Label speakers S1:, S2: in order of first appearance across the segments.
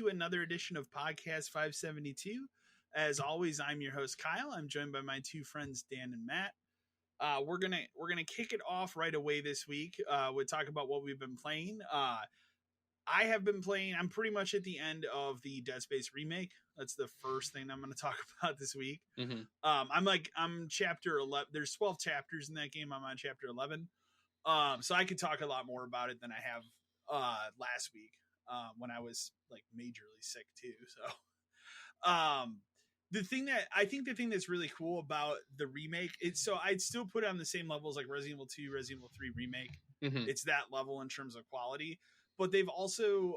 S1: to another edition of Podcast 572. As always, I'm your host Kyle. I'm joined by my two friends Dan and Matt. We're gonna kick it off right away this week. We'll talk about what we've been playing. I have been playing. I'm pretty much at the end of the Dead Space remake. That's the first thing I'm going to talk about this week.
S2: Mm-hmm.
S1: I'm chapter 11. There's 12 chapters in that game. I'm on chapter 11. So I could talk a lot more about it than I have last week when I was like majorly sick too. So the thing that's really cool about the remake, so I'd still put it on the same levels like Resident Evil 2, Resident Evil 3 remake.
S2: Mm-hmm.
S1: It's that level in terms of quality. But they've also,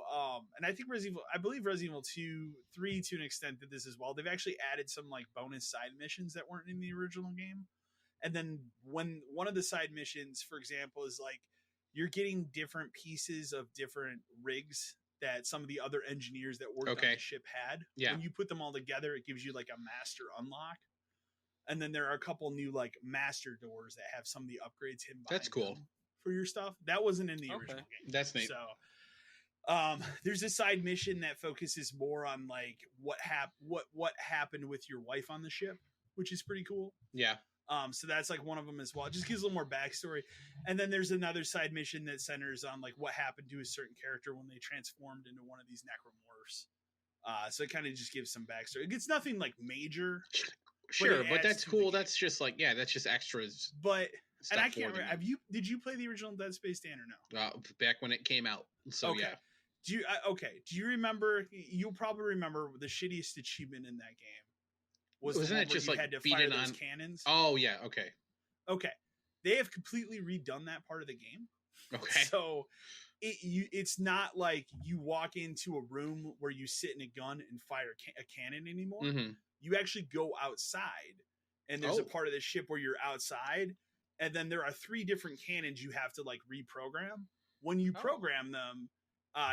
S1: and I think I believe Resident Evil 2, 3 to an extent did this as well. They've actually added some like bonus side missions that weren't in the original game. And then when one of the side missions, for example, is like you're getting different pieces of different rigs that some of the other engineers that worked on the ship had.
S2: Yeah.
S1: When you put them all together, it gives you like a master unlock. And then there are a couple new like master doors that have some of the upgrades hidden behind
S2: That's cool.
S1: for your stuff. That wasn't in the original game.
S2: That's neat.
S1: So there's a side mission that focuses more on like what happened with your wife on the ship, which is pretty cool.
S2: Yeah.
S1: So that's like one of them as well. It just gives a little more backstory. And then there's another side mission that centers on like what happened to a certain character when they transformed into one of these necromorphs. So it kind of just gives some backstory. It's nothing like major.
S2: Sure, but that's cool. That's just like, yeah, that's just extras.
S1: But and I can't remember. Did you play the original Dead Space, Dan, or no?
S2: Back when it came out. So
S1: okay.
S2: Yeah.
S1: Do you remember? You'll probably remember the shittiest achievement in that game
S2: wasn't it just like
S1: had to
S2: beat
S1: fire
S2: it
S1: those
S2: on
S1: cannons?
S2: Oh yeah, okay.
S1: They have completely redone that part of the game.
S2: Okay.
S1: So it's not like you walk into a room where you sit in a gun and fire a cannon anymore.
S2: Mm-hmm.
S1: You actually go outside, and there's a part of the ship where you're outside, and then there are 3 different cannons you have to like reprogram. When you program them,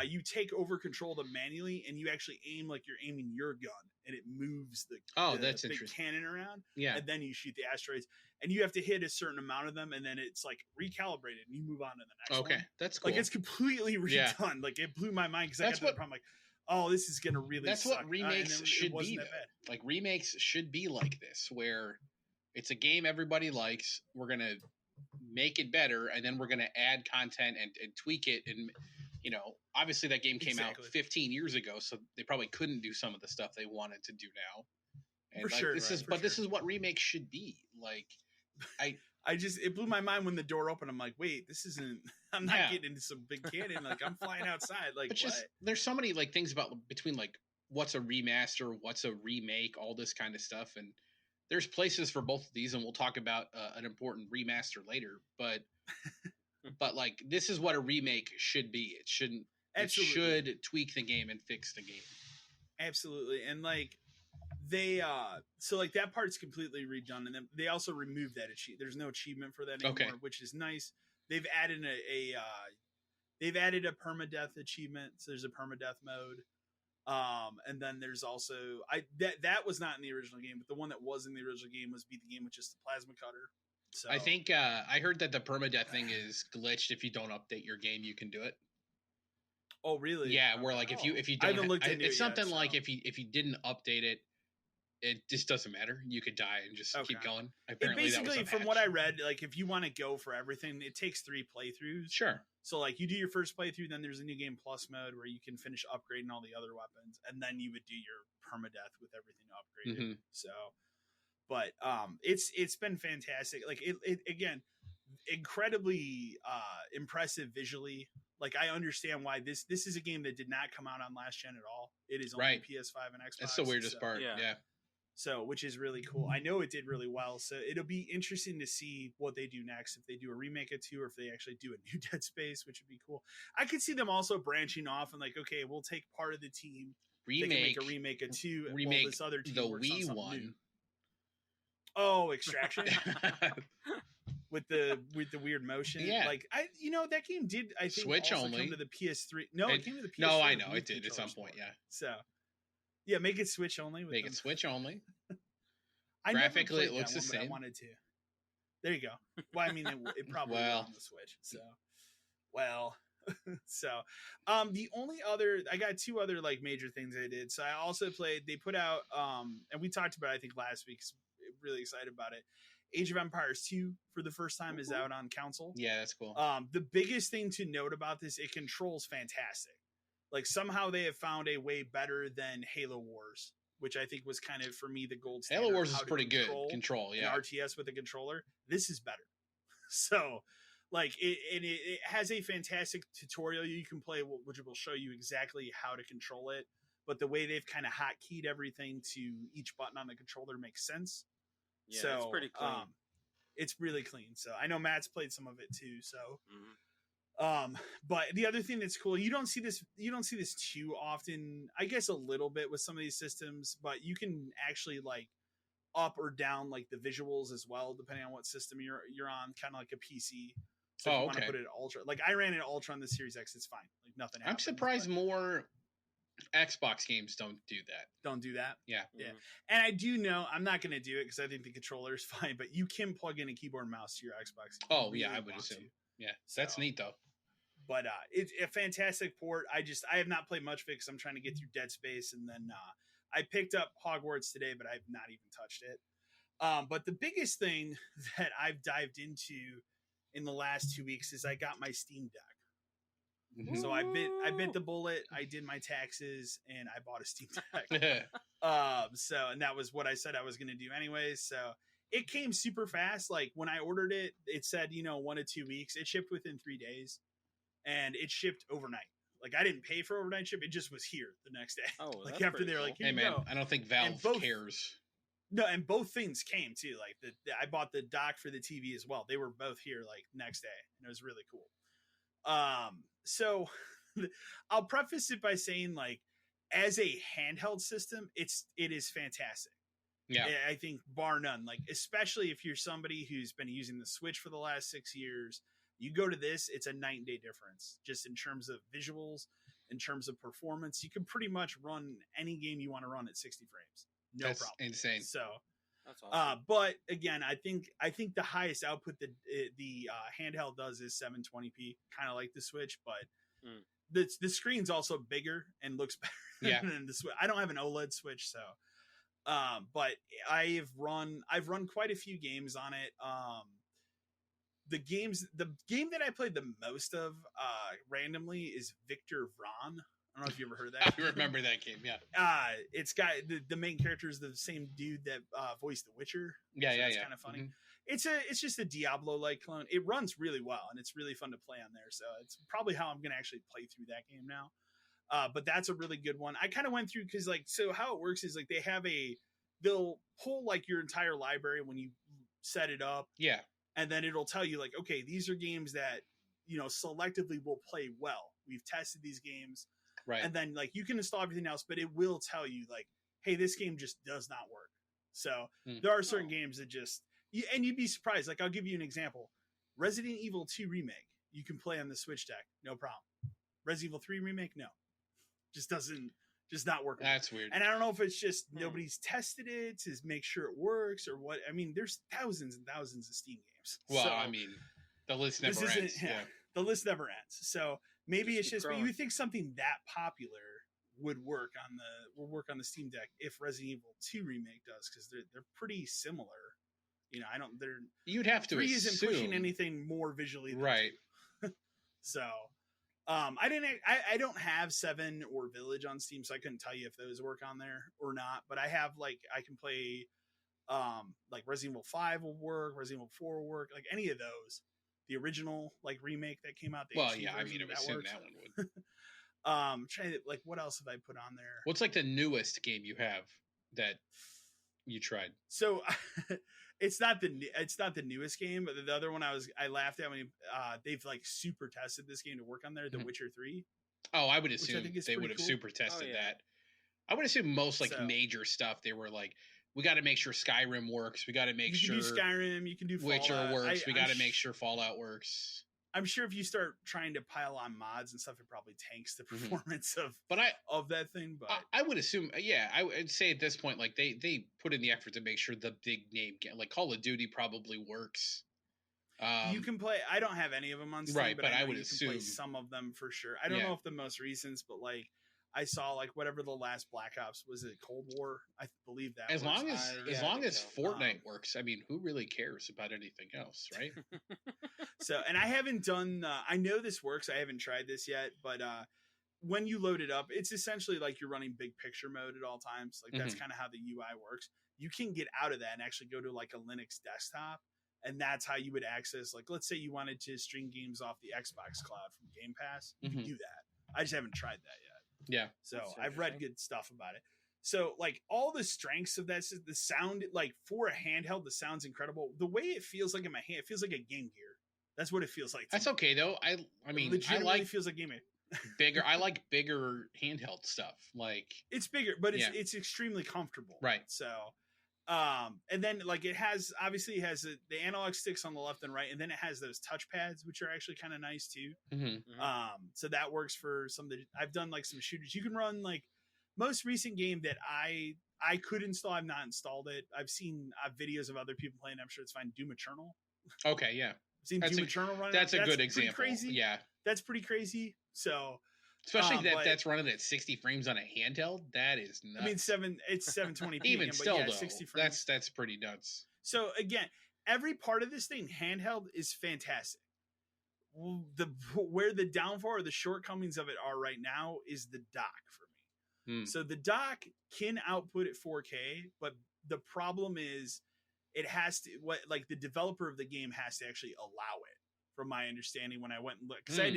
S1: you take over control of them manually, and you actually aim like you're aiming your gun, and it moves the
S2: that's
S1: big
S2: interesting.
S1: cannon around.
S2: Yeah,
S1: and then you shoot the asteroids, and you have to hit a certain amount of them, and then it's like recalibrated, and you move on to the next one.
S2: Okay, that's cool.
S1: Like it's completely redone. Yeah. Like it blew my mind because I got to the problem like, oh, this is gonna really.
S2: That's
S1: suck.
S2: what remakes should be. Like remakes should be like this, where it's a game everybody likes. We're gonna make it better, and then we're gonna add content and tweak it. And obviously that game came out 15 years ago, so they probably couldn't do some of the stuff they wanted to do now. And this is what remakes should be. Like,
S1: it blew my mind when the door opened. I'm like, wait, this isn't. I'm not getting into some big cannon. Like I'm flying outside. Like,
S2: but there's so many like things between like what's a remaster, what's a remake, all this kind of stuff, and there's places for both of these, and we'll talk about an important remaster later. But like this is what a remake should be. It shouldn't. Absolutely. It should tweak the game and fix the game.
S1: Absolutely, and like they so like that part's completely redone, and then they also removed that achievement. There's no achievement for that anymore, which is nice. They've added they've added a permadeath achievement. So there's a permadeath mode. And then there's also that was not in the original game, but the one that was in the original game was beat the game with just the plasma cutter. So
S2: I think I heard that the permadeath thing is glitched. If you don't update your game, you can do it.
S1: Oh really?
S2: Yeah, where like if you don't,
S1: I haven't looked into
S2: it's
S1: it
S2: something
S1: yet,
S2: like if you didn't update it, it just doesn't matter. You could die and just keep going. Apparently,
S1: basically, from what I read, like if you want to go for everything, it takes 3 playthroughs.
S2: Sure.
S1: So like you do your first playthrough, then there's a new game plus mode where you can finish upgrading all the other weapons, and then you would do your permadeath with everything upgraded. Mm-hmm. So, but it's been fantastic. Like it again, incredibly impressive visually. Like I understand why this is a game that did not come out on last gen at all. It is only PS5 and Xbox.
S2: That's the weirdest part. Yeah.
S1: So, which is really cool. I know it did really well. So it'll be interesting to see what they do next. If they do a remake of 2 or if they actually do a new Dead Space, which would be cool. I could see them also branching off and like, okay, we'll take part of the team. Make a remake of 2.
S2: Remake
S1: this other team
S2: the
S1: works
S2: Wii
S1: on
S2: one.
S1: New. Oh, Extraction. with the weird motion.
S2: Yeah.
S1: Like that game did I think
S2: Switch
S1: also
S2: only
S1: come to the PS3. No, it came to the PS3.
S2: No, I know it did at some point, yeah.
S1: So yeah, make it Switch only.
S2: Make it Switch only.
S1: Graphically,
S2: it looks the same.
S1: I wanted to. There you go. Well, I mean, it probably will on the Switch. So, So, the only other, I got 2 other like major things I did. So I also played, they put out, and we talked about it, I think last week, really excited about it. Age of Empires 2 for the first time is out on console.
S2: Yeah, that's cool.
S1: The biggest thing to note about this, it controls fantastic. Like somehow they have found a way better than Halo Wars, which I think was kind of for me the gold standard.
S2: Halo Wars is pretty good. Control, yeah.
S1: RTS with a controller. This is better. So, like it has a fantastic tutorial you can play, which will show you exactly how to control it. But the way they've kind of hotkeyed everything to each button on the controller makes sense.
S3: Yeah,
S1: so
S3: it's pretty clean.
S1: It's really clean. So I know Matt's played some of it too. So, but the other thing that's cool, you don't see this too often. I guess a little bit with some of these systems, but you can actually like up or down like the visuals as well, depending on what system you're on, kind of like a PC. So if you want to put it at ultra, like I ran it ultra on the Series X, it's fine. Like nothing happens.
S2: I'm surprised more Xbox games don't do that. Yeah.
S1: And I do know, I'm not going to do it because I think the controller is fine, but you can plug in a keyboard and mouse to your Xbox.
S2: Oh yeah, I would assume. Yeah, so, that's neat though.
S1: But it's a fantastic port. I have not played much of it because I'm trying to get through Dead Space, and then I picked up Hogwarts today, but I've not even touched it. But the biggest thing that I've dived into in the last 2 weeks is I got my Steam Deck. Mm-hmm. So I bit the bullet. I did my taxes and I bought a Steam Deck. And that was what I said I was going to do anyways. So it came super fast. Like when I ordered it, it said, 1 to 2 weeks. It shipped within 3 days and it shipped overnight. Like I didn't pay for overnight ship. It just was here the next day.
S3: Oh,
S1: like after they were like,
S2: hey man, I don't think Valve cares.
S1: No, and both things came too. Like I bought the dock for the TV as well. They were both here like next day, and it was really cool. So I'll preface it by saying, like, as a handheld system, it is fantastic.
S2: Yeah,
S1: I think bar none. Like, especially if you're somebody who's been using the Switch for the last 6 years, you go to this, it's a night and day difference. Just in terms of visuals, in terms of performance, you can pretty much run any game you want to run at 60 frames. No
S2: That's
S1: problem.
S2: Insane.
S1: So
S3: that's awesome.
S1: But again, I think the highest output that the handheld does is 720p, kind of like the Switch, but the screen's also bigger and looks better than the Switch. I don't have an OLED Switch, so but I've run quite a few games on it. The game that I played the most of randomly is Victor Vran. I don't know if you ever heard of that.
S2: I remember that game, yeah.
S1: It's got the main character is the same dude that voiced The Witcher.
S2: Yeah,
S1: It's kind of funny.
S2: Mm-hmm.
S1: It's just a Diablo-like clone. It runs really well, and it's really fun to play on there. So it's probably how I'm going to actually play through that game now. But that's a really good one. I kind of went through because so how it works is like they'll pull like your entire library when you set it up.
S2: Yeah.
S1: And then it'll tell you like, okay, these are games that, selectively will play well. We've tested these games.
S2: Right.
S1: And then like you can install everything else, but it will tell you like, hey, this game just does not work. So there are certain games that just, and you'd be surprised. Like I'll give you an example. Resident Evil 2 Remake, you can play on the Switch deck. No problem. Resident Evil 3 Remake, no. Just not working.
S2: That's weird.
S1: And I don't know if it's just nobody's tested it to make sure it works or what. I mean, there's thousands and thousands of Steam games.
S2: Well, I mean, the list never ends. Yeah.
S1: The list never ends. So maybe it's just, but you would think something that popular would work on the Steam Deck if Resident Evil 2 Remake does, because they're pretty similar.
S2: You'd have to
S1: 3
S2: assume.
S1: Isn't pushing anything more visually than
S2: right.
S1: 2. So I don't have 7 or Village on Steam, so I couldn't tell you if those work on there or not. But I have I can play like Resident Evil 5 will work, Resident Evil 4 will work, like any of those. The original remake that came out.
S2: Well, yeah, I mean, I would assume that one would.
S1: Trying to what else have I put on there?
S2: What's the newest game you have that you tried?
S1: So it's not the newest game, but the other one I laughed at when they've super tested this game to work on there. The Witcher 3.
S2: Oh, I would assume they would have super tested that. I would assume most major stuff they were like, we got to make sure Skyrim works. We got to make sure
S1: you can do Skyrim. You can do Fallout.
S2: Witcher works. We got to make sure Fallout works.
S1: I'm sure if you start trying to pile on mods and stuff, it probably tanks the performance of that thing. But
S2: I would assume, I would say at this point, they put in the effort to make sure the big name, like Call of Duty, probably works.
S1: You can play. I don't have any of them on Steam,
S2: right? But I would
S1: you
S2: assume
S1: can play some of them for sure. I don't know if the most recent, but like I saw like whatever the last Black Ops was, it Cold War? I believe that.
S2: As long as Fortnite works, I mean, who really cares about anything else, right?
S1: So, and I haven't done. I know this works. I haven't tried this yet, but when you load it up, it's essentially like you're running big picture mode at all times. Like that's kind of how the UI works. You can get out of that and actually go to like a Linux desktop. And that's how you would access, like, let's say you wanted to stream games off the Xbox Cloud from Game Pass. You can do that. I just haven't tried that yet.
S2: Yeah.
S1: So I've read good stuff about it. So, like, all the strengths of that, the sound, like, for a handheld, the sound's incredible. The way it feels like in my hand, it feels like a Game Gear. That's what it feels like.
S2: That's okay, though. I mean, I like
S1: feels like Game Gear.
S2: bigger. I like bigger handheld stuff. Like,
S1: it's bigger, but it's extremely comfortable.
S2: Right.
S1: So, and then like it has the analog sticks on the left and right, and then it has those touch pads, which are actually kind of nice too. So that works for some of the, I've done like some shooters. You can run like most recent game that I could install. I've not installed it. I've seen videos of other people playing. I'm sure it's fine. Doom Eternal.
S2: Okay. Yeah.
S1: I've seen Doom Eternal running.
S2: That's a good example.
S1: Crazy.
S2: Yeah.
S1: That's pretty crazy. So,
S2: especially that's running at 60 frames on a handheld. That is nuts.
S1: I mean, it's 720p.
S2: Even
S1: again,
S2: still, though,
S1: 60 frames.
S2: That's pretty nuts.
S1: So again, every part of this thing handheld is fantastic. Where the downfall or the shortcomings of it are right now is the dock for me. So the dock can output at 4K, but the problem is it has to the developer of the game has to actually allow it. From my understanding, when I went and looked, because I had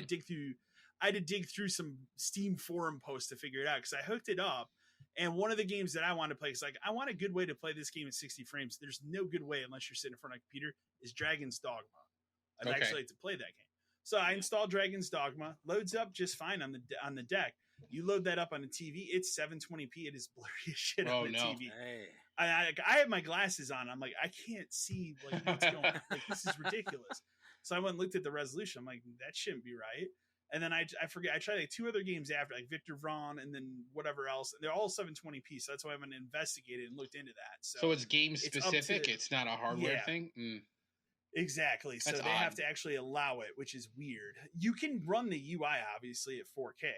S1: to dig through some Steam forum posts to figure it out, because I hooked it up, and one of the games that I want to play is like, I want a good way to play this game at 60 frames. There's no good way unless you're sitting in front of a computer, is Dragon's Dogma. I'd actually like to play that game. So I installed Dragon's Dogma, loads up just fine on the deck. You load that up on a TV, it's 720p. It is blurry as shit on the TV.
S3: Hey.
S1: I have my glasses on. I'm like, I can't see like what's going on. Like, this is ridiculous. So I went and looked at the resolution. I'm like, that shouldn't be right. And then I forget. I tried like 2 other games after, like Victor Vron and then whatever else. They're all 720p. So that's why I went and investigated and looked into that. So
S2: it's game specific. It's not a hardware thing.
S1: Exactly. So they have to actually allow it, which is weird. You can run the UI obviously at 4K.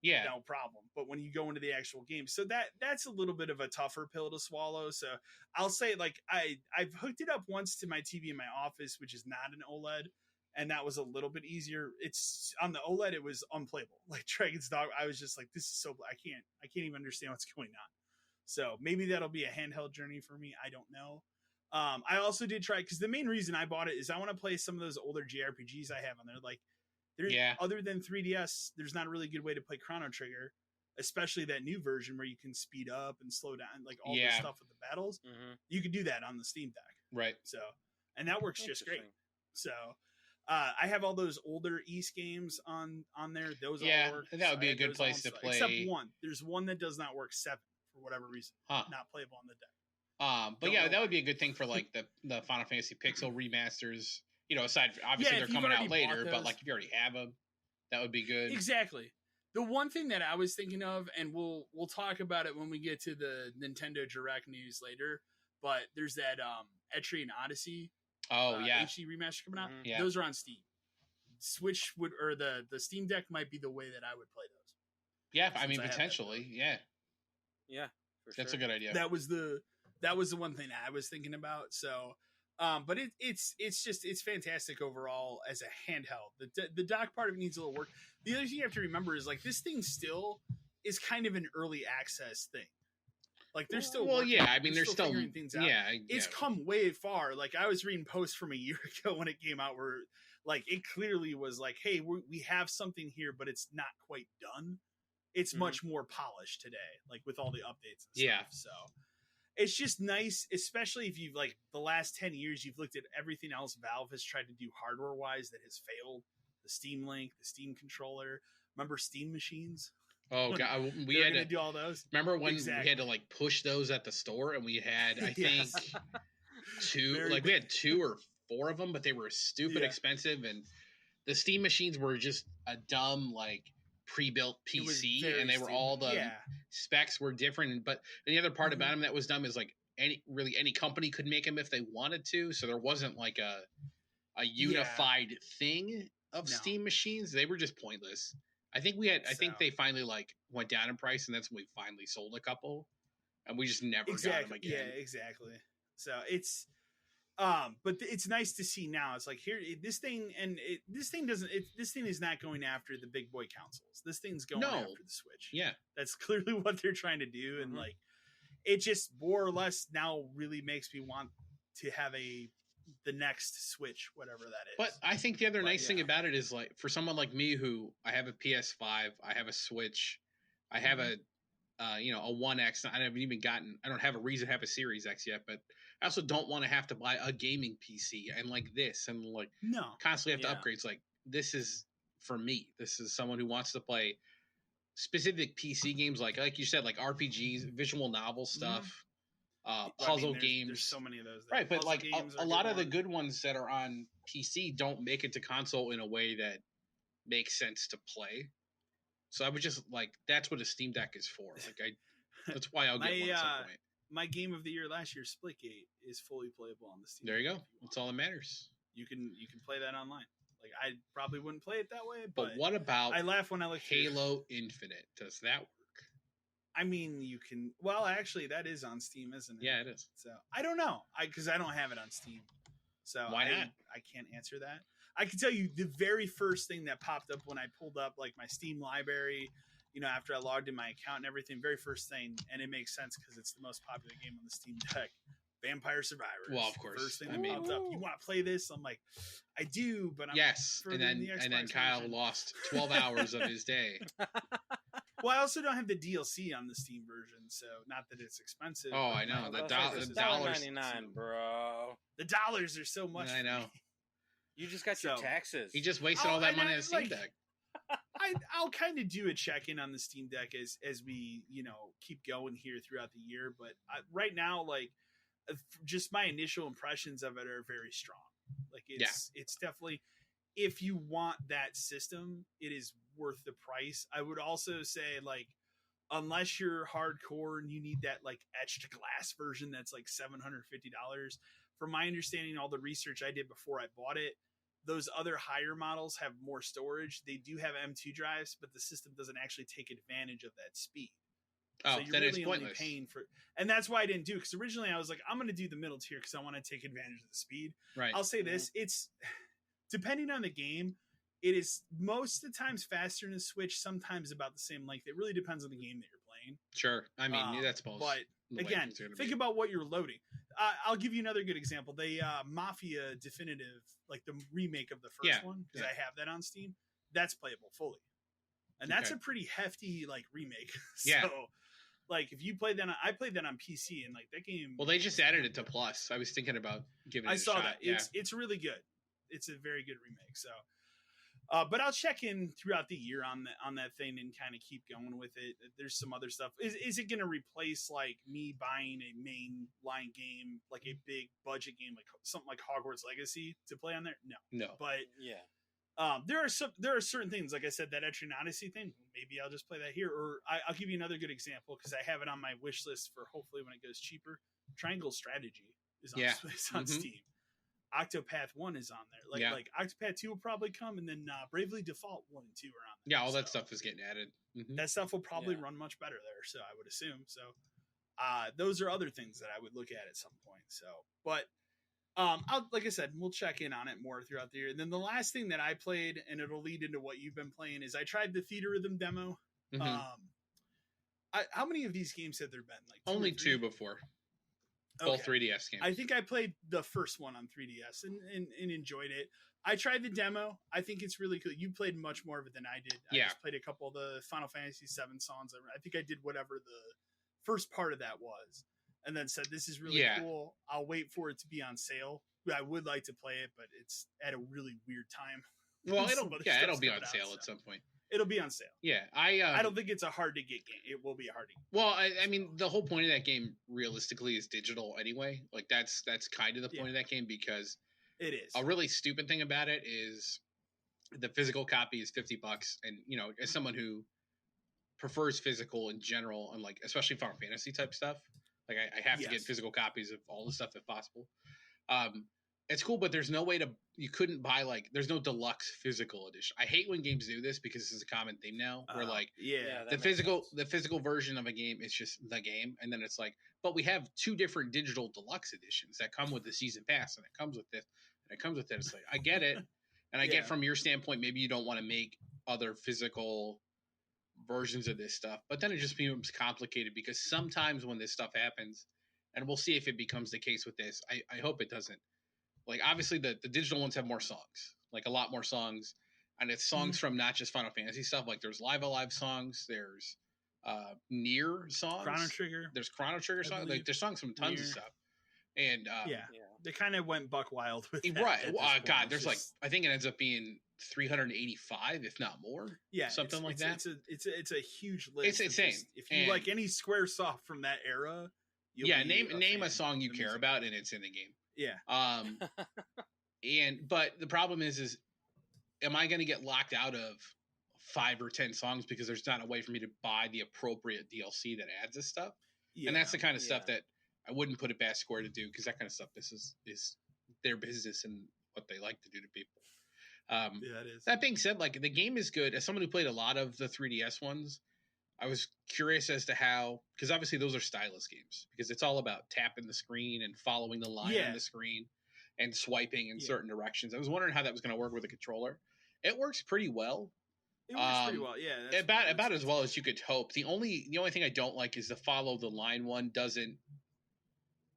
S2: Yeah,
S1: no problem. But when you go into the actual game, so that's a little bit of a tougher pill to swallow. So I'll say, like, I've hooked it up once to my TV in my office, which is not an OLED, and that was a little bit easier. It's on the OLED, it was unplayable. Like Dragon's Dog, I was just like, this is so I can't even understand what's going on. So maybe that'll be a handheld journey for me. I don't know. I also did try, because the main reason I bought it is I want to play some of those older JRPGs I have on there, like. Other than 3DS, there's not a really good way to play Chrono Trigger, especially that new version where you can speed up and slow down, like all the stuff with the battles. You can do that on the Steam Deck,
S2: right?
S1: So, and that works just great. So, I have all those older East games on there. Those all work.
S2: That would be a good place to play.
S1: Except one. There's one that does not work. 7 for whatever reason, not playable on the deck.
S2: But that would be a good thing for like the Final Fantasy Pixel remasters. You know, aside from, obviously they're coming out later, but like if you already have them, that would be good.
S1: Exactly. The one thing that I was thinking of, and we'll talk about it when we get to the Nintendo Direct news later, but there's that Etrian Odyssey HD remaster coming out.
S2: Yeah.
S1: Those are on Steam. Switch or the Steam Deck might be the way that I would play those.
S2: Yeah, I mean potentially, yeah.
S3: Yeah.
S2: That's a good idea.
S1: That was the one thing I was thinking about. So but it's fantastic overall as a handheld. The dock part of it needs a little work. The other thing you have to remember is like this thing still is kind of an early access thing. Like they're still
S2: I mean they're still
S1: figuring things out. It's come way far. Like I was reading posts from a year ago when it came out where like it clearly was like, hey, we have something here, but it's not quite done. It's much more polished today, like with all the updates and stuff. So it's just nice, especially if you've like the last 10 years, you've looked at everything else Valve has tried to do hardware wise that has failed. The Steam Link, the Steam controller. Remember Steam machines?
S2: Oh god, we had to do all those. Remember when we had to like push those at the store, and we had I think we had 2 or 4 of them, but they were stupid expensive, and the Steam machines were just a dumb like pre-built PC, and they were all the specs were different. But the other part about them that was dumb is like any company could make them if they wanted to, so there wasn't like a unified thing of Steam machines. They were just pointless. I think they finally like went down in price, and that's when we finally sold a couple, and we just never got them again.
S1: Yeah, exactly. So it's but it's nice to see now. It's like here, this thing is not going after the big boy consoles. This thing's going after the Switch.
S2: Yeah,
S1: that's clearly what they're trying to do, and like it just more or less now really makes me want to have the next Switch, whatever that is.
S2: But I think the other nice thing about it is, like, for someone like me who I have a PS5, I have a Switch, I have a One X. I don't have a reason to have a Series X yet, but I also don't want to have to buy a gaming PC and like this and like constantly have to upgrade. It's like, this is for me. This is someone who wants to play specific PC games, like you said, like RPGs, visual novel stuff. Puzzle games.
S1: There's so many of those.
S2: Right, but like a lot of the good ones that are on PC don't make it to console in a way that makes sense to play. So I would just like, that's what a Steam Deck is for. Like that's why I'll get one at some point.
S1: My game of the year last year, Splitgate, is fully playable on the Steam
S2: Deck. There you go. That's all that matters.
S1: You can play that online. Like I probably wouldn't play it that way,
S2: but what about
S1: I laugh when I look
S2: Halo Infinite? Does that work?
S1: I mean, you can. Well, actually, that is on Steam, isn't it?
S2: Yeah, it is.
S1: So I don't know, because I don't have it on Steam. So
S2: why not?
S1: I can't answer that. I can tell you the very first thing that popped up when I pulled up like my Steam library, after I logged in my account and everything. Very first thing, and it makes sense because it's the most popular game on the Steam Deck. Vampire Survivors.
S2: Well, of course.
S1: First thing that popped up. You want to play this? I'm like, I do, but I'm
S2: and then Kyle lost 12 hours of his day.
S1: Well, I also don't have the DLC on the Steam version, so not that it's expensive.
S2: Oh, I know. The dollars,
S3: $1.99, bro.
S1: The dollars are so much.
S2: I know.
S3: You just got your taxes.
S2: He just wasted all that money on the Steam Deck.
S1: I'll kind of do a check-in on the Steam Deck as we keep going here throughout the year, but right now, like, just my initial impressions of it are very strong. Like it's definitely, if you want that system, it is worth the price. I would also say, like, unless you're hardcore and you need that like etched glass version that's like $750, from my understanding, all the research I did before I bought it, those other higher models have more storage. They do have M2 drives, but the system doesn't actually take advantage of that speed.
S2: Oh,
S1: so you're
S2: then
S1: really
S2: it's pointless.
S1: Only paying for, and that's why I didn't do it, because originally I was like, I'm going to do the middle tier because I want to take advantage of the speed.
S2: Right.
S1: I'll say this: it's depending on the game, it is most of the times faster than the Switch. Sometimes about the same length. It really depends on the game that you're playing.
S2: Sure, I mean that's both.
S1: But again, think about what you're loading. I'll give you another good example. The Mafia Definitive, like the remake of the first one, because I have that on Steam. That's playable fully, and that's a pretty hefty like remake. So, like if you played that, I played that on PC, and like that game.
S2: Well, they just added it to Plus. I was thinking about giving it a shot. I saw that.
S1: It's really good. It's a very good remake. So, but I'll check in throughout the year on that thing and kind of keep going with it. There's some other stuff. Is it going to replace like me buying a mainline game, like a big budget game, like something like Hogwarts Legacy to play on there? No. But there are certain things, like I said, that Etrian Odyssey thing. Maybe I'll just play that here, or I'll give you another good example because I have it on my wish list for hopefully when it goes cheaper. Triangle Strategy is on Steam. Octopath 1 is on there. Like Octopath 2 will probably come, and then Bravely Default 1 and 2 are on there.
S2: Yeah, all that stuff is getting added. Mm-hmm.
S1: That stuff will probably run much better there, so I would assume. So those are other things that I would look at some point. So, but like I said, we'll check in on it more throughout the year. And then the last thing that I played, and it'll lead into what you've been playing, is I tried the Theatrhythm demo.
S2: Mm-hmm.
S1: How many of these games have there been? Like
S2: only 2 before. Both 3DS games.
S1: I think I played the first one on 3DS and enjoyed it. I tried the demo. I think it's really cool. You played much more of it than I did. I just played a couple of the Final Fantasy VII songs. I think I did whatever the first part of that was, and then said, this is really cool. I'll wait for it to be on sale. I would like to play it, but it's at a really weird time.
S2: Well, it'll be on sale at some point.
S1: It'll be on sale.
S2: Yeah,
S1: I don't think it's a hard to get game. It will be a hard to get.
S2: Well, I mean, the whole point of that game realistically is digital anyway. Like that's kind of the point of that game, because
S1: it is.
S2: A really stupid thing about it is the physical copy is $50, and as someone who prefers physical in general, and like especially Final Fantasy type stuff, like I have to get physical copies of all the stuff if possible. It's cool, but there's no way you couldn't buy like, there's no deluxe physical edition. I hate when games do this because this is a common theme now where like the physical version of a game is just the game. And then it's like, but we have 2 different digital deluxe editions that come with the season pass, and it comes with this and it comes with this. It's like, I get it. And I get from your standpoint, maybe you don't want to make other physical versions of this stuff, but then it just becomes complicated because sometimes when this stuff happens, and we'll see if it becomes the case with this, I hope it doesn't. Like, obviously, the digital ones have more songs, like a lot more songs, and it's songs from not just Final Fantasy stuff. Like, there's Live Alive songs, there's Nier songs,
S1: Chrono Trigger.
S2: There's Chrono Trigger songs. Like, there's songs from tons of stuff, and
S1: they kind of went buck wild with that,
S2: right. God, there's like, I think it ends up being 385, if not more.
S1: Yeah,
S2: something like that.
S1: It's a huge list.
S2: It's insane.
S1: If you like any SquareSoft from that era,
S2: name a song you care about, and it's in the game.
S1: Yeah.
S2: But the problem is am I going to get locked out of 5 or 10 songs because there's not a way for me to buy the appropriate DLC that adds this stuff? Yeah. And that's the kind of stuff that I wouldn't put it past Square to do, because that kind of stuff, this is their business and what they like to do to people.
S1: It is.
S2: That being said, like, the game is good. As someone who played a lot of the 3DS ones, I was curious as to how, because obviously those are stylus games, because it's all about tapping the screen and following the line on the screen and swiping in certain directions. I was wondering how that was going to work with a controller. It works pretty well.
S1: It works pretty well, yeah.
S2: About as well as you could hope. The only thing I don't like is the follow the line one doesn't.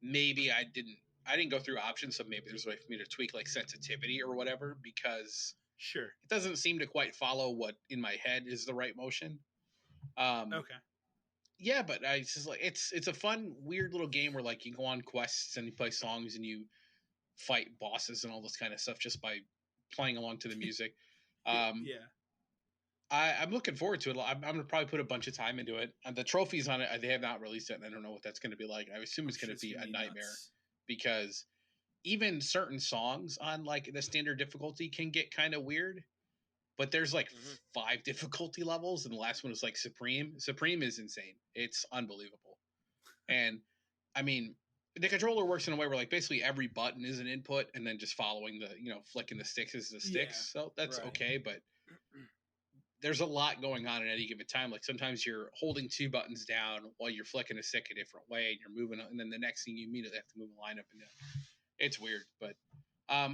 S2: Maybe I didn't go through options, so maybe there's a way for me to tweak like sensitivity or whatever, because it doesn't seem to quite follow what in my head is the right motion.
S1: Okay.
S2: Yeah, but I just like, it's a fun, weird little game where like you go on quests and you play songs and you fight bosses and all this kind of stuff just by playing along to the music. I'm looking forward to it. I'm gonna probably put a bunch of time into it. And the trophies on it, they have not released it, and I don't know what that's going to be like. I assume it's going to be a nightmare, because even certain songs on like the standard difficulty can get kind of weird. But there's like 5 difficulty levels, and the last one is like Supreme. Supreme is insane. It's unbelievable. And I mean, the controller works in a way where like basically every button is an input, and then just following the, flicking the sticks is the sticks. So that's okay. But there's a lot going on at any given time. Like sometimes you're holding 2 buttons down while you're flicking a stick a different way, and you're moving, and then the next thing you immediately have to move a line up and down. It's weird, but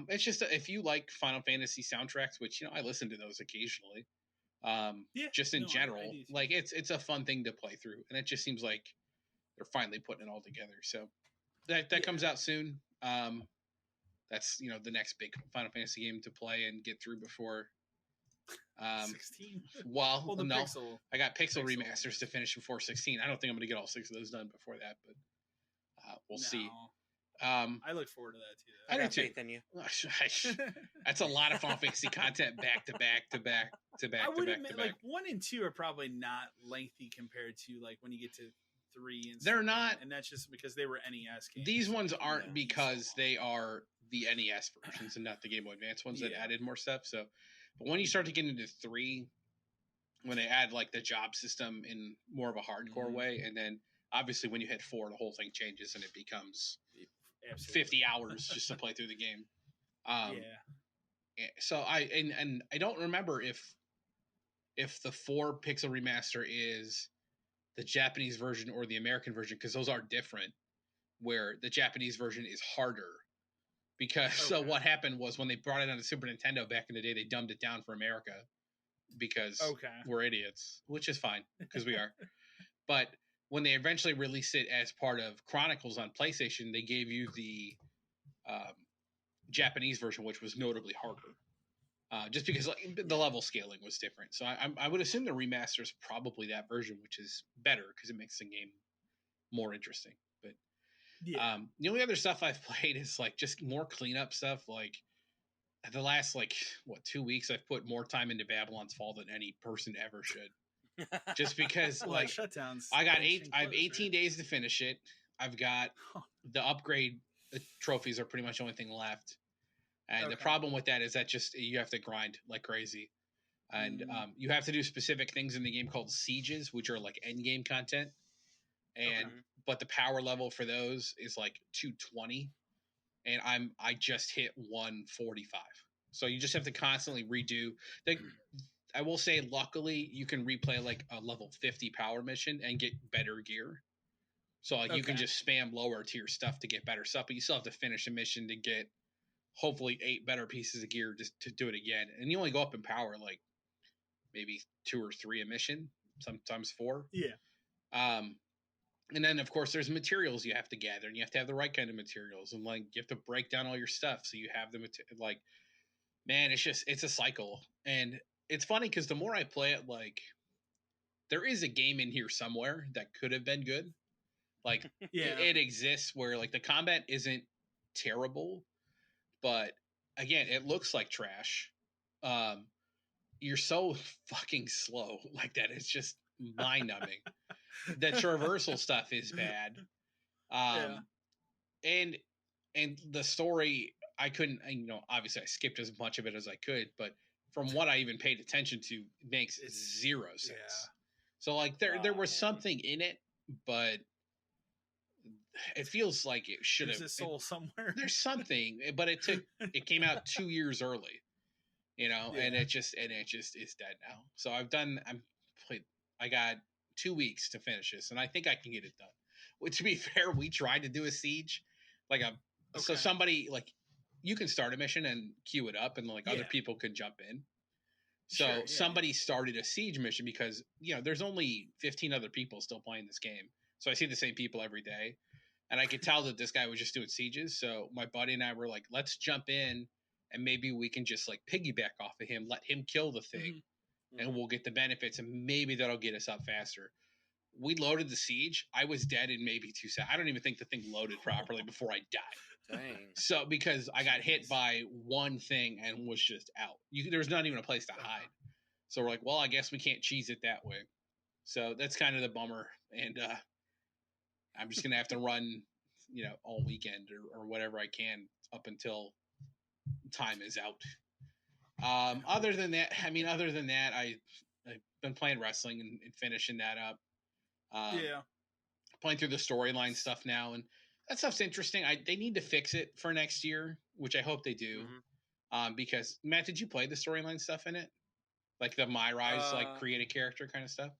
S2: it's just, if you like Final Fantasy soundtracks, which, I listen to those occasionally, just in general, like it's a fun thing to play through, and it just seems like they're finally putting it all together. So that comes out soon. That's, the next big Final Fantasy game to play and get through before
S1: 16.
S2: Well, no, Pixel, I got Pixel remasters to finish before 16. I don't think I'm going to get all 6 of those done before that, but we'll see.
S1: I look forward to that too.
S3: I got faith in you.
S2: That's a lot of Final Fantasy content back to back to back to back.
S1: I would admit, like 1 and 2 are probably not lengthy compared to like when you get to 3 and
S2: they're not,
S1: and that's just because they were NES games.
S2: These ones aren't because they are the NES versions and not the Game Boy Advance ones that added more stuff. So, but when you start to get into 3, when they add like the job system in more of a hardcore way, and then obviously when you hit 4, the whole thing changes and it becomes 50 hours just to play through the game. So I don't remember if the 4 pixel remaster is the Japanese version or the American version, because those are different, where the Japanese version is harder. Because so what happened was when they brought it on the Super Nintendo back in the day, they dumbed it down for America because we're idiots, which is fine because we are. But when they eventually released it as part of Chronicles on PlayStation, they gave you the Japanese version, which was notably harder, just because the level scaling was different. So I would assume the remaster is probably that version, which is better because it makes the game more interesting. But the only other stuff I've played is like just more cleanup stuff. Like the last 2 weeks, I've put more time into Babylon's Fall than any person ever should. Just because
S1: shutdowns.
S2: I have 18 days to finish it. I've got the upgrade trophies are pretty much the only thing left. And the problem with that is that just you have to grind like crazy. And you have to do specific things in the game called sieges, which are like end game content. And but the power level for those is like 220. and I just hit 145. So you just have to constantly redo. I will say, luckily, you can replay like a level 50 power mission and get better gear. So like you can just spam lower tier stuff to get better stuff, but you still have to finish a mission to get hopefully 8 better pieces of gear just to do it again. And you only go up in power like maybe 2 or 3 a mission, sometimes 4.
S1: Yeah.
S2: And then of course there's materials you have to gather, and you have to have the right kind of materials, and like you have to break down all your stuff so you have the like, man, it's a cycle. And it's funny because the more I play it, like there is a game in here somewhere that could have been good. Like it exists where like the combat isn't terrible, but again, it looks like trash. You're so fucking slow like that. It's just mind numbing. The traversal stuff is bad. And the story, I couldn't, obviously I skipped as much of it as I could, but from what I even paid attention to, makes zero sense. Yeah. So like there was something in it, but it feels like it should have.
S1: There's a soul somewhere.
S2: There's something, but it came out 2 years early, and it just is dead now. So I got 2 weeks to finish this, and I think I can get it done. Well, to be fair, we tried to do a siege, so somebody like you can start a mission and queue it up, and like other people can jump in. So somebody started a siege mission because there's only 15 other people still playing this game. So I see the same people every day, and I could tell that this guy was just doing sieges. So my buddy and I were like, let's jump in, and maybe we can just like piggyback off of him, let him kill the thing, and we'll get the benefits, and maybe that'll get us up faster. We loaded the siege. I was dead in maybe 2 seconds. I don't even think the thing loaded properly before I died.
S3: Dang.
S2: So because I got hit by one thing and was just out. There's not even a place to hide. So we're like, well, I guess we can't cheese it that way. So that's kind of the bummer. And I'm just gonna have to run, all weekend or whatever I can up until time is out. Other than that, I've been playing wrestling and finishing that up. Playing through the storyline stuff now, and that stuff's interesting. They need to fix it for next year, which I hope they do. Because Matt, did you play the storyline stuff in it, like the My Rise, like create a character kind of stuff?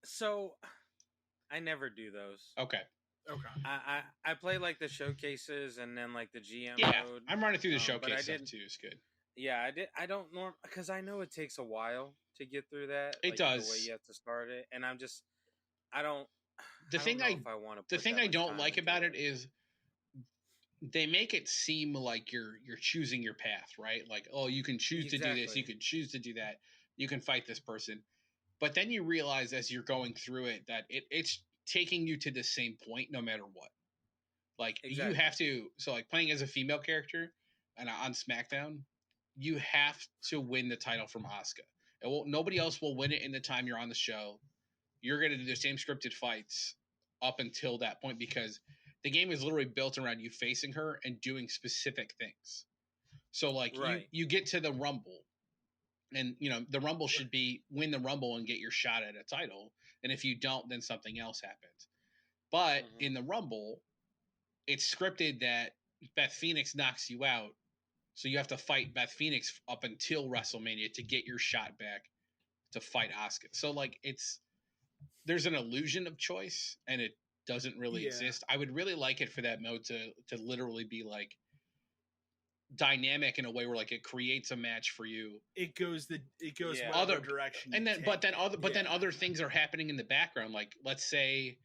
S3: So, I never do those.
S2: Okay.
S3: I play like the showcases and then like the GM mode.
S2: I'm running through the showcase stuff too. It's good.
S3: Yeah, I don't because I know it takes a while to get through that.
S2: It does.
S3: The way you have to start it, and I don't.
S2: The thing I don't like about it is they make it seem like you're choosing your path, right? Like, oh, you can choose to do this, you can choose to do that, you can fight this person, but then you realize as you're going through it that it's taking you to the same point no matter what. Like you have to. So like playing as a female character and on SmackDown, you have to win the title from Asuka. Nobody else will win it in the time you're on the show. You're going to do the same scripted fights up until that point because the game is literally built around you facing her and doing specific things. So like you get to the Rumble and the Rumble should be win the Rumble and get your shot at a title. And if you don't, then something else happens. But in the Rumble, it's scripted that Beth Phoenix knocks you out. So you have to fight Beth Phoenix up until WrestleMania to get your shot back to fight Asuka. So like there's an illusion of choice and it doesn't really exist. I would really like it for that mode to literally be like dynamic in a way where like it creates a match for you.
S1: It goes other direction.
S2: And then then other things are happening in the background. Like let's say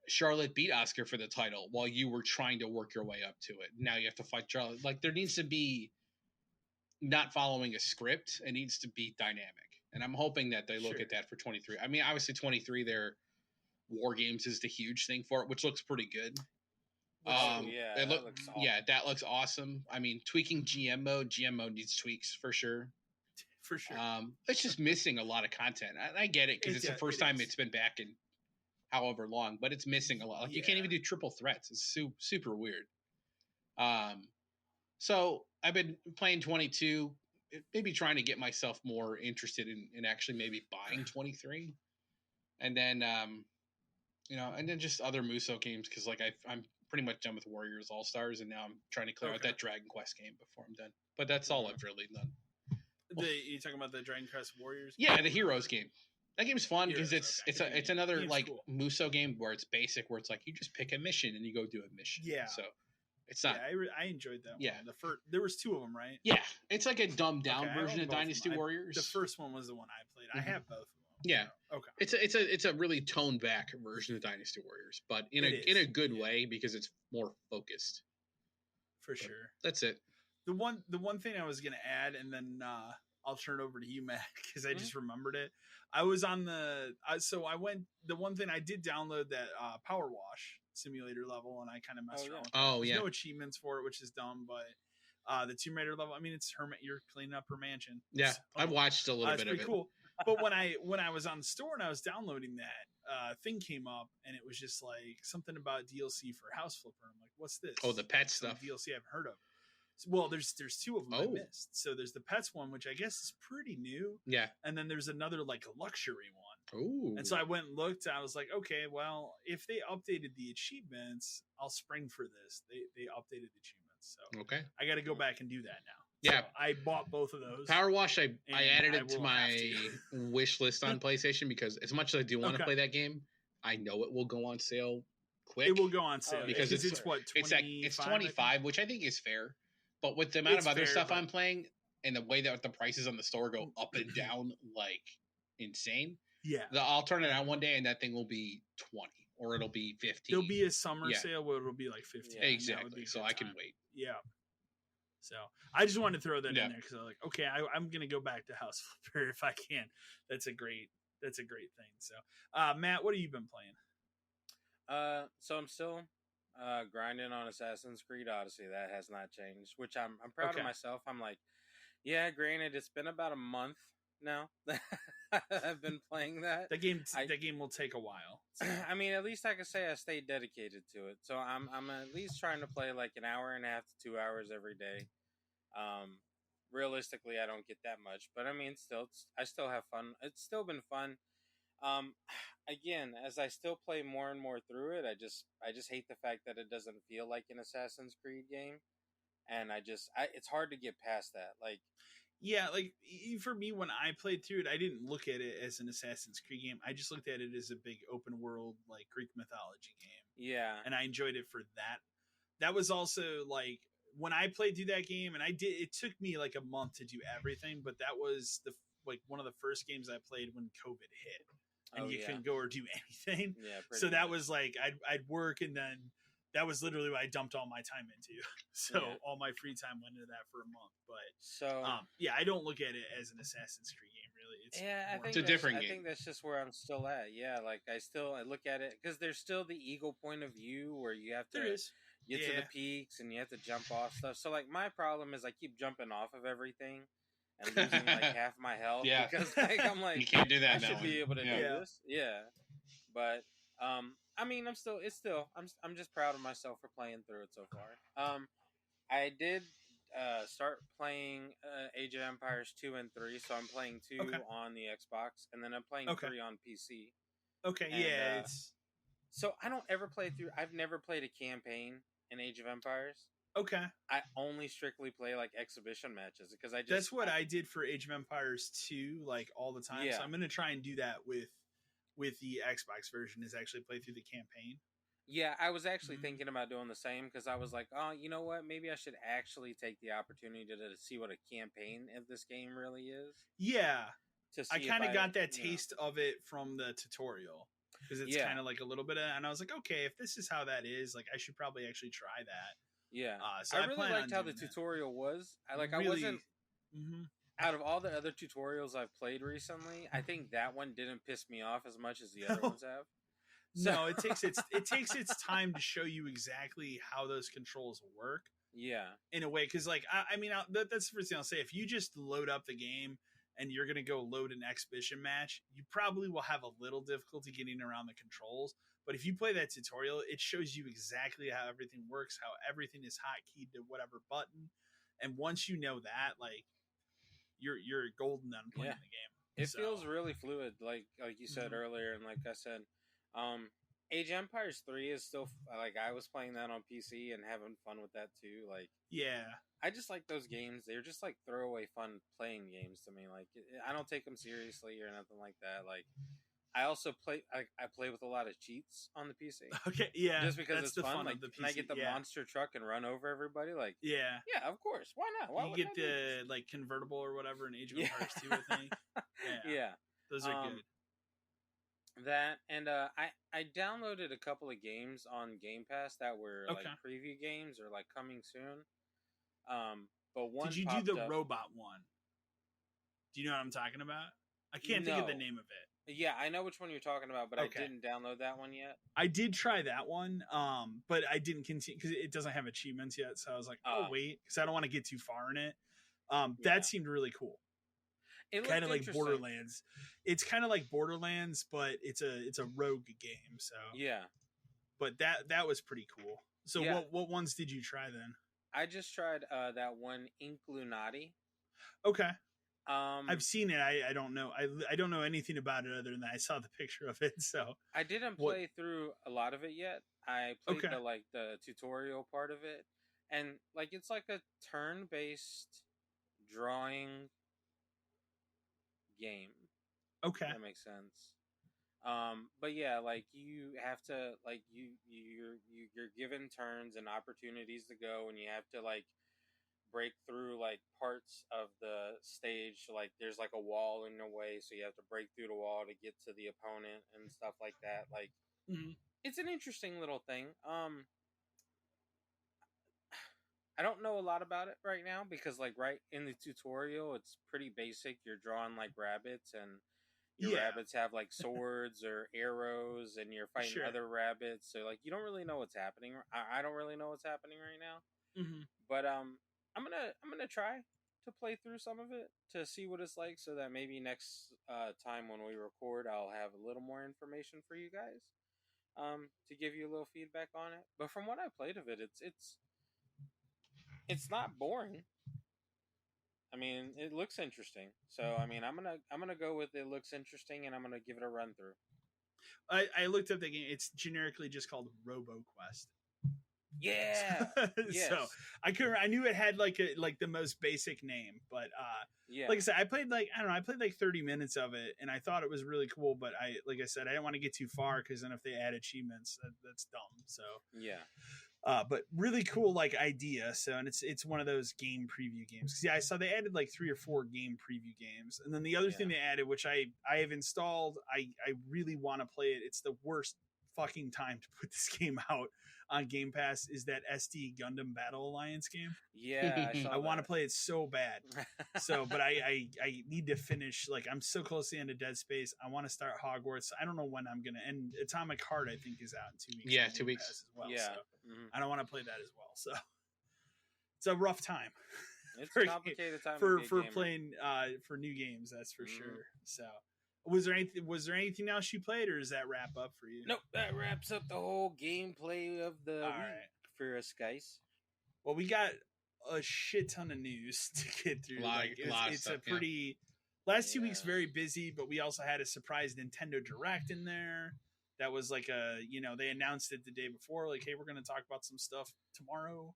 S2: Charlotte beat Asuka for the title while you were trying to work your way up to it. Now you have to fight Charlotte. Like there needs to be not following a script. It needs to be dynamic. And I'm hoping that they look at that for 23. I mean, obviously 23, their War Games is the huge thing for it, which looks pretty good.
S3: That looks awesome.
S2: Yeah, that looks awesome. I mean, tweaking GM mode needs tweaks for sure.
S1: For sure.
S2: It's just missing a lot of content. I get it because it's the first time it's been back in however long, but it's missing a lot. Like you can't even do triple threats. It's super weird. So I've been playing 22, maybe trying to get myself more interested in actually maybe buying 23. And then And then just other Musou games because like I'm pretty much done with Warriors All Stars, and now I'm trying to clear out that Dragon Quest game before I'm done. But that's all I've really done.
S1: You talking about the Dragon Quest Warriors?
S2: Yeah, the Heroes game. That game's fun because it's another like cool Musou game where it's basic, where it's like you just pick a mission and you go do a mission.
S1: Yeah.
S2: So it's not.
S1: Yeah, I enjoyed that. Yeah. One. There was 2 of them, right?
S2: Yeah, it's like a dumbed down version of Dynasty Warriors.
S1: The first one was the one I played. I have both of them.
S2: Yeah.
S1: So, okay.
S2: It's a really toned back version of Dynasty Warriors, but in a good way because it's more focused.
S1: For sure.
S2: That's it.
S1: The one thing I was gonna add, and then I'll turn it over to you, Matt, because I just remembered it. I was on the one thing I did download that Power Wash simulator level, and I kind of messed around with it. There's no achievements for it, which is dumb, but the Tomb Raider level, I mean, it's you're cleaning up her mansion.
S2: Yeah, I've watched a little bit of it.
S1: Cool. But when I was on the store and I was downloading that, thing came up, and it was just like something about DLC for House Flipper. I'm like, what's this?
S2: Oh, the pet stuff.
S1: DLC I've heard of. Well, there's 2 of them I missed. So there's the pets one, which I guess is pretty new.
S2: Yeah.
S1: And then there's another like a luxury one.
S2: Ooh.
S1: And so I went and looked. I was like, okay, well, if they updated the achievements, I'll spring for this. They updated the achievements. So
S2: okay,
S1: I got to go back and do that now.
S2: Yeah,
S1: so I bought both of those.
S2: Power Wash, I added it to my wish list on PlayStation because as much as I do want to play that game, I know it will go on sale quick.
S1: It will go on sale
S2: because it's what 25? It's 25, which I think is fair. But with the amount of other stuff I'm playing and the way that the prices on the store go up and down like insane, I'll turn it on one day and that thing will be 20 or it'll be 15.
S1: There'll be a summer sale where it'll be like 15.
S2: Yeah, exactly. So I can wait.
S1: Yeah. So I just wanted to throw that in there because I'm like, okay, I'm gonna go back to House Flipper if I can. That's a great thing. So, Matt, what have you been playing?
S3: So I'm still grinding on Assassin's Creed Odyssey. That has not changed, which I'm proud of myself. I'm like, yeah, granted, it's been about a month now that I've been playing that.
S1: That game will take a while.
S3: So. I mean, at least I can say I stayed dedicated to it. So I'm at least trying to play like an hour and a half to 2 hours every day. Realistically, I don't get that much, but I mean, I still have fun. It's still been fun. Again, as I still play more and more through it, I just hate the fact that it doesn't feel like an Assassin's Creed game, and it's hard to get past that. Like,
S1: yeah, like for me, when I played through it, I didn't look at it as an Assassin's Creed game. I just looked at it as a big open world, like Greek mythology game.
S3: Yeah,
S1: and I enjoyed it for that. That was also like when I played through that game, and it took me like a month to do everything, but that was one of the first games I played when COVID hit. And you couldn't go or do anything. Yeah, so that was like I'd work, and then that was literally what I dumped all my time into. So all my free time went into that for a month. But I don't look at it as an Assassin's Creed game really.
S3: It's a different game. I think that's just where I'm still at. Yeah, like I look at it because there's still the eagle point of view where you have to get to the peaks and you have to jump off stuff. So like my problem is I keep jumping off of everything and losing like half my health because like I'm like
S2: you can't do that.
S3: I should be able to do this. Yeah, but I mean I'm just proud of myself for playing through it so far. I did start playing Age of Empires 2 and 3, so I'm playing 2 on the Xbox, and then I'm playing 3 on PC.
S1: Okay, and,
S3: so I don't ever play through. I've never played a campaign in Age of Empires.
S1: Okay.
S3: I only strictly play like exhibition matches because
S1: that's what I did for Age of Empires 2 like all the time. Yeah. So I'm going to try and do that with the Xbox version is actually play through the campaign.
S3: Yeah, I was actually thinking about doing the same because I was like, oh, you know what? Maybe I should actually take the opportunity to see what a campaign of this game really is.
S1: Yeah. I kind of got that taste of it from the tutorial because it's kind of like a little bit of, and I was like, okay, if this is how that is, like I should probably actually try that.
S3: Yeah, so I really liked how the tutorial was. I wasn't out of all the other tutorials I've played recently. I think that one didn't piss me off as much as the other ones have.
S1: So. No, it takes its time to show you exactly how those controls work.
S3: Yeah,
S1: in a way, because like I mean that's the first thing I'll say. If you just load up the game and you're gonna go load an exhibition match, you probably will have a little difficulty getting around the controls. But if you play that tutorial, it shows you exactly how everything works, how everything is hotkeyed to whatever button. And once you know that, like you're golden on playing the game.
S3: It feels really fluid, like you said earlier, and like I said, Age of Empires 3 is still like I was playing that on PC and having fun with that too. Like,
S1: yeah,
S3: I just like those games. They're just like throwaway fun playing games to me. Like, I don't take them seriously or nothing like that. Like, I also play. I play with a lot of cheats on the PC.
S1: Okay, yeah,
S3: just because
S1: that's
S3: it's
S1: the
S3: fun.
S1: fun
S3: Like,
S1: of the PC.
S3: can I get the monster truck and run over everybody? Like,
S1: yeah,
S3: of course. Why not? Why
S1: you get the like convertible or whatever in Age of Empires 2, I think.
S3: Yeah,
S1: those are good.
S3: That and I downloaded a couple of games on Game Pass that were like preview games or like coming soon. But one
S1: did you do the robot one? Do you know what I'm talking about? I can't think of the name of it.
S3: Yeah, I know which one you're talking about, but I didn't download that one yet.
S1: I did try that one, but I didn't continue because it doesn't have achievements yet. So I was like, oh wait, because I don't want to get too far in it. That seemed really cool. Kind of like Borderlands. It's kind of like Borderlands, but it's a rogue game. So
S3: yeah,
S1: but that was pretty cool. So what ones did you try then?
S3: I just tried that one Inkluminati.
S1: Okay. I've seen it. I don't know. I don't know anything about it other than I saw the picture of it. So
S3: I didn't play through a lot of it yet. I played the tutorial part of it, and like it's like a turn-based drawing game.
S1: Okay,
S3: that makes sense. But yeah, like you have to like you're given turns and opportunities to go, and you have to like break through like parts of the stage. Like there's like a wall in the way, so you have to break through the wall to get to the opponent and stuff like that. Like it's an interesting little thing. I don't know a lot about it right now because like right in the tutorial it's pretty basic. You're drawing like rabbits and your rabbits have like swords or arrows and you're fighting other rabbits. So like you don't really know what's happening. I don't really know what's happening right now. But I'm gonna try to play through some of it to see what it's like so that maybe next time when we record I'll have a little more information for you guys to give you a little feedback on it. But from what I played of it, it's not boring. I mean, it looks interesting. So I mean, I'm gonna go with it looks interesting, and I'm gonna give it a run through.
S1: I looked up the game. It's generically just called RoboQuest.
S3: Yeah. Yes.
S1: So I knew it had like the most basic name, but like I said, I played like 30 minutes of it, and I thought it was really cool. But I didn't want to get too far because then if they add achievements, that's dumb. So
S3: yeah.
S1: But really cool like idea. So and it's one of those game preview games. I saw they added like 3 or 4 game preview games, and then the other thing they added, which I have installed, I really want to play it. It's the worst fucking time to put this game out on Game Pass, is that SD Gundam Battle Alliance game.
S3: Yeah,
S1: I want to play it so bad. So, but I need to finish. Like, I'm so close to the end of Dead Space. I want to start Hogwarts. I don't know when I'm gonna. And Atomic Heart, I think, is out in 2 weeks.
S2: Yeah, 2 weeks
S1: as well.
S3: Yeah,
S1: so I don't want to play that as well. So it's a rough time.
S3: It's a complicated time
S1: for playing for new games. That's for sure. So. Was there anything else you played, or does that wrap up for you?
S3: Nope, that wraps up the whole gameplay of the week for us guys.
S1: Well, we got a shit ton of news to get through. It's a pretty last 2 weeks very busy, but we also had a surprise Nintendo Direct in there. That was like they announced it the day before, like, hey, we're going to talk about some stuff tomorrow.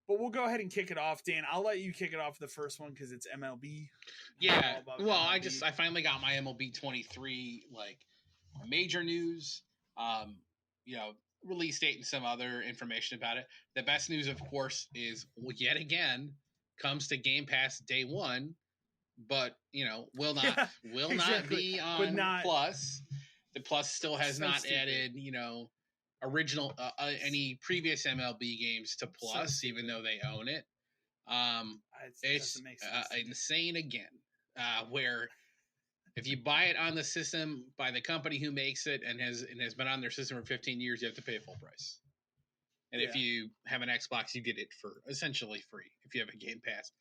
S1: But we'll go ahead and kick it off, Dan. I'll let you kick it off the first one because it's MLB.
S2: Yeah. Well, MLB. I finally got my MLB 23 major news. Release date and some other information about it. The best news, of course, is yet again comes to Game Pass day one, but will not be on Plus. The Plus still has not added original any previous MLB games to Plus, even though they own it. It's insane again. Where if you buy it on the system by the company who makes it and has been on their system for 15 years, you have to pay full price. And if you have an Xbox, you get it for essentially free if you have a Game Pass.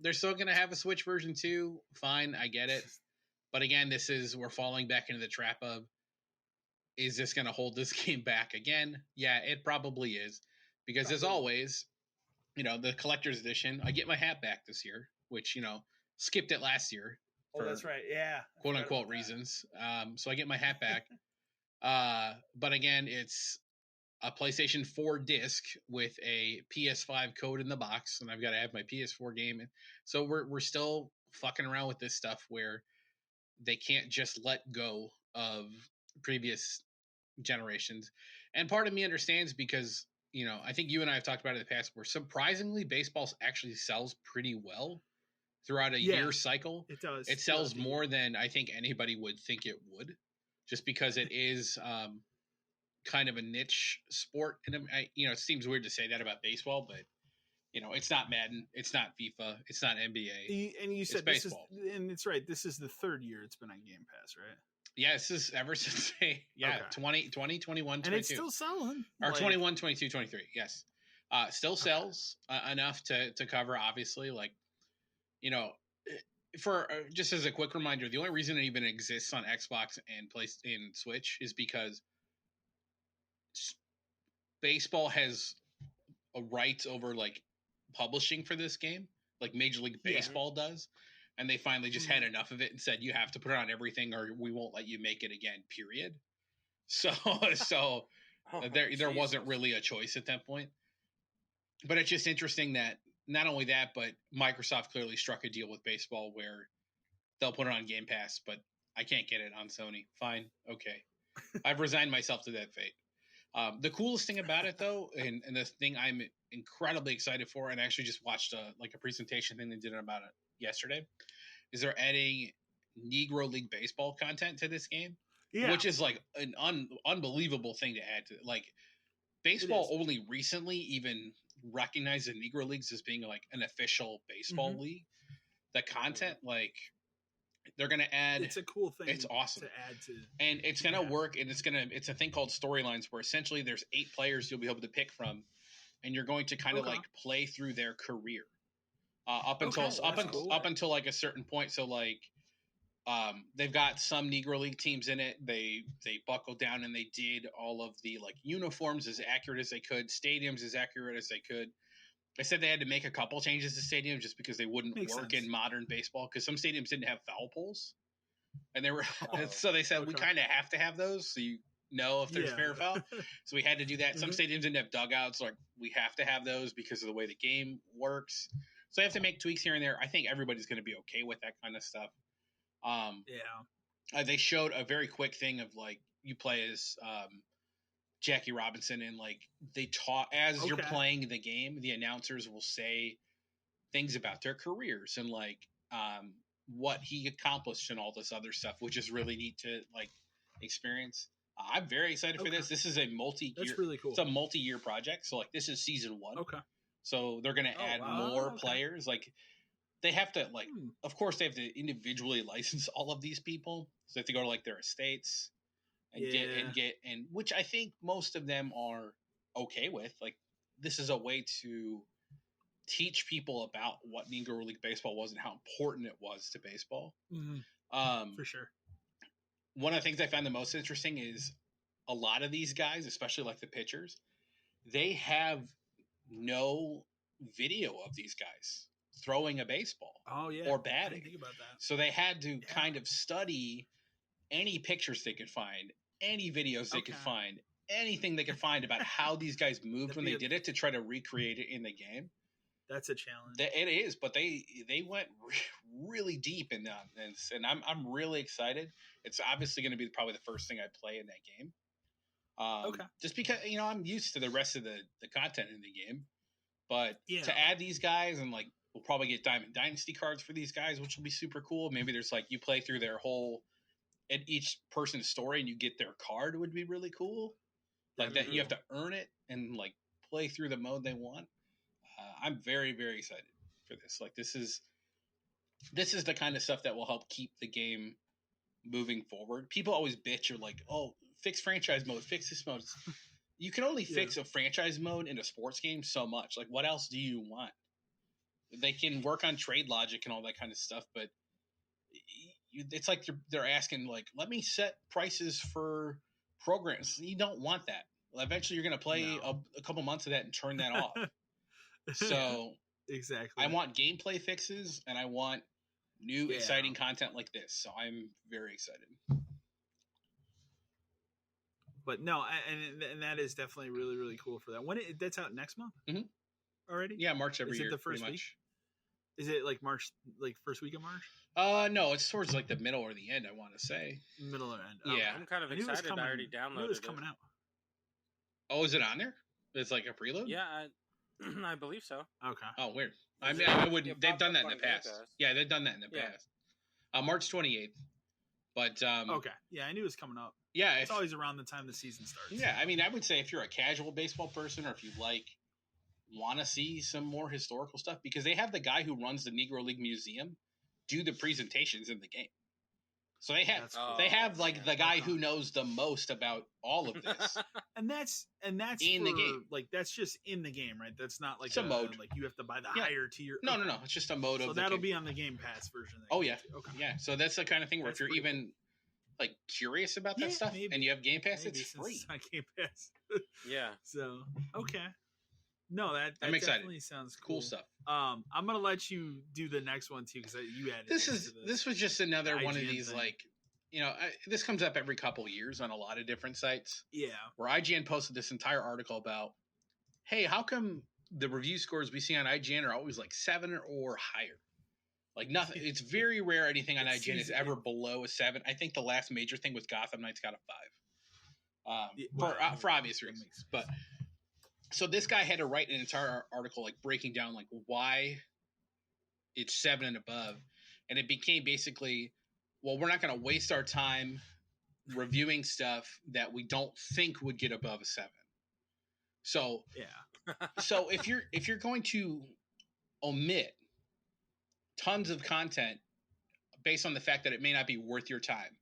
S2: They're still going to have a Switch version too. Fine, I get it. But again, we're falling back into the trap of, is this going to hold this game back again? Yeah, it probably is. Because as always, the collector's edition, I get my hat back this year, which, skipped it last year.
S1: Oh, that's right. Yeah.
S2: Quote unquote reasons. So I get my hat back. But again, it's a PlayStation 4 disc with a PS5 code in the box, and I've got to have my PS4 game. So we're still fucking around with this stuff where they can't just let go of previous generations. And part of me understands because, I think you and I have talked about it in the past where surprisingly baseball actually sells pretty well throughout a year cycle.
S1: It does.
S2: It sells more than I think anybody would think it would, just because it is kind of a niche sport. And it seems weird to say that about baseball, but it's not Madden, it's not FIFA, it's not NBA.
S1: And you said this baseball. And it's right. This is the third year it's been on Game Pass, right?
S2: Yeah, this is ever since 20, 21, 22.
S1: And it's still selling.
S2: Or 21, 22, 23, yes. Still sells enough to cover, obviously, for just as a quick reminder, the only reason it even exists on Xbox and in Switch is because baseball has a right over publishing for this game, like Major League Baseball does, and they finally just had enough of it and said you have to put it on everything or we won't let you make it again, period. So there wasn't really a choice at that point. But it's just interesting that not only that, but Microsoft clearly struck a deal with baseball where they'll put it on Game Pass, but I can't get it on Sony. Fine, okay. I've resigned myself to that fate. The coolest thing about it, though, and the thing I'm incredibly excited for, and I actually just watched a presentation thing they did about it yesterday, is they're adding Negro League Baseball content to this game, which is an unbelievable thing to add to it. Baseball only recently even recognized the Negro Leagues as being an official baseball league. The content, they're going to add.
S1: It's a cool thing.
S2: It's awesome
S1: to add to,
S2: and it's going to work. And it's a thing called storylines, where essentially there's 8 players you'll be able to pick from, and you're going to kind of play through their career up until a certain point. So they've got some Negro League teams in it. They buckled down and they did all of the uniforms as accurate as they could, stadiums as accurate as they could. They said they had to make a couple changes to stadiums just because they wouldn't work in modern baseball, because some stadiums didn't have foul poles, and they were so they said we kind of have to have those so you know if there's fair or foul. So we had to do that. Some stadiums didn't have dugouts, we have to have those because of the way the game works. So they have to make tweaks here and there. I think everybody's going to be okay with that kind of stuff. They showed a very quick thing of you play as Jackie Robinson, and they taught as you're playing the game, the announcers will say things about their careers and what he accomplished and all this other stuff, which is really neat to experience. I'm very excited for this. This is a multi-year.
S1: That's really cool.
S2: It's a multi-year project, so this is season 1.
S1: Okay.
S2: So they're going to add more players. They have to of course they have to individually license all of these people, so they have to go to their estates and get which I think most of them are okay with. This is a way to teach people about what Negro League Baseball was and how important it was to baseball.
S1: For sure.
S2: One of the things I found the most interesting is a lot of these guys, especially the pitchers, they have no video of these guys throwing a baseball or batting.
S1: I didn't think about that.
S2: So they had to kind of study any pictures they could find, any videos they could find, anything they could find about how these guys moved when they did it to try to recreate it in the game.
S1: That's a challenge.
S2: It is, but they went really deep in that, and I'm really excited. It's obviously going to be probably the first thing I play in that game. Just because I'm used to the rest of the content in the game, but to add these guys and we'll probably get Diamond Dynasty cards for these guys, which will be super cool. Maybe there's you play through their whole and each person's story and you get their card would be really cool. That you have to earn it and play through the mode they want. I'm very, very excited for this. This is the kind of stuff that will help keep the game moving forward. People always bitch or oh, fix franchise mode, fix this mode. You can only fix a franchise mode in a sports game so much. What else do you want? They can work on trade logic and all that kind of stuff, but it's they're asking let me set prices for programs. You don't want that. Well, eventually you're going to play a couple months of that and turn that off. So
S1: exactly,
S2: I want gameplay fixes and I want new exciting content like this. So I'm very excited.
S1: But no, and that is definitely really, really cool for that. That's out next month already?
S2: Yeah, March every year.
S1: Is it the first week? Is it like March, like first week of March?
S2: No, it's towards like the middle or the end, I want to say.
S1: Middle or end.
S2: Yeah.
S3: I'm kind of excited. I already downloaded it.
S1: It was coming out.
S2: Oh, is it on there? It's like a preload?
S3: Yeah, I believe so.
S1: Okay.
S2: Oh, weird. I mean, I wouldn't. They've done that in the past. Yeah, they've done that in the past. March 28th. But
S1: okay, yeah, I knew it was coming up.
S2: Yeah,
S1: it's always around the time the season starts.
S2: Yeah, I mean, I would say if you're a casual baseball person, or if you want to see some more historical stuff, because they have the guy who runs the Negro League Museum do the presentations in the game. So they have like the guy who knows the most about all of this,
S1: and that's
S2: in the game.
S1: Like that's just in the game, right? That's not like
S2: a mode.
S1: Like you have to buy the higher tier.
S2: No, it's just a mode.
S1: So that'll be on the Game Pass version.
S2: Oh yeah, okay, yeah. So that's the kind of thing where if you're even like curious about that stuff and you have Game Pass, it's free.
S1: It's not Game Pass.
S3: Yeah.
S1: So okay. No, that
S2: I'm excited.
S1: Definitely sounds cool
S2: stuff.
S1: I'm gonna let you do the next one too because you added.
S2: This was just another one of these thing. Like, you know, this comes up every couple of years on a lot of different sites.
S1: Yeah,
S2: where IGN posted this entire article about, hey, how come the review scores we see on IGN are always like 7 or higher? Like nothing. It's very rare anything on IGN is ever below a 7. I think the last major thing was Gotham Knights got a 5. For obvious reasons, but. So this guy had to write an entire article like breaking down like why it's 7 and above, and it became basically, well, we're not going to waste our time reviewing stuff that we don't think would get above a 7. So
S1: yeah,
S2: so if you're going to omit tons of content based on the fact that it may not be worth your time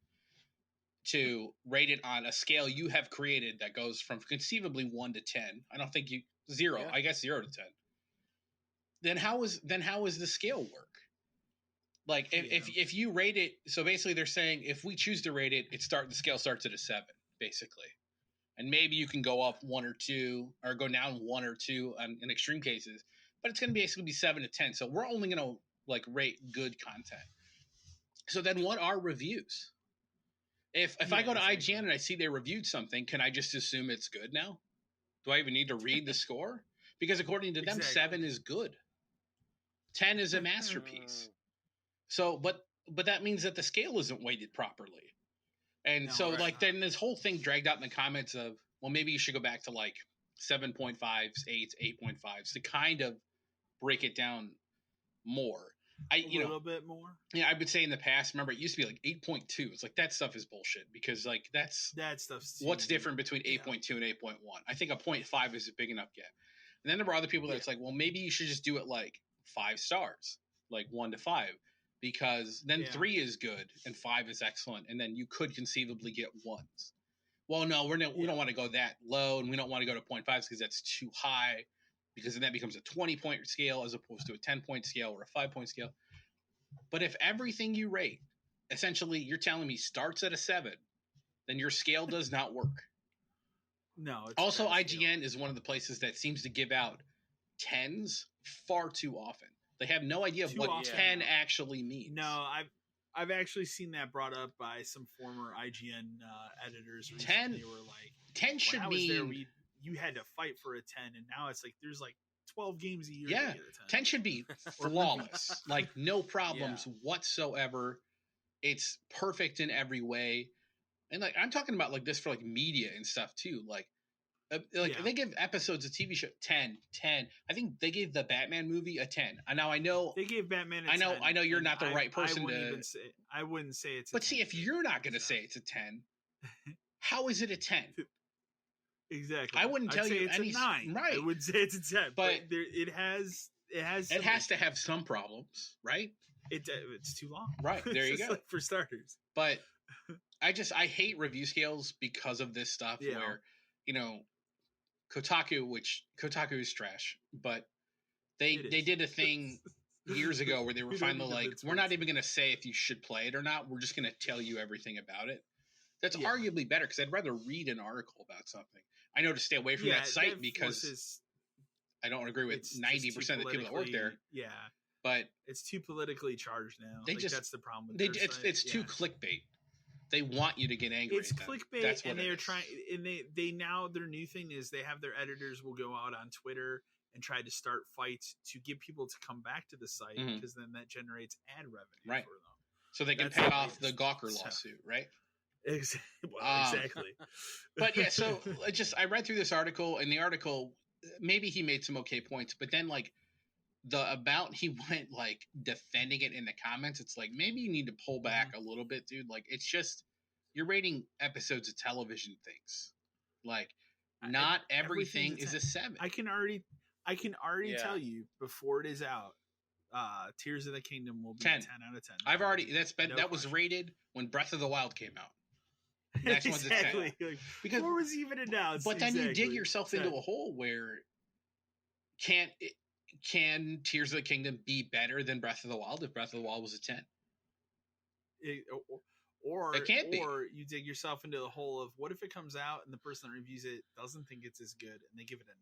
S2: to rate it on a scale you have created that goes from conceivably 1 to 10. I don't think 0. Yeah. I guess 0 to 10. Then how is the scale work? Like if you rate it, so basically they're saying if we choose to rate it, the scale starts at a 7 basically, and maybe you can go up 1 or 2 or go down 1 or 2 in extreme cases, but it's going to basically be 7 to 10. So we're only going to like rate good content. So then what are reviews? If I go to IGN and I see they reviewed something, can I just assume it's good now? Do I even need to read the score? Because according to them, 7 is good. 10 is a masterpiece. So, but that means that the scale isn't weighted properly. And then this whole thing dragged out in the comments of, well, maybe you should go back to like 7.5s, 8s, 8.5s to kind of break it down more. A little
S1: bit more.
S2: Yeah, I would say in the past, remember it used to be like 8.2. It's like that stuff is bullshit because like that stuff's what's different between 8.2 and 8.1. I think a 0.5 is big enough yet. And then there were other people that it's like, well, maybe you should just do it like 5 stars, like 1 to 5, because then 3 is good and 5 is excellent, and then you could conceivably get 1s. Well, no, we don't want to go that low, and we don't want to go to 0.5s because that's too high. Because then that becomes a 20-point scale as opposed to a 10-point scale or a 5-point scale. But if everything you rate, essentially you're telling me starts at a 7, then your scale does not work.
S1: No.
S2: Also, IGN is one of the places that seems to give out 10s far too often. They have no idea of what 10 actually means.
S1: No, I've actually seen that brought up by some former IGN editors.
S2: 10,
S1: they were like,
S2: 10 should mean...
S1: You had to fight for a 10, and now it's like there's like 12 games a year.
S2: Yeah, 10 should be flawless, like no problems whatsoever. It's perfect in every way, and like I'm talking about like this for like media and stuff too. Like they give episodes of TV show 10. I think they gave the Batman movie a 10. Now I know
S1: they gave Batman. A 10,
S2: I know you're not the right person to.
S1: I wouldn't say it's.
S2: But see, if you're not going to say it's a 10, how is it a 10?
S1: Exactly.
S2: I wouldn't tell you
S1: it's
S2: any
S1: 9.
S2: Right.
S1: I would say it's a 10, but it has
S2: to have some problems, right?
S1: It's too long.
S2: Right. There you go.
S1: Like for starters.
S2: But I hate review scales because of this stuff where, Kotaku is trash, but they did a thing years ago where they were finally like, we're not even going to say if you should play it or not. We're just going to tell you everything about it. That's arguably better because I'd rather read an article about something. I know to stay away from that site because I don't agree with 90% of the people that work there.
S1: Yeah.
S2: but
S1: it's too politically charged now. That's the problem with
S2: it's too clickbait. They want you to get angry.
S1: It's clickbait, and they're trying. And they now their new thing is they have their editors will go out on Twitter and try to start fights to get people to come back to the site because then that generates ad revenue for them.
S2: So they can pay off the Gawker lawsuit, right?
S1: Exactly.
S2: But yeah, so I read through this article, and the article maybe he made some okay points, but then like he went like defending it in the comments. It's like maybe you need to pull back a little bit, dude. Like it's just you're rating episodes of television things. Like not everything is a 7.
S1: I can already tell you before it is out. Tears of the Kingdom will be
S2: 10.
S1: 10 out of 10.
S2: I've already that was rated when Breath of the Wild came out. Next one's a 10.
S1: Like, because before it was even announced.
S2: But then you dig yourself into a hole where can Tears of the Kingdom be better than Breath of the Wild if Breath of the Wild was a 10?
S1: Or
S2: it can't be.
S1: Or you dig yourself into the hole of what if it comes out and the person that reviews it doesn't think it's as good and they give it a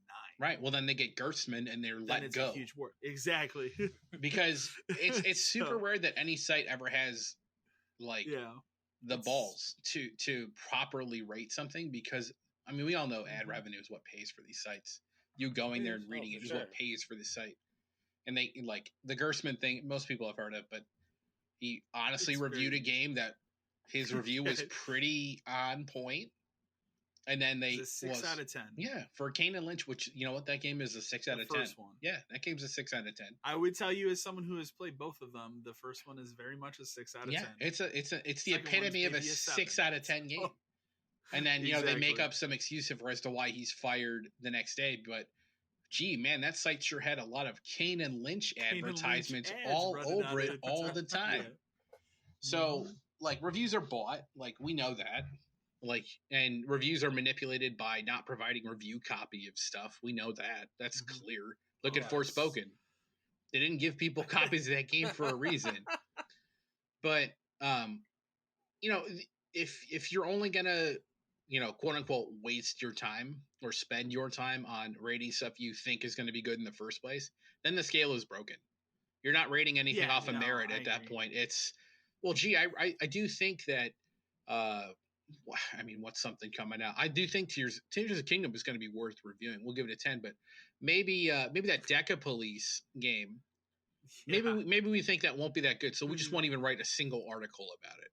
S1: 9.
S2: Right. Well, then they get Gerstmann and they're let go.
S1: A huge war. Exactly.
S2: Because it's super rare that any site ever has like the balls to properly rate something, because I mean we all know ad revenue is what pays for these sites. You going there and reading it is what pays for the site. And they like the Gerstmann thing, most people have heard of, but he honestly reviewed a game that his review was pretty on point. And then they
S1: a 6 out of 10.
S2: Yeah, for Kane and Lynch, which you know what, that game is a 6 out of 10.
S1: First one.
S2: Yeah, that game's a 6 out of 10.
S1: I would tell you, as someone who has played both of them, the first one is very much a 6 out of 10.
S2: Yeah, it's the epitome of a 6 out of 10 game. And then they make up some excuse for as to why he's fired the next day. But gee, man, that site sure had a lot of Kane and Lynch advertisements all over it all the time. So like reviews are bought, like we know that. Like, and reviews are manipulated by not providing review copy of stuff. We know that. That's clear. Look at Forspoken. They didn't give people copies of that game for a reason. But, if you're only going to, quote unquote, waste your time or spend your time on rating stuff you think is going to be good in the first place, then the scale is broken. You're not rating anything off of merit at that point. It's, well, gee, I do think that, I mean, what's something coming out? I do think Tears of the Kingdom is going to be worth reviewing. We'll give it a 10, but maybe that Deca Police game, maybe we think that won't be that good, so we just won't even write a single article about it.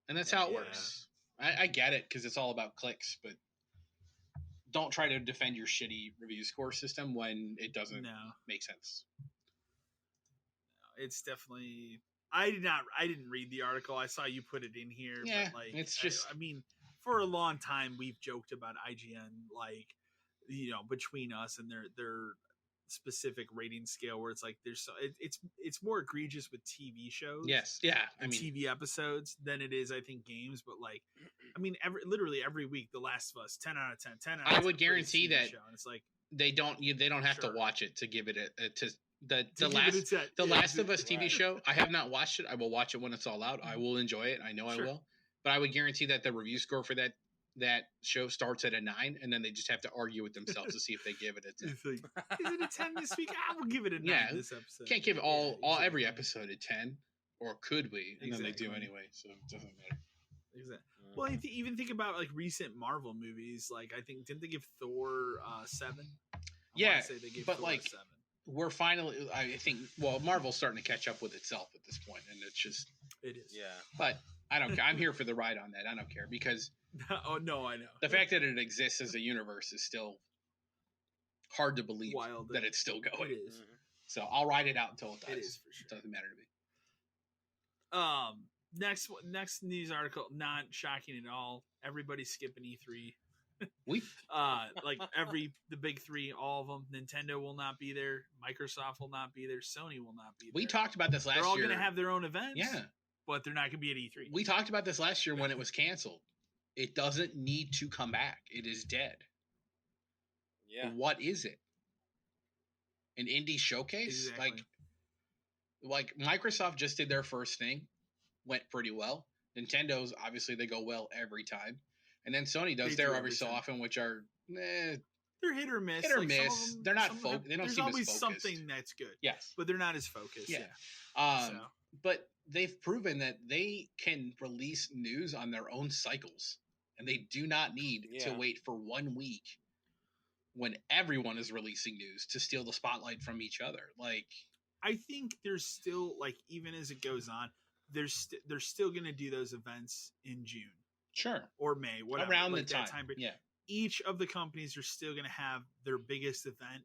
S2: And that's how it works. I get it because it's all about clicks, but don't try to defend your shitty review score system when it doesn't make sense.
S1: No, it's definitely. I didn't read the article. I saw you put it in here.
S2: Yeah,
S1: but like,
S2: it's just.
S1: I mean, for a long time we've joked about IGN, like, between us and their specific rating scale, where it's like it's more egregious with TV shows.
S2: Yes, yeah. I mean,
S1: TV episodes than it is, I think, games. But like, I mean, literally every week, The Last of Us, 10 out of 10, 10 out of 10.
S2: I would guarantee that
S1: it's like
S2: they don't have to watch it to give it The Last of Us TV show. I have not watched it. I will watch it when it's all out. I will enjoy it. I know I will. But I would guarantee that the review score for that show starts at a 9, and then they just have to argue with themselves to see if they give it a 10.
S1: It's like, is it a 10 this week? I will give it a 9 this episode.
S2: Can't give every episode a 10, or could we? And then they do anyway, so it doesn't matter.
S1: Exactly. Well, even think about like recent Marvel movies. Like, I think didn't they give Thor 7?
S2: Yeah,
S1: they gave
S2: but
S1: Thor
S2: like
S1: 7.
S2: We're finally, I think, Marvel's starting to catch up with itself at this point, and it's just
S1: it is.
S3: Yeah,
S2: but I don't care. I'm here for the ride on that. I don't care because.
S1: Oh no, I know.
S2: The fact that it exists as a universe is still hard to believe that it's still going.
S1: It is.
S2: Mm-hmm. So I'll ride it out until it dies.
S1: It is for sure.
S2: It doesn't matter to me.
S1: Next news article, not shocking at all. Everybody's skipping E3.
S2: We
S1: like the big three, all of them. Nintendo will not be there. Microsoft will not be there. Sony will not be there.
S2: We talked about this last year.
S1: They're all going to have their own events.
S2: Yeah,
S1: but they're not going to be at E3.
S2: We talked about this last year when it was canceled. It doesn't need to come back. It is dead.
S3: Yeah.
S2: What is it? An indie showcase?
S1: Exactly.
S2: Like Microsoft just did their first thing. Went pretty well. Nintendo's, obviously, they go well every time. And then Sony does their every so often, which are
S1: they're hit or miss.
S2: Hit or miss. They're not focused. They don't
S1: there's
S2: seem
S1: always
S2: as focused.
S1: something that's good.
S2: Yes,
S1: but they're not as focused.
S2: Yeah.
S1: So.
S2: But they've proven that they can release news on their own cycles, and they do not need to wait for 1 week when everyone is releasing news to steal the spotlight from each other. Like,
S1: I think there's still, like, even as it goes on, they're still going to do those events in June.
S2: Sure.
S1: Or May, whatever.
S2: Around
S1: like
S2: the time. Yeah.
S1: Each of the companies are still going to have their biggest event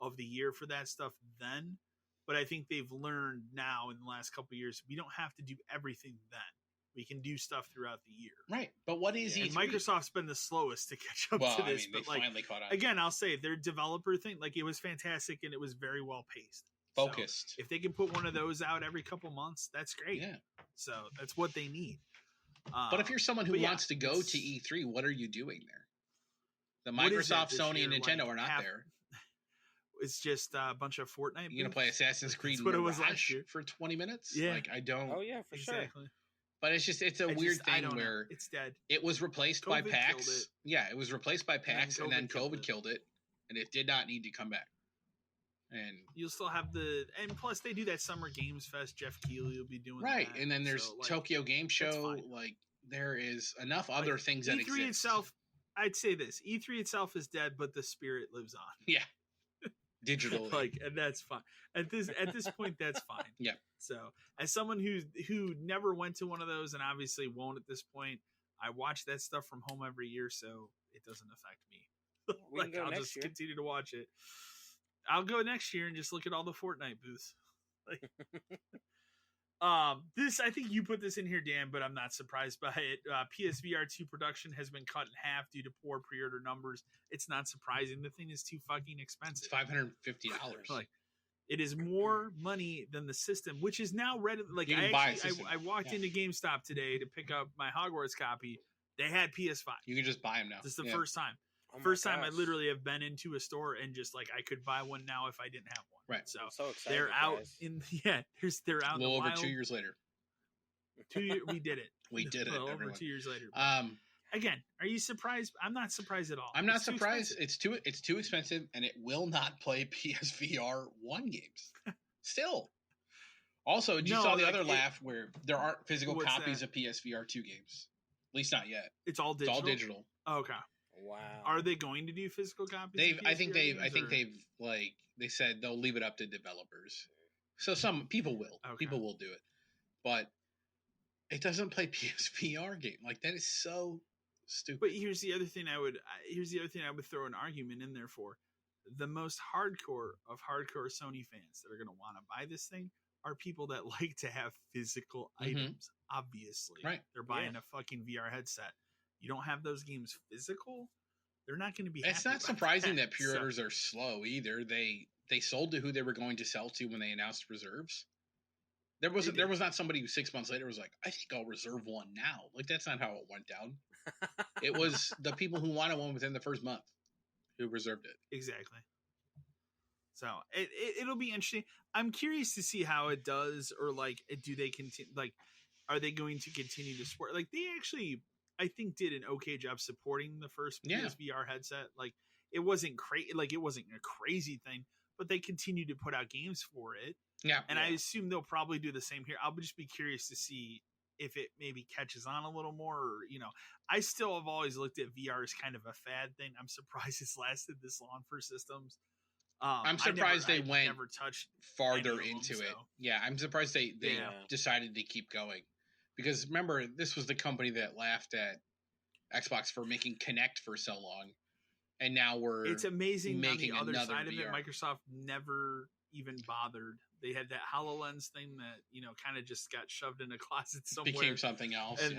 S1: of the year for that stuff then. But I think they've learned now in the last couple of years, we don't have to do everything then. We can do stuff throughout the year.
S2: Right. But what is E3?
S1: Microsoft's been the slowest to catch up to this. But
S2: they finally caught on.
S1: Again, I'll say their developer thing, like, it was fantastic and it was very well paced.
S2: Focused.
S1: So if they can put one of those out every couple months, that's great.
S2: Yeah.
S1: So that's what they need.
S2: But if you're someone who wants to go to E3, what are you doing there? The Microsoft, Sony, and Nintendo are not there.
S1: It's just a bunch of Fortnite.
S2: You're going to play Assassin's Creed
S1: Mirage what it was last year.
S2: For 20 minutes?
S1: Yeah.
S2: Like, I don't...
S3: Oh, yeah, for sure.
S2: But it's a weird thing where
S1: it's dead.
S2: It was replaced by PAX. Yeah, it was replaced by PAX, and then COVID killed it, and it did not need to come back. And
S1: you'll still have and plus they do that Summer Games Fest. Jeff Keighley will be doing
S2: right,
S1: that,
S2: and then there's Tokyo Game Show. Like, there is enough other things that exist.
S1: E3 itself, I'd say this: E3 itself is dead, but the spirit lives on.
S2: Yeah, digitally.
S1: And that's fine. At this point, that's fine.
S2: Yeah.
S1: So, as someone who never went to one of those and obviously won't at this point, I watch that stuff from home every year, so it doesn't affect me. I'll just continue to watch it. I'll go next year and just look at all the Fortnite booths. This, I think you put this in here, Dan, but I'm not surprised by it. PSVR 2 production has been cut in half due to poor pre-order numbers. It's not surprising. The thing is too fucking expensive.
S2: It's $550.
S1: It is more money than the system, which is now ready. Like, I walked into GameStop today to pick up my Hogwarts copy. They had PS5.
S2: You can just buy them now.
S1: This is the first time. First time I literally have been into a store and just like I could buy one now if I didn't have one.
S2: Right.
S1: So
S3: excited,
S1: they're out
S3: guys.
S1: they're out.
S2: A little over 2 years later.
S1: 2 years. We did it.
S2: We did it.
S1: Over 2 years later. Again, are you surprised? I'm not surprised at all.
S2: I'm not surprised. It's too expensive, and it will not play PSVR 1 games. Still. Also, you saw the other laugh where there aren't physical copies of PSVR 2 games. At least not yet.
S1: It's all digital.
S2: It's all digital.
S1: Oh, okay.
S3: Wow.
S1: Are they going to do physical copies?
S2: I think they said they'll leave it up to developers. So some people will. Okay. People will do it. But it doesn't play PSVR game. Like, that is so stupid.
S1: But here's the other thing I would throw an argument in there for. The most hardcore of hardcore Sony fans that are going to want to buy this thing are people that like to have physical items, obviously.
S2: Right.
S1: They're buying a fucking VR headset. You don't have those games physical, they're not going to be happy.
S2: It's not surprising that pre-orders are slow either. They sold to who they were going to sell to when they announced reserves. There was not somebody who 6 months later was like, I think I'll reserve one now. Like, that's not how it went down. It was the people who wanted one within the first month who reserved it.
S1: Exactly. So it'll be interesting. I'm curious to see how it does, or like, do they continue? Like, are they going to continue to support? Like, they actually, I think, did an okay job supporting the first PSVR headset. Like, it wasn't crazy. Like, it wasn't a crazy thing, but they continue to put out games for it.
S2: Yeah,
S1: and I assume they'll probably do the same here. I'll just be curious to see if it maybe catches on a little more, or, I still have always looked at VR as kind of a fad thing. I'm surprised it's lasted this long for systems.
S2: I'm surprised they went farther into it.
S1: So.
S2: Yeah, I'm surprised they decided to keep going, because remember, this was the company that laughed at Xbox for making Kinect for so long, and now it's amazing
S1: making on the other side
S2: VR.
S1: of it. Microsoft never even bothered. They had that HoloLens thing that kind of just got shoved in a closet somewhere.
S2: Became something else,
S1: and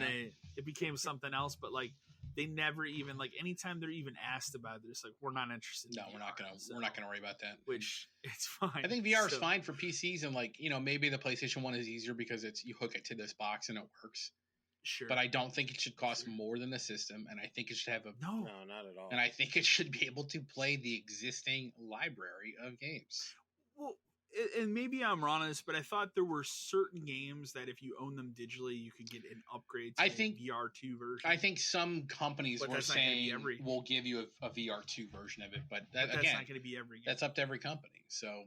S1: it became something else. But like, they never even, like, anytime they're even asked about it, it's like, we're not interested.
S2: No,
S1: in
S2: we're not gonna worry about that.
S1: Which, it's fine.
S2: I think VR is fine for PCs, and like, maybe the PlayStation 1 is easier because you hook it to this box and it works.
S1: Sure.
S2: But I don't think it should cost more than the system, and I think it should have
S3: no, not at all.
S2: And I think it should be able to play the existing library of games.
S1: Well, and maybe I'm wrong on this, but I thought there were certain games that if you own them digitally, you could get an upgrade to VR2 version.
S2: I think some companies were saying we'll give you a VR2 version of it, but that's again,
S1: not going to be every game.
S2: That's up to every company. So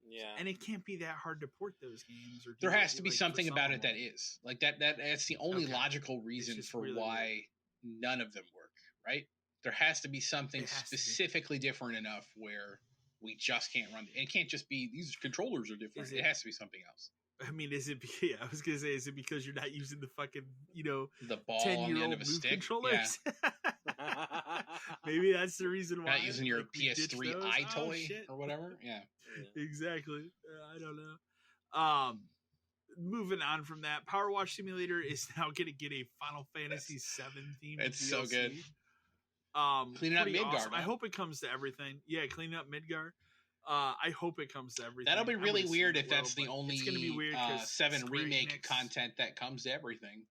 S3: yeah,
S1: and it can't be that hard to port those games. Or
S2: there has to be something about it that is like that. That's the only logical reason for really why none of them work, right? There has to be something specifically different enough where we just can't run. It can't just be these controllers are different. It has to be something else.
S1: I mean, is it? Yeah, I was gonna say, is it because you're not using the fucking,
S2: the ball 10-year-old on the end of a stick
S1: controllers? Yeah. Maybe that's the reason why.
S2: Not using your PS3 iToy or whatever. Yeah,
S1: exactly. I don't know. Moving on from that, Power Wash Simulator is now going to get a Final Fantasy VII theme.
S2: It's
S1: DLC.
S2: so good.
S1: Cleaning up Midgar. Awesome. I hope it comes to everything. Yeah, cleaning up Midgar. I hope it comes to everything.
S2: That'll be really weird if that's the only it's gonna be weird 7 remake content that comes to everything.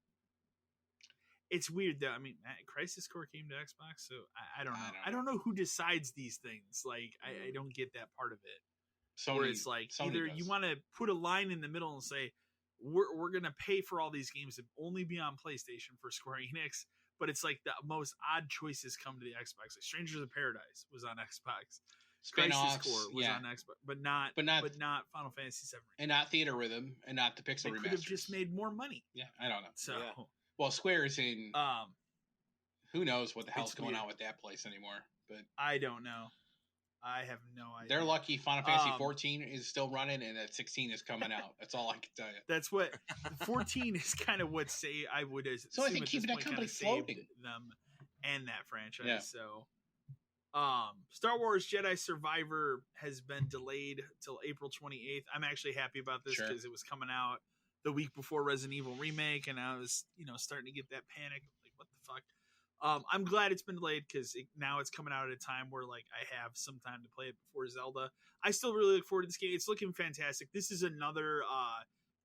S1: It's weird though. I mean, Crisis Core came to Xbox, so I don't know. I don't know who decides these things. Like, I don't get that part of it. Where it's like either you want to put a line in the middle and say we're gonna pay for all these games to only be on PlayStation for Square Enix, but it's like the most odd choices come to the Xbox. Like Strangers of Paradise was on Xbox. Crisis Core was on Xbox, but not Final Fantasy VII,
S2: and not Theater Rhythm, and not the Pixel Remasters. Could have
S1: just made more money.
S2: Yeah, I don't know.
S1: So,
S2: well, Square is in. Who knows what the hell's going on with that place anymore? But
S1: I don't know. I have no idea.
S2: They're lucky. Final Fantasy 14 is still running, and that 16 is coming out. That's all I can tell you.
S1: That's what 14 is kind of what I would assume.
S2: So I think keeping that company floating
S1: them and that franchise. Yeah. So. Star Wars Jedi Survivor has been delayed till April 28th. I'm actually happy about this because it was coming out the week before Resident Evil Remake, and I was, starting to get that panic. Like, what the fuck? I'm glad it's been delayed because now it's coming out at a time where like I have some time to play it before Zelda. I still really look forward to this game. It's looking fantastic. This is another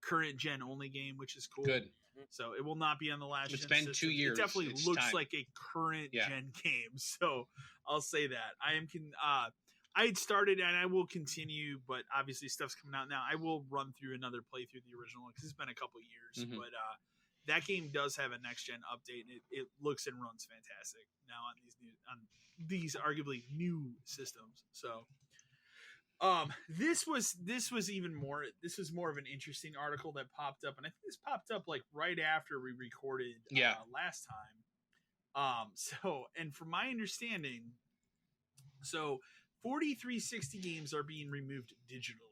S1: current gen only game, which is cool.
S2: Good.
S1: So it will not be on the last gen.
S2: It's been 2 years.
S1: It definitely looks like a current gen game. So I'll say that. I had started and I will continue, but obviously stuff's coming out now. I will run through another playthrough of the original one because it's been a couple years. Mm-hmm. But that game does have a next gen update, and it looks and runs fantastic now on these arguably new systems. So this was even more. This was more of an interesting article that popped up, and I think this popped up like right after we recorded last time. So, and from my understanding, 4360 games are being removed digitally.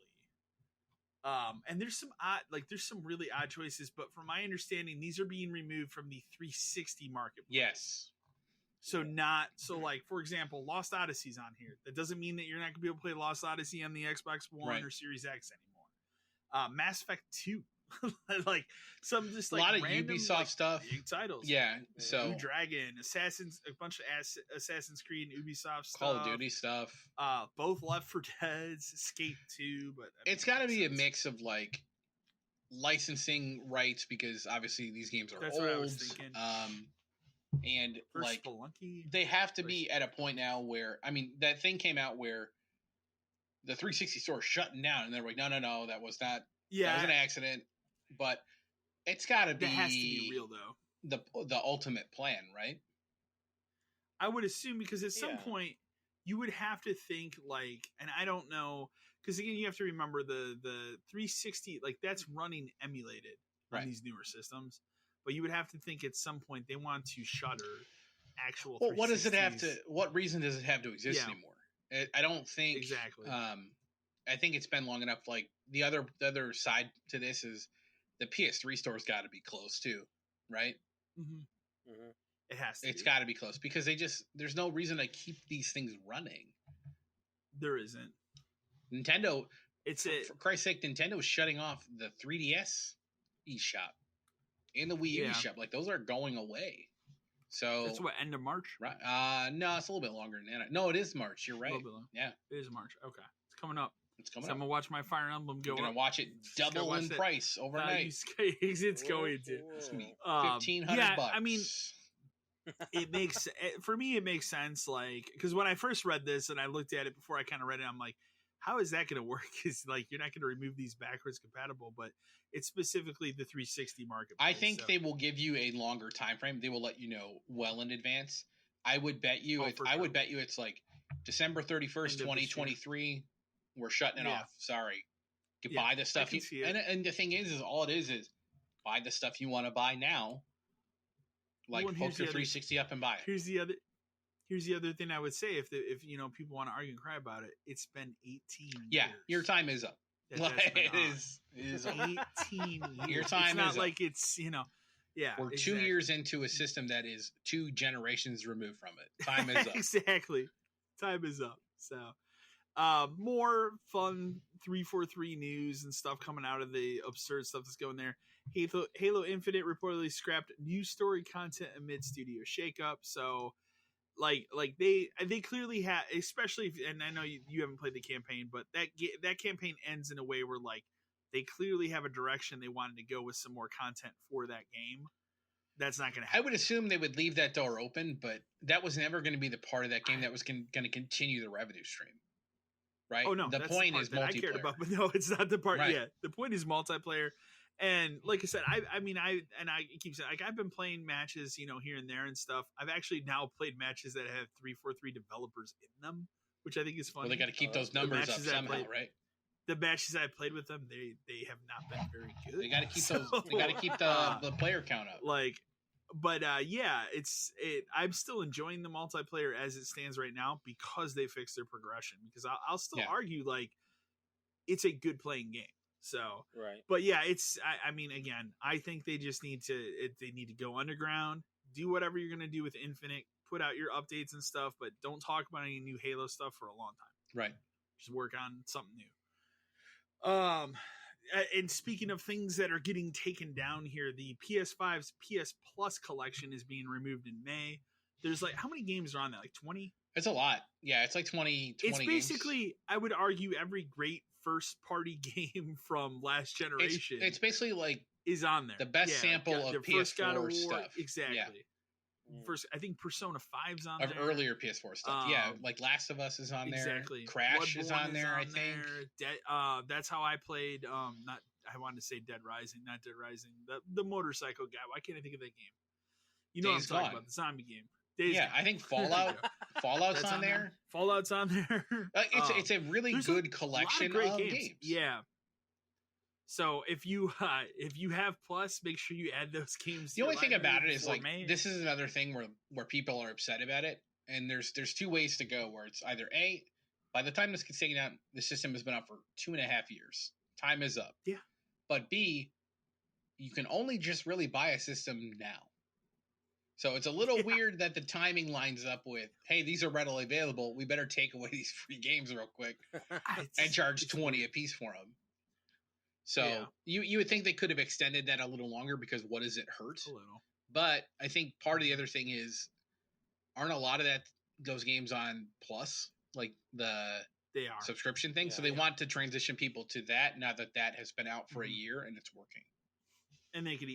S1: And there's some really odd choices, but from my understanding, these are being removed from the 360 marketplace.
S2: Yes.
S1: So like, for example, Lost Odyssey's on here. That doesn't mean that you're not gonna be able to play Lost Odyssey on the Xbox One or Series X anymore. Mass Effect 2, like some just like
S2: a lot of random, Ubisoft stuff,
S1: big titles.
S2: Yeah, so
S1: Blue Dragon, a bunch of Assassin's Creed and Ubisoft stuff,
S2: Call of Duty stuff.
S1: Both Left 4 Dead's, Skate 2, but
S2: it's got to be a mix of like licensing rights because obviously these games are old. What I was thinking. And like
S1: Spelunky,
S2: they have to be at a point now where that thing came out where the 360 store is shutting down, and they're like, no, that was not. Yeah, that was an accident. But it's got to be.
S1: That has to be real though.
S2: The ultimate plan, right?
S1: I would assume because at some point you would have to think like, and I don't know, because again you have to remember the 360 like that's running emulated on these newer systems. But you would have to think at some point they want to shutter actual.
S2: Well, what does it have to? What reason does it have to exist anymore? I don't think
S1: exactly.
S2: I think it's been long enough. Like the other side to this is the PS3 store's got to be close too, right?
S1: Mm-hmm. Mm-hmm. It has to.
S2: It's got to be close because there's no reason to keep these things running.
S1: There isn't.
S2: Nintendo. For Christ's sake, Nintendo is shutting off the 3DS eShop. And the Wii U shop, like those are going away. So
S1: that's what, end of March?
S2: Right. No, it's a little bit longer than that. No, it is March. You're right. Yeah,
S1: it is March. Okay, it's coming up.
S2: So I'm
S1: gonna watch my Fire Emblem go.
S2: You're gonna watch it double in price overnight.
S1: It's going to.
S2: It's gonna be $1,500.
S1: I mean, it makes for me. It makes sense, like because when I first read this and I looked at it before I kind of read it, I'm like, how is that going to work? Is like you're not going to remove these backwards compatible, but it's specifically the 360 market.
S2: I think they will give you a longer time frame. They will let you know well in advance. I would bet you. Would bet you it's like December 31st, 2023. We're shutting it off. Sorry. Buy the stuff and the thing is all it is buy the stuff you want to buy now. Like hook your 360 up and buy it.
S1: Here's the other thing I would say if people want to argue and cry about it, it's been 18 years.
S2: Your time is up. It is
S1: 18 years.
S2: Your time
S1: it's not
S2: is
S1: like
S2: up.
S1: It's
S2: we're 2 years into a system that is 2 generations removed from it. Time is up.
S1: Exactly. Time is up. So more fun 343 news and stuff coming out of the absurd stuff that's going there. Halo Infinite reportedly scrapped new story content amid studio shakeup. So like they clearly have, especially if, and I know you haven't played the campaign, but that campaign ends in a way where like they clearly have a direction they wanted to go with some more content for that game. That's not going to happen.
S2: I would assume they would leave that door open, but that was never going to be the part of that game that was going to continue the revenue stream. Right?
S1: Oh no,
S2: the point is multiplayer.
S1: I cared about, but no, it's not the part.
S2: Right.
S1: Yeah, the point is multiplayer. And like I said, I keep saying, like, I've been playing matches, here and there and stuff. I've actually now played matches that have 343 developers in them, which I think is fun.
S2: Well, they got to keep those numbers up somehow, right?
S1: The matches I played with them, they have not been very good.
S2: They got to keep They got to keep the player count up.
S1: I'm still enjoying the multiplayer as it stands right now because they fixed their progression. Because I'll still argue like it's a good playing game. So,
S3: right.
S1: But yeah, again, I think they just need to go underground, do whatever you're going to do with Infinite, put out your updates and stuff, but don't talk about any new Halo stuff for a long time.
S2: Right.
S1: Just work on something new. And speaking of things that are getting taken down here, the PS5's PS Plus collection is being removed in May. There's like, how many games are on that? Like 20?
S2: It's a lot. Yeah, it's like 20
S1: It's basically, games. I would argue, every great first-party game from last generation.
S2: It's basically like
S1: is on there.
S2: The best sample of PS4 stuff.
S1: Exactly. Yeah. First, I think Persona 5's on there.
S2: Of earlier PS4 stuff. Like Last of Us is on there.
S1: Exactly.
S2: Crash is on there, I think.
S1: That's how I played. I wanted to say Dead Rising, not Dead Rising. The motorcycle guy. Why can't I think of that game? You know what I'm talking about? The zombie game.
S2: I think Fallout's on there.
S1: Fallout's on there.
S2: It's a really good collection of great games.
S1: Yeah. So if you have Plus, make sure you add those games.
S2: The only thing about it is like this is another thing where people are upset about it, and there's 2 ways to go. Where it's either A, by the time this gets taken out, the system has been out for 2.5 years. Time is up.
S1: Yeah.
S2: But B, you can only just really buy a system now. So it's a little weird that the timing lines up with, hey, these are readily available. We better take away these free games real quick and charge 20 a piece for them. So you would think they could have extended that a little longer because what does it hurt?
S1: A little.
S2: But I think part of the other thing is, aren't a lot of those games on Plus, like the subscription thing? So they want to transition people to that now that has been out for a year and it's working.
S1: And they can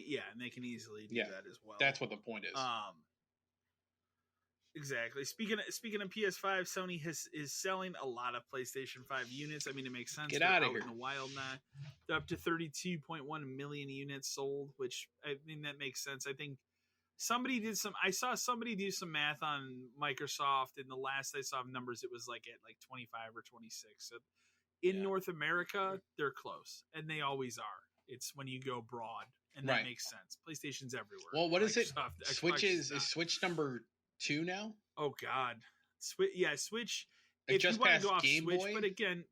S1: easily do that as well.
S2: That's what the point is.
S1: Exactly. Speaking of PS5, Sony is selling a lot of PlayStation 5 units. I mean, it makes sense.
S2: Get out of here.
S1: In the wild now. They're up to 32.1 million units sold, which I mean that makes sense. I think I saw somebody do some math on Microsoft, and the last I saw of numbers, it was like at like 25 or 26. So in North America, they're close, and they always are. It's when you go broad, and that makes sense. PlayStation's everywhere.
S2: Well, what is it? Switch is Switch number 2 now?
S1: Oh God, Switch.
S2: It just passed Game
S1: Switch,
S2: Boy,
S1: but again,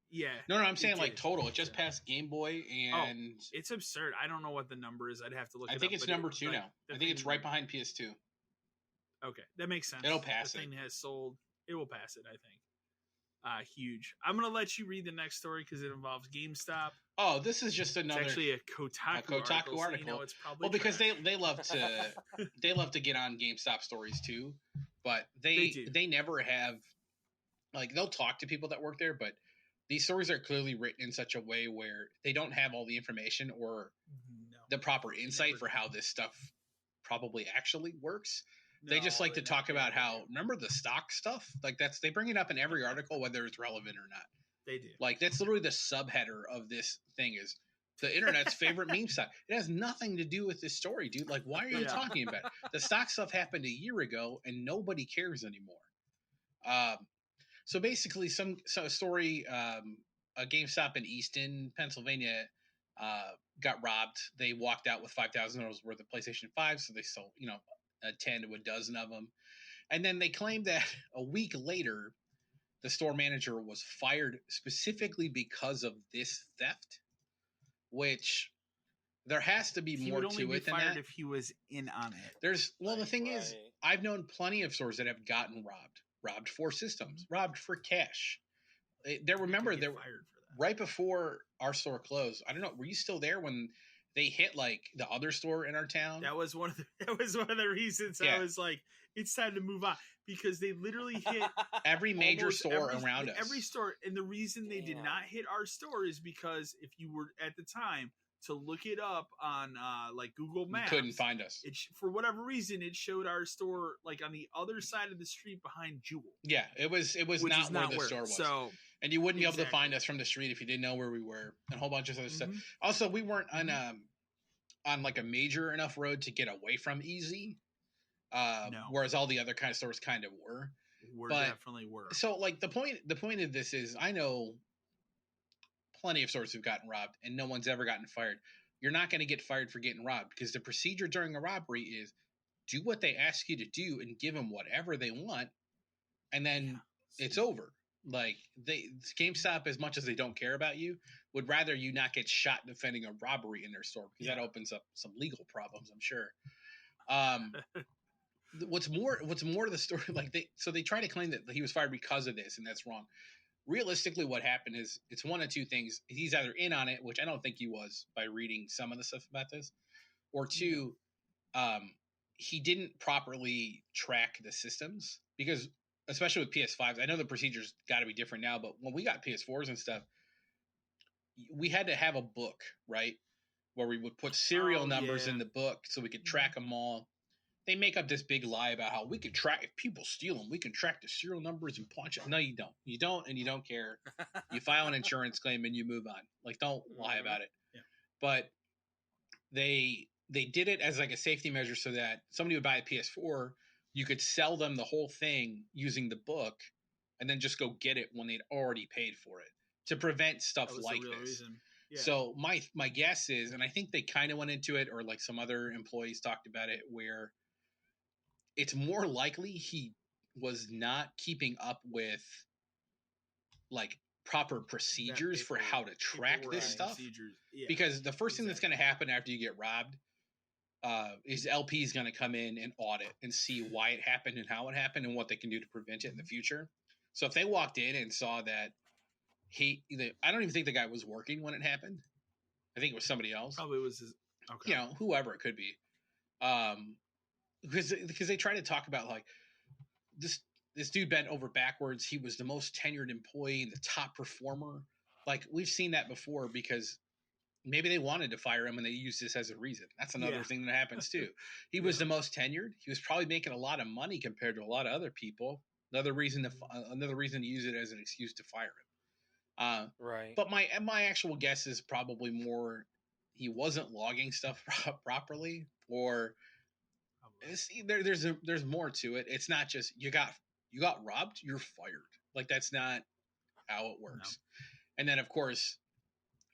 S2: No, I'm saying like total. It just passed Game Boy, and
S1: it's absurd. I don't know what the number is. I'd have to look.
S2: I think it's number 2 now. I think it's right behind PS2.
S1: Okay, that makes sense.
S2: It'll pass
S1: it. The thing has sold. It will pass it, I think. Huge. I'm gonna let you read the next story because it involves GameStop.
S2: Oh, this is just another.
S1: It's actually a Kotaku article. So you know it's probably
S2: because they love to get on GameStop stories too, but they never have. Like, they'll talk to people that work there, but these stories are clearly written in such a way where they don't have all the information or the proper insight for how this stuff probably actually works. They just like to talk about how, remember the stock stuff? Like, they bring it up in every article, whether it's relevant or not.
S1: They do.
S2: Like, that's literally the subheader of this thing is the internet's favorite meme stock. It has nothing to do with this story, dude. Like, why are you talking about it? The stock stuff happened a year ago, and nobody cares anymore. So basically, some story. A GameStop in Easton, Pennsylvania, got robbed. They walked out with $5,000 worth of PlayStation 5, so they sold, 10 to a dozen of them. And then they claimed that a week later, the store manager was fired specifically because of this theft, which there has to be more to it than that.
S1: If he was in on it.
S2: The thing is, I've known plenty of stores that have gotten robbed for systems, robbed for cash. Remember, right before our store closed, I don't know, were you still there when they hit like the other store in our town?
S1: That was one of the reasons I was like, it's time to move on, because they literally hit
S2: every major store around us.
S1: Every store, and the reason they did not hit our store is because if you were at the time to look it up on like Google Maps,
S2: you couldn't find us.
S1: For whatever reason, it showed our store like on the other side of the street behind Jewel.
S2: Yeah, it was not where the store was. So, and you wouldn't be able to find us from the street if you didn't know where we were, and a whole bunch of other stuff. Also, we weren't on like a major enough road to get away from easy. Whereas all the other kind of stores kind of were.
S1: Definitely were.
S2: So like the point of this is, I know plenty of stores who've gotten robbed and no one's ever gotten fired. You're not going to get fired for getting robbed, because the procedure during a robbery is do what they ask you to do and give them whatever they want, and then it's over. Like, GameStop, as much as they don't care about you, would rather you not get shot defending a robbery in their store, because that opens up some legal problems, I'm sure. What's more to the story, like they try to claim that he was fired because of this, and that's wrong. Realistically, what happened is it's one of two things. He's either in on it, which I don't think he was by reading some of the stuff about this, or two, he didn't properly track the systems, because especially with PS5s, I know the procedures got to be different now, but when we got PS4s and stuff, we had to have a book, right, where we would put serial numbers in the book so we could track them all. They make up this big lie about how we can track, if people steal them, we can track the serial numbers and punch it. No, you don't. You don't, and you don't care. You file an insurance claim and you move on. Like, don't lie about it. Yeah. But they did it as like a safety measure so that somebody would buy a PS4, you could sell them the whole thing using the book, and then just go get it when they'd already paid for it, to prevent stuff like this. Yeah. So my guess is, and I think they kind of went into it, or like some other employees talked about it, where it's more likely he was not keeping up with like proper procedures for how to track this stuff. Yeah. Because the first thing that's going to happen after you get robbed is LP is going to come in and audit and see why it happened and how it happened and what they can do to prevent it in the future. So if they walked in and saw that I don't even think the guy was working when it happened. I think it was somebody else.
S1: Probably was his, okay.
S2: Whoever it could be. Because they try to talk about like this dude bent over backwards. He was the most tenured employee, the top performer. Like, we've seen that before, because maybe they wanted to fire him and they used this as a reason. That's another thing that happens too. He was the most tenured. He was probably making a lot of money compared to a lot of other people. Another reason to use it as an excuse to fire him.
S3: Right.
S2: But my actual guess is probably more he wasn't logging stuff properly, or there's more to it. It's not just you got robbed, you're fired. Like, that's not how it works. No. And then, of course,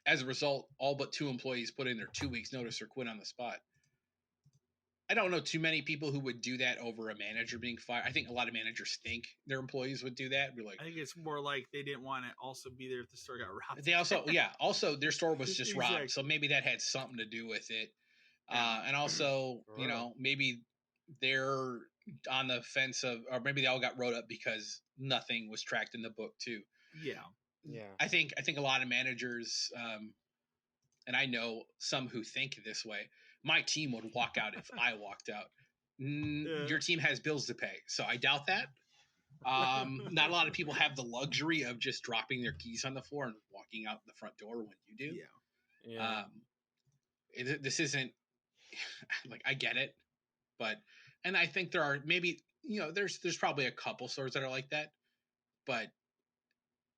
S2: as a result, all but 2 employees put in their 2 weeks notice or quit on the spot. I don't know too many people who would do that over a manager being fired. I think a lot of managers think their employees would do that. Be like,
S1: I think it's more like they didn't want to also be there if the store got robbed.
S2: They also their store was just robbed, so maybe that had something to do with it. And also, maybe they're on the fence of, or maybe they all got wrote up because nothing was tracked in the book too.
S3: Yeah.
S2: I think a lot of managers, and I know some who think this way. My team would walk out if I walked out. Your team has bills to pay, so I doubt that. Not a lot of people have the luxury of just dropping their keys on the floor and walking out the front door when you do.
S3: Yeah.
S2: This isn't like, I get it, and I think there are maybe, there's probably a couple stores that are like that, but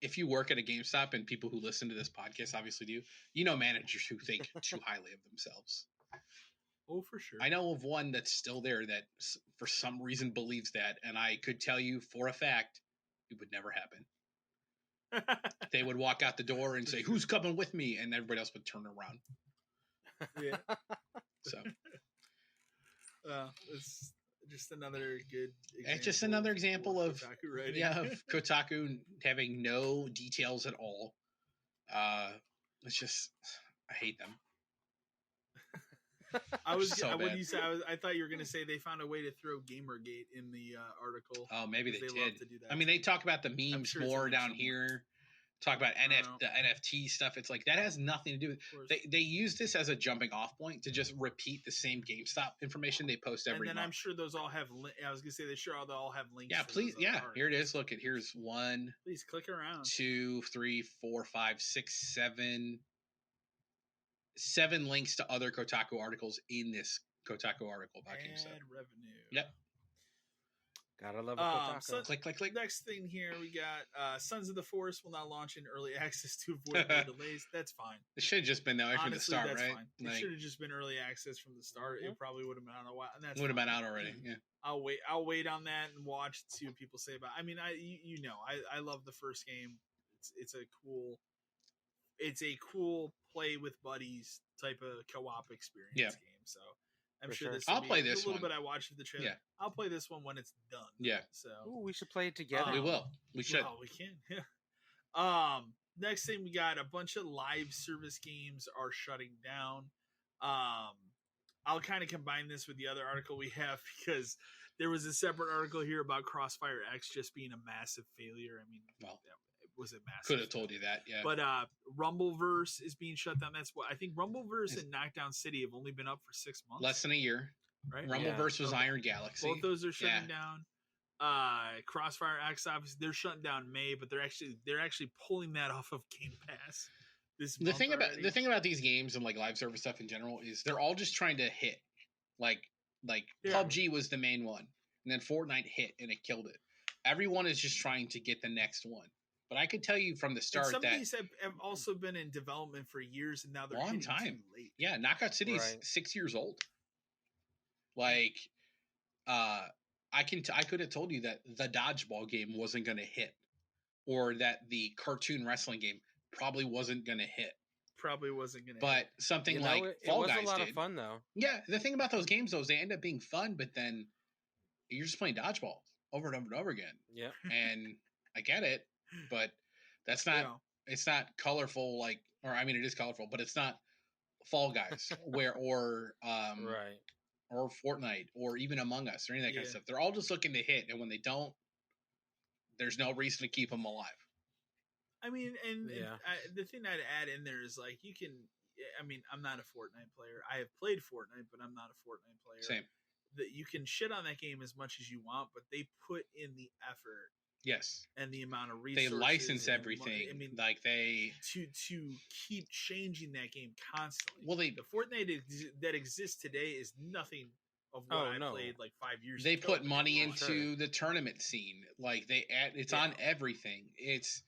S2: if you work at a GameStop, and people who listen to this podcast obviously do, you know managers who think too highly of themselves.
S1: Oh, for sure.
S2: I know of one that's still there that for some reason believes that, and I could tell you for a fact it would never happen. They would walk out the door and say, "Who's coming with me?" and everybody else would turn around.
S1: Yeah.
S2: So
S1: it's just another good example.
S2: It's just another example of
S1: Kotaku
S2: Kotaku having no details at all. It's just, I hate them.
S1: I thought you were gonna say they found a way to throw Gamergate in the article.
S2: Oh, maybe they did.
S1: Love to do that.
S2: I mean, they talk about the memes more down here. Talk about the NFT stuff. It's like that has nothing to do with. They use this as a jumping off point to just repeat the same GameStop information they post every month.
S1: And then I'm sure those all have. I was gonna say they'll all have links.
S2: Yeah, please. Yeah, here it is. Look, here's 1.
S1: Please click around.
S2: 2, 3, 4, 5, 6, 7. 7 links to other Kotaku articles in this Kotaku article about GameStop.
S1: Revenue.
S2: Yep.
S3: Gotta love a Kotaku.
S2: Click.
S1: Next thing here, we got Sons of the Forest will now launch in early access to avoid more delays. That's fine.
S2: It should have just been there from the start,
S1: that's
S2: right?
S1: Fine. It should have just been early access from the start. It probably would have been on a while. And that's
S2: would have been out already. Yeah.
S1: I'll wait on that and watch to see what people say about it. I mean, I love the first game. It's a cool play with buddies type of co-op experience game. So I'm sure this.
S2: I'll play this one.
S1: A little bit I watched of the trailer. Yeah. I'll play this one when it's done.
S2: Yeah.
S3: So we should play it together.
S2: We will. We should.
S1: Well, we can. Yeah. Next thing we got a bunch of live service games are shutting down. I'll kind of combine this with the other article we have because there was a separate article here about Crossfire X just being a massive failure. I mean, was it massive?
S2: Could have told you that, yeah.
S1: But Rumbleverse is being shut down. That's what I think. Rumbleverse and Knockdown City have only been up for 6 months,
S2: less than a year.
S1: Right?
S2: Rumbleverse was Iron Galaxy.
S1: Both those are shutting down. Crossfire X, obviously, they're shutting down May, but they're actually pulling that off of Game Pass.
S2: The thing about these games and like live service stuff in general is they're all just trying to hit. Like PUBG was the main one, and then Fortnite hit and it killed it. Everyone is just trying to get the next one. But I could tell you from the start
S1: some of these have also been in development for years, and now they're
S2: long time.
S1: Too late.
S2: Yeah, Knockout City is 6 years old. Like, I could have told you that the dodgeball game wasn't going to hit, or that the cartoon wrestling game probably wasn't going to hit. But something like Fall Guys did. It was a lot of
S3: fun, though.
S2: Yeah, the thing about those games, though, is they end up being fun, but then you're just playing dodgeball over and over and over again.
S3: Yeah,
S2: and I get it. But that's not. It's not colorful it is colorful, but it's not Fall Guys or Fortnite or even Among Us or any of that kind of stuff. They're all just looking to hit, and when they don't, there's no reason to keep them alive.
S1: I mean, and the thing I'd add in there is like you can. I mean, I'm not a Fortnite player. I have played Fortnite, but I'm not a Fortnite player.
S2: Same.
S1: That you can shit on that game as much as you want, but they put in the effort.
S2: Yes,
S1: and the amount of resources
S2: they license everything.
S1: I mean,
S2: like they
S1: to keep changing that game constantly.
S2: Well, the
S1: Fortnite that exists today is nothing of what I played like 5 years.
S2: They
S1: ago.
S2: Put money into the tournament scene. Like it's on everything. It's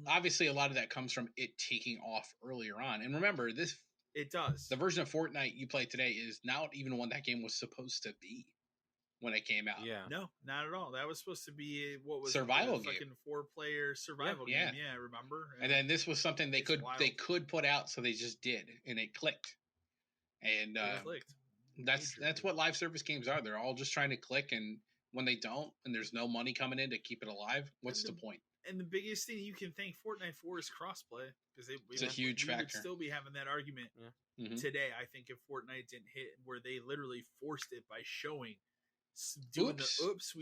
S2: obviously a lot of that comes from it taking off earlier on. And remember, it does. The version of Fortnite you play today is not even what that game was supposed to be. When it came out,
S1: no, not at all. That was supposed to be
S2: survival game,
S1: fucking 4-player survival game. Yeah, remember?
S2: And then this was something they could put out, so they just did, and it clicked. And that's what live service games are. They're all just trying to click, and when they don't, and there's no money coming in to keep it alive, what's the point?
S1: And the biggest thing you can thank Fortnite for is crossplay, because
S2: it's a huge factor.
S1: We would still be having that argument today. I think if Fortnite didn't hit, where they literally forced it by showing. We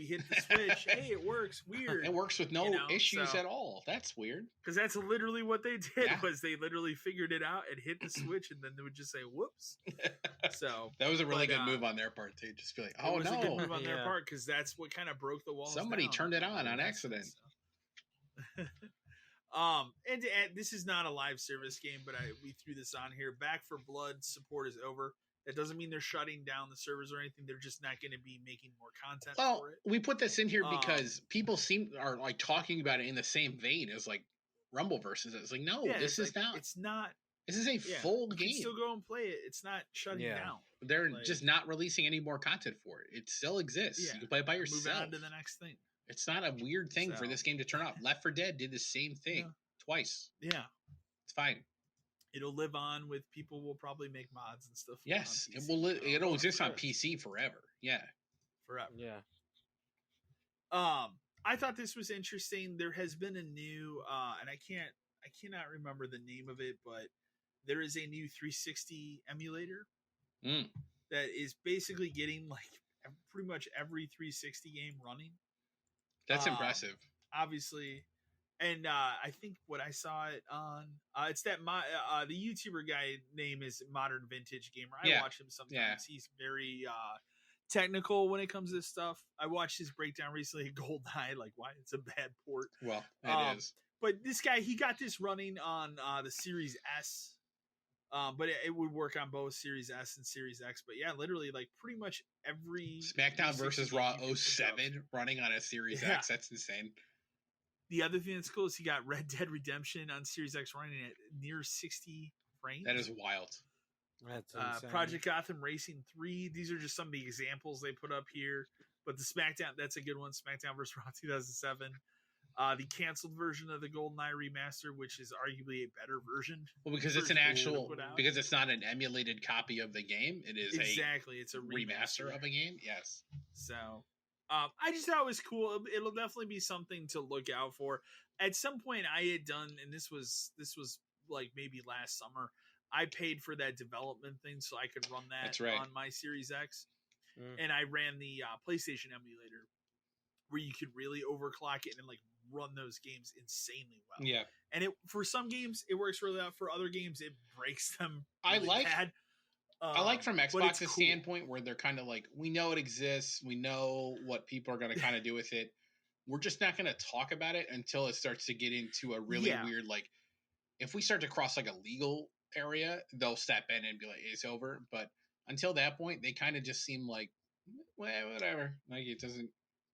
S1: hit the switch. Hey, it works. Weird.
S2: It works with no issues at all. That's weird.
S1: Because that's literally what they did. Was they literally figured it out and hit the switch, and then they would just say whoops. So
S2: that was a really good move on their part. They just feel like, oh, it was a good
S1: move on their part, because that's what kind of broke the walls.
S2: Somebody turned it on accident.
S1: And this is not a live service game, but we threw this on here. Back 4 Blood support is over. That doesn't mean they're shutting down the servers or anything. They're just not going to be making more content
S2: well,
S1: for it.
S2: We put this in here because people are like talking about it in the same vein as like Rumbleverse. It's like, no, this is not.
S1: It's not.
S2: This is a full game.
S1: You can still go and play it. It's not shutting down.
S2: They're just not releasing any more content for it. It still exists. You can play it by yourself.
S1: Move on to the next thing.
S2: It's not a weird thing for this game to turn off. Left 4 Dead did the same thing twice.
S1: Yeah.
S2: It's fine.
S1: It'll live on with people will probably make mods and stuff.
S2: Yes. It will it'll exist on PC forever. Yeah.
S1: Forever.
S3: Yeah.
S1: I thought this was interesting. There has been a new and I cannot remember the name of it, but there is a new 360 emulator that is basically getting like pretty much every 360 game running.
S2: That's impressive.
S1: Obviously. And I think what I saw it on, it's that the YouTuber guy name is Modern Vintage Gamer. I watch him sometimes. Yeah. He's very technical when it comes to this stuff. I watched his breakdown recently at GoldenEye, like why it's a bad port.
S2: Well, it is.
S1: But this guy, he got this running on the Series S. But it would work on both Series S and Series X. But yeah, literally like pretty much every
S2: SmackDown versus Raw 07 running on a Series X. That's insane.
S1: The other thing that's cool is he got Red Dead Redemption on Series X running at near 60 frames.
S2: That is wild.
S3: That's insane.
S1: Project Gotham Racing 3. These are just some of the examples they put up here. But the SmackDown, that's a good one. SmackDown vs. Raw 2007. The canceled version of the GoldenEye remaster, which is arguably a better version.
S2: Well, because it's an actual, because it's not an emulated copy of the game. It is
S1: it's a
S2: remaster of a game. Yes.
S1: So, I just thought it was cool. It'll definitely be something to look out for. At some point, I had done, and this was like maybe last summer. I paid for that development thing so I could run that on my Series X, and I ran the PlayStation emulator, where you could really overclock it and like run those games insanely well.
S2: Yeah,
S1: and for some games it works really well. For other games, it breaks them. Really bad.
S2: I like from Xbox's standpoint where they're kind of like, we know it exists, we know what people are going to kind of do with it. We're just not going to talk about it until it starts to get into a really weird, like, if we start to cross like a legal area, they'll step in and be like, it's over. But until that point, they kind of just seem like, well, whatever. Like it doesn't.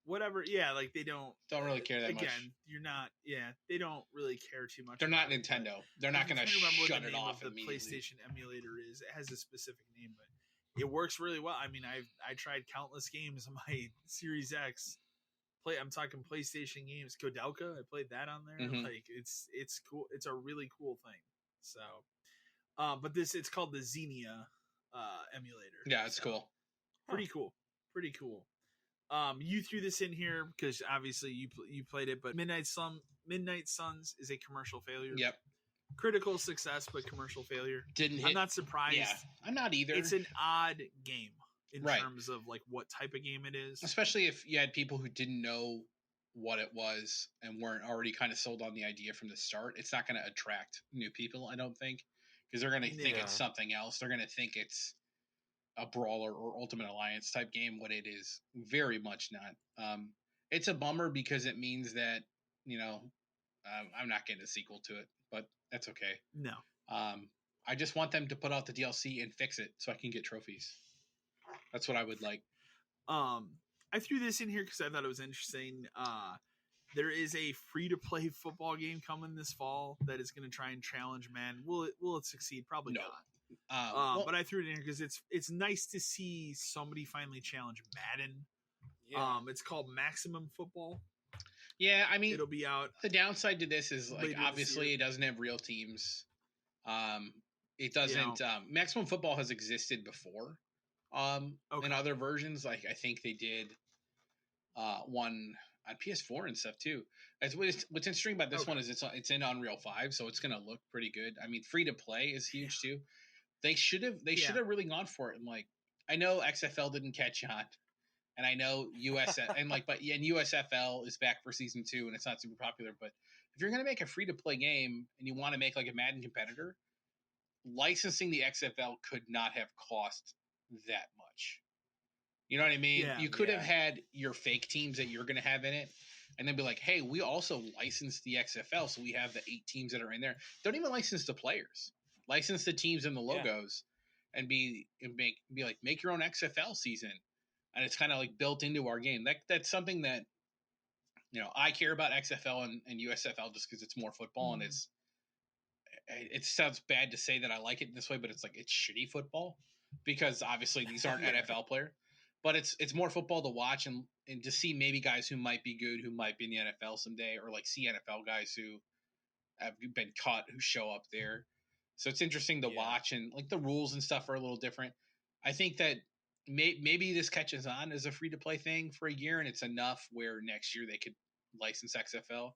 S1: Whatever, yeah, like they don't
S2: really care that much.
S1: Again, you're not, they don't really care too much.
S2: They're not Nintendo. They're not going to shut it off
S1: immediately. The PlayStation emulator it has a specific name, but it works really well. I mean, I tried countless games on my Series X. I'm talking PlayStation games. Kodelka, I played that on there. Mm-hmm. Like it's cool. It's a really cool thing. So, but it's called the Xenia emulator.
S2: Yeah, it's cool.
S1: Pretty cool. Pretty cool. You threw this in here because obviously you played it, but Midnight Suns is a commercial failure.
S2: Yep.
S1: Critical success, but commercial failure.
S2: Didn't hit.
S1: I'm not surprised.
S2: Yeah, I'm not either.
S1: It's an odd game in terms of like what type of game it is.
S2: Especially if you had people who didn't know what it was and weren't already kind of sold on the idea from the start. It's not going to attract new people, I don't think, because they're going to think it's something else. They're going to think it's a brawler or Ultimate Alliance type game, what it is very much not. It's a bummer because it means that, I'm not getting a sequel to it, but that's okay.
S1: No.
S2: I just want them to put out the DLC and fix it so I can get trophies. That's what I would like.
S1: I threw this in here because I thought it was interesting. There is a free-to-play football game coming this fall that is going to try and challenge man. Will it succeed? Probably not. But I threw it in here because it's nice to see somebody finally challenge Madden. Yeah. It's called Maximum Football.
S2: Yeah, I mean,
S1: it'll be out.
S2: The downside to this is like obviously it doesn't have real teams. It doesn't. Maximum Football has existed before. In other versions, like I think they did one on PS4 and stuff too. What's interesting about this one is it's in Unreal 5, so it's gonna look pretty good. I mean, free to play is huge too. They should have really gone for it. And like, I know XFL didn't catch on, and I know USF and USFL is back for season 2, and it's not super popular. But if you're gonna make a free to play game and you want to make like a Madden competitor, licensing the XFL could not have cost that much. You know what I mean? Yeah, you could have had your fake teams that you're going to have in it and then be like, hey, we also licensed the XFL, so we have the 8 teams that are in there. Don't even license the players. License the teams and the logos and make your own XFL season, and it's kind of like built into our game. That's something that I care about XFL and USFL just because it's more football and it sounds bad to say that I like it this way, but it's like it's shitty football because obviously these aren't NFL players, but it's more football to watch and to see maybe guys who might be good, who might be in the NFL someday, or like see NFL guys who have been caught who show up there. So it's interesting to watch, and like the rules and stuff are a little different. I think that maybe this catches on as a free to play thing for a year, and it's enough where next year they could license XFL.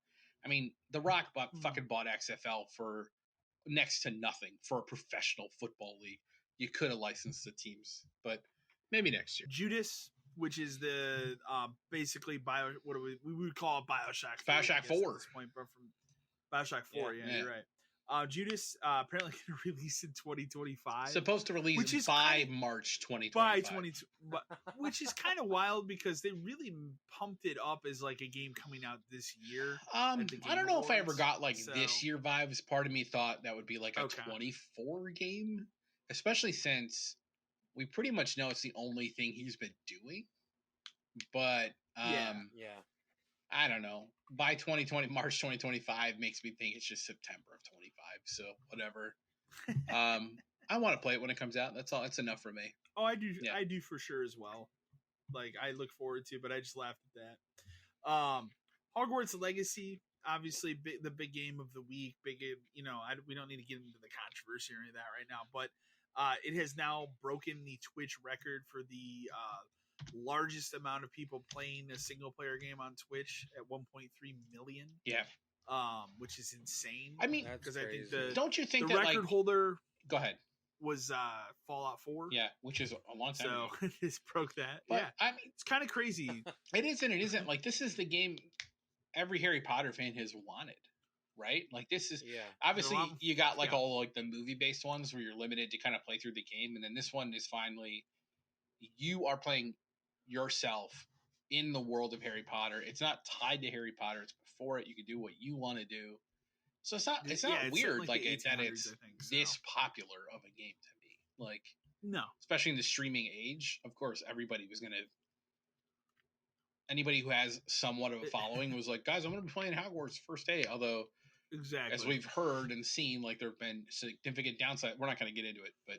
S2: I mean, The Rock fucking bought XFL for next to nothing for a professional football league. You could have licensed the teams, but maybe next year.
S1: Judas, which is the basically what we would call it BioShock
S2: 4. BioShock 4
S1: at this point, but from BioShock 4, yeah, you're right. Judas apparently going to release in 2025.
S2: Supposed to release by March 2025.
S1: Which is kind of wild because they really pumped it up as like a game coming out this year.
S2: I don't know if I ever got like this year vibes. Part of me thought that would be like a 24 game, especially since we pretty much know it's the only thing he's been doing. But I don't know. By March 2025 makes me think it's just September of 25. So whatever. I want to play it when it comes out. That's all. It's enough for me.
S1: Oh, I do. Yeah. I do for sure as well. Like I look forward to, but I just laughed at that. Hogwarts Legacy, obviously the big game of the week. We don't need to get into the controversy or any of that right now, but it has now broken the Twitch record for the largest amount of people playing a single player game on Twitch at 1.3 million.
S2: Yeah.
S1: Which is insane.
S2: I mean,
S1: because I think
S2: don't you think
S1: the record holder?
S2: Go ahead.
S1: Was Fallout 4?
S2: Yeah, which is a long time ago.
S1: So this broke that.
S2: But,
S1: yeah,
S2: I mean,
S1: it's kind of crazy.
S2: It is and it isn't. Like this is the game every Harry Potter fan has wanted, right? Like this is obviously you got like all like the movie based ones where you're limited to kind of play through the game, and then this one is finally you are playing yourself in the world of Harry Potter. It's not tied to Harry Potter. It's before it. You can do what you want to do. So it's not weird like that it's this popular of a game to me. Like
S1: no,
S2: especially in the streaming age. Of course, anybody who has somewhat of a following was like, guys, I'm going to be playing Hogwarts first day. Although, as we've heard and seen, like there have been significant downside. We're not going to get into it, but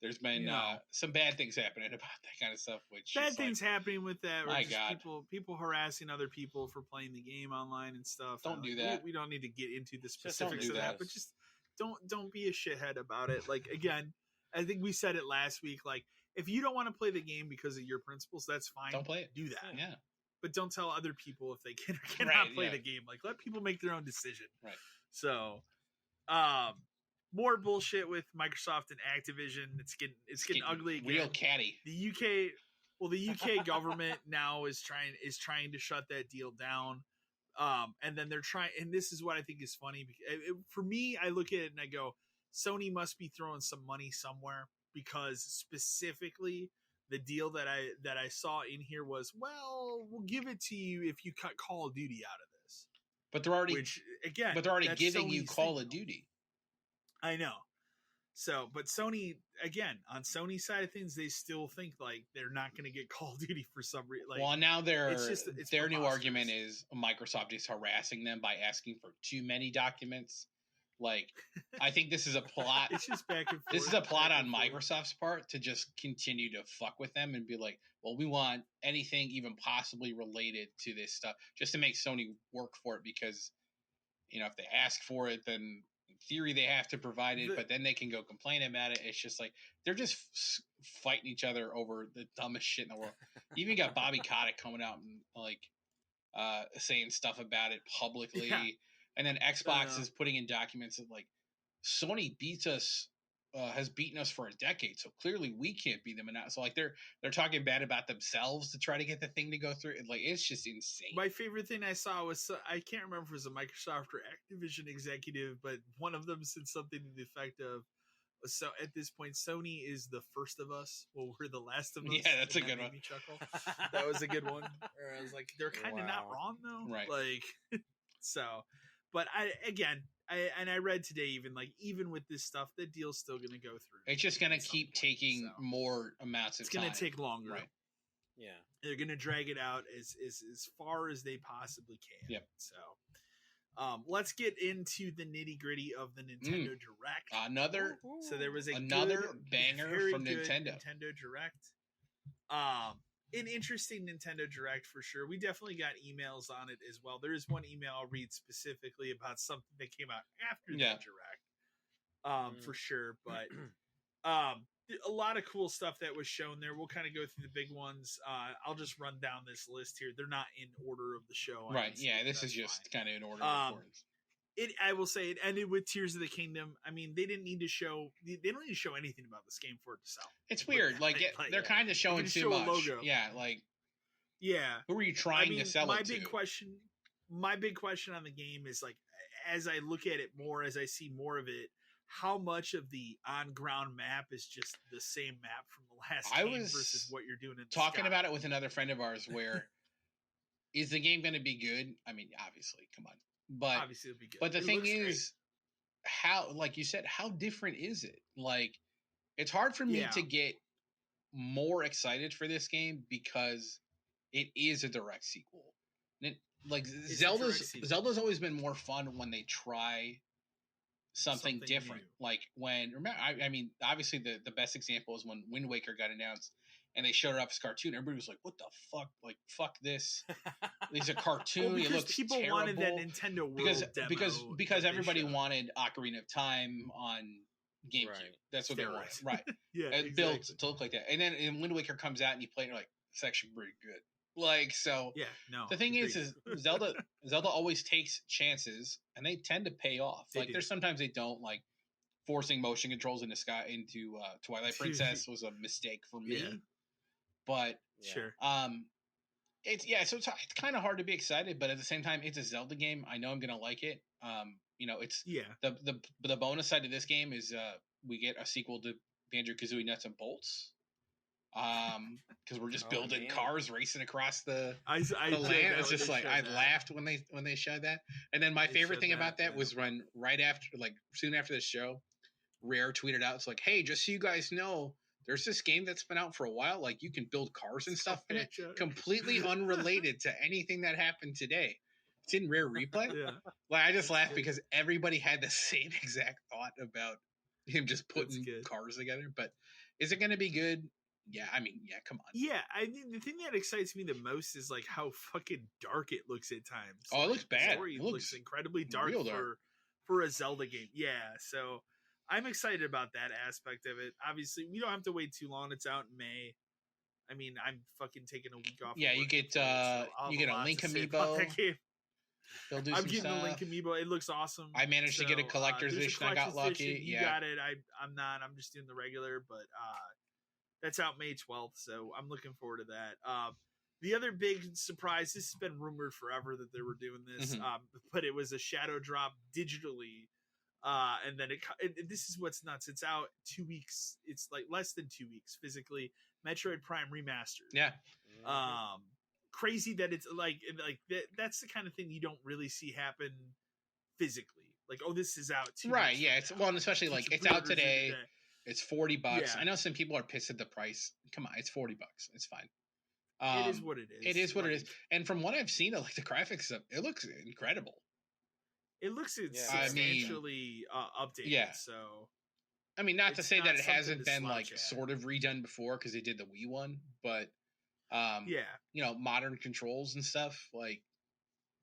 S2: there's been some bad things happening about that kind of stuff. Which
S1: bad things happening with that.
S2: My God,
S1: people harassing other people for playing the game online and stuff.
S2: Don't do that.
S1: We don't need to get into the specifics of that, but just don't be a shithead about it. Like again, I think we said it last week. Like if you don't want to play the game because of your principles, that's fine.
S2: Don't play it.
S1: Do that.
S2: Yeah.
S1: But don't tell other people if they can or cannot play the game. Like let people make their own decision.
S2: Right.
S1: So, more bullshit with Microsoft and Activision. It's getting ugly again.
S2: Real catty.
S1: The UK government now is trying to shut that deal down. And then they're trying, and this is what I think is funny. For me, I look at it and I go, Sony must be throwing some money somewhere because specifically the deal that I saw in here was, well, we'll give it to you if you cut Call of Duty out of this.
S2: But they're already giving you Call of Duty. I know.
S1: So, but Sony, again, on Sony's side of things, they still think like they're not going to get Call of Duty for some reason. Like,
S2: well, now their new argument is Microsoft is harassing them by asking for too many documents. Like, I think this is a plot.
S1: It's just back and forth.
S2: This is a plot on Microsoft's part to just continue to fuck with them and be like, well, we want anything even possibly related to this stuff just to make Sony work for it because, if they ask for it, then in theory they have to provide it, but then they can go complain about it. It's just like they're just fighting each other over the dumbest shit in the world. You even got Bobby Kotick coming out and like saying stuff about it publicly. Yeah. And then Xbox is putting in documents that like Sony has beaten us for a decade, so clearly we can't beat them. And so like they're talking bad about themselves to try to get the thing to go through. Like it's just insane.
S1: My favorite thing I saw was I can't remember if it was a Microsoft or Activision executive, but one of them said something to the effect of, "So at this point, Sony is the first of us. Well, we're the last of us."
S2: Yeah, that's a good one.
S1: Chuckle. That was a good one. I was like, they're kind of not wrong though,
S2: right?
S1: Like so. But I read today even with this stuff, the deal's still going to go through.
S2: It's just going to keep taking more amounts of time.
S1: It's going to take longer.
S2: Right.
S3: Yeah.
S1: They're going to drag it out as far as they possibly can.
S2: Yep.
S1: So let's get into the nitty gritty of the Nintendo Direct. So there was another banger from Nintendo Direct. An interesting Nintendo Direct for sure. We definitely got emails on it as well. There is one email I'll read specifically about something that came out after the Direct, for sure. But a lot of cool stuff that was shown there. We'll kind of go through the big ones. I'll just run down this list here. They're not in order of the show.
S2: Right. Yeah, this is just kind of in order of importance.
S1: I will say it ended with Tears of the Kingdom. I mean, they didn't need to show. They don't need to show anything about this game for it to sell.
S2: It's weird. They're kind of showing too much. Logo. Yeah. Who are you trying to sell it to?
S1: My big question on the game is as I look at it more, as I see more of it, how much of the on-ground map is just the same map from the last game versus what you're doing in the
S2: talking
S1: sky?
S2: About it with another friend of ours where is the game going to be good? I mean, obviously, come on. But
S1: obviously it'll be good.
S2: But the thing is, how, like you said, how different is it? It's hard for me to get more excited for this game because it is a direct sequel. Zelda's always been more fun when they try something different. New. I mean, obviously the best example is when Wind Waker got announced and they showed it up as a cartoon. Everybody was like, "What the fuck? Fuck this! It's a cartoon. It looks people terrible."
S1: Wanted that Nintendo World demo
S2: because everybody wanted Ocarina of Time on GameCube. Right. That's what they wanted, right? Exactly. Built to look like that. And then Wind Waker comes out and you play it, and you're like, "It's actually pretty good." The thing is Zelda always takes chances and they tend to pay off. There's sometimes they don't, forcing motion controls into Twilight Princess was a mistake for me. Yeah. But
S1: sure.
S2: So it's kind of hard to be excited, but at the same time it's a Zelda game. I know I'm going to like it. It's the bonus side of this game is we get a sequel to Banjo-Kazooie Nuts and Bolts. Because we're just building cars racing across the land. It's just I laughed when they showed that. And then my favorite thing about that was when soon after the show, Rare tweeted out, it's hey, just so you guys know, there's this game that's been out for a while. You can build cars and stuff in it, completely unrelated to anything that happened today. It's in Rare Replay. I just laughed because everybody had the same exact thought about him just putting cars together. But is it going to be good? Yeah, I mean, come on.
S1: Yeah, I mean, the thing that excites me the most is how fucking dark it looks at times.
S2: Oh, it looks bad.
S1: It looks incredibly dark for a Zelda game. Yeah, so I'm excited about that aspect of it. Obviously, we don't have to wait too long. It's out in May. I mean, I'm fucking taking a week off.
S2: Yeah, you get a Link amiibo.
S1: I'm getting a Link amiibo. It looks awesome.
S2: I managed to get a collector's edition. I got lucky.
S1: You got it. I'm not. I'm just doing the regular, but that's out May 12th, so I'm looking forward to that. The other big surprise, this has been rumored forever that they were doing this, but it was a shadow drop digitally, and then this is what's nuts. It's out 2 weeks. It's less than 2 weeks physically. Metroid Prime Remastered.
S2: Yeah.
S1: Crazy that it's that's the kind of thing you don't really see happen physically. This is out 2 weeks.
S2: Right, yeah. And especially it's out today. It's $40. Yeah. I know some people are pissed at the price. Come on, it's $40. It's fine.
S1: It is what it is.
S2: It is what it is. And from what I've seen of the graphics stuff, it looks incredible.
S1: It looks substantially updated. Yeah. So,
S2: I mean, not to say that it hasn't been sort of redone before because they did the Wii one, but modern controls and stuff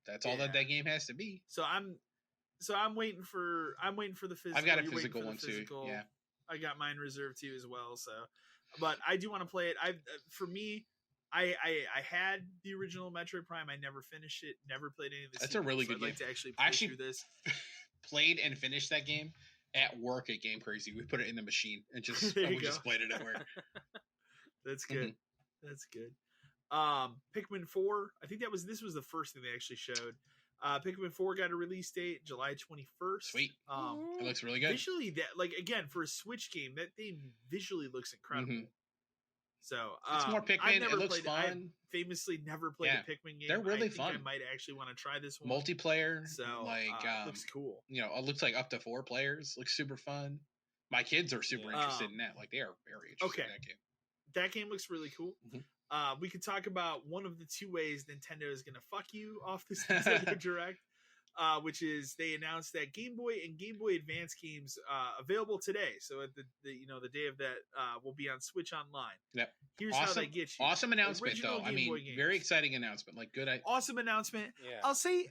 S2: that's all that game has to be.
S1: So I'm waiting for the physical.
S2: I've got a physical one too. Yeah.
S1: I got mine reserved too as well. So, but I do want to play it. I had the original Metroid Prime. I never finished it. Never played any of this.
S2: That's a really good game.
S1: I'd like to actually play through this.
S2: Played and finished that game at work at Game Crazy. We put it in the machine and just just played it at work.
S1: That's good. That's good. Pikmin 4. I think this was the first thing they actually showed. Pikmin 4 got a release date July 21st.
S2: Sweet. It looks really good.
S1: Visually, that again for a Switch game, that thing visually looks incredible. So
S2: it's more Pikmin. It looks fun.
S1: I famously never played a Pikmin game.
S2: They're really fun.
S1: I might actually want to try this one.
S2: Multiplayer.
S1: So looks cool.
S2: It looks like up to 4 players. Looks super fun. My kids are super interested in that. Like they are very interested in that game.
S1: That game looks really cool.
S2: Mm-hmm.
S1: We could talk about one of the 2 ways Nintendo is going to fuck you off this Nintendo Direct. Which is they announced that Game Boy and Game Boy Advance games available today. So at the day of that will be on Switch Online.
S2: Yep.
S1: Here's how they get you.
S2: Awesome announcement though. Very exciting announcement. Like good.
S1: Awesome announcement. Yeah. I'll say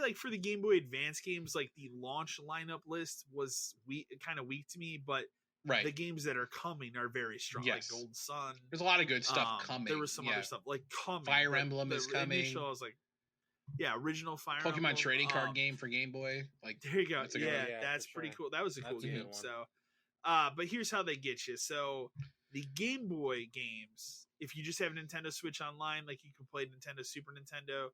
S1: like for the Game Boy Advance games, like the launch lineup list was kind of weak to me, but the games that are coming are very strong. Yes. Like Gold Sun.
S2: There's a lot of good stuff coming.
S1: There was some other stuff like coming.
S2: Fire Emblem is coming.
S1: Initial, I was like, original Fire
S2: Pokemon
S1: Emblem.
S2: Trading Card game for Game Boy. Like
S1: there you go. That's pretty cool. That was a cool game. So, but here's how they get you. So the Game Boy games, if you just have Nintendo Switch Online, like you can play Nintendo Super Nintendo,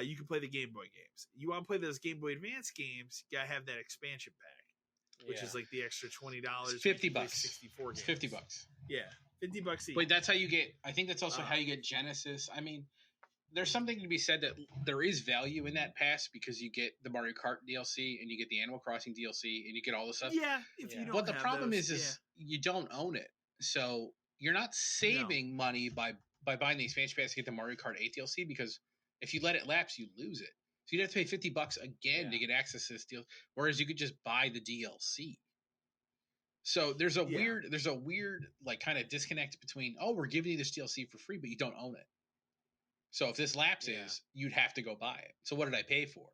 S1: you can play the Game Boy games. You want to play those Game Boy Advance games, you gotta have that expansion pack, which is like the extra $20,
S2: $50,
S1: 64 games.
S2: $50.
S1: Yeah, $50 each.
S2: Wait, that's how you get. I think that's also how you get Genesis. I mean, there's something to be said that there is value in that pass because you get the Mario Kart DLC and you get the Animal Crossing DLC and you get all the stuff.
S1: Yeah, if you don't.
S2: But the problem is you don't own it, so you're not saving money by buying the expansion pass to get the Mario Kart 8 DLC because if you let it lapse, you lose it. So you'd have to pay $50 again to get access to this deal, whereas you could just buy the DLC. So there's a weird like kind of disconnect between we're giving you this DLC for free, but you don't own it. So if this lapses, you'd have to go buy it. So what did I pay for?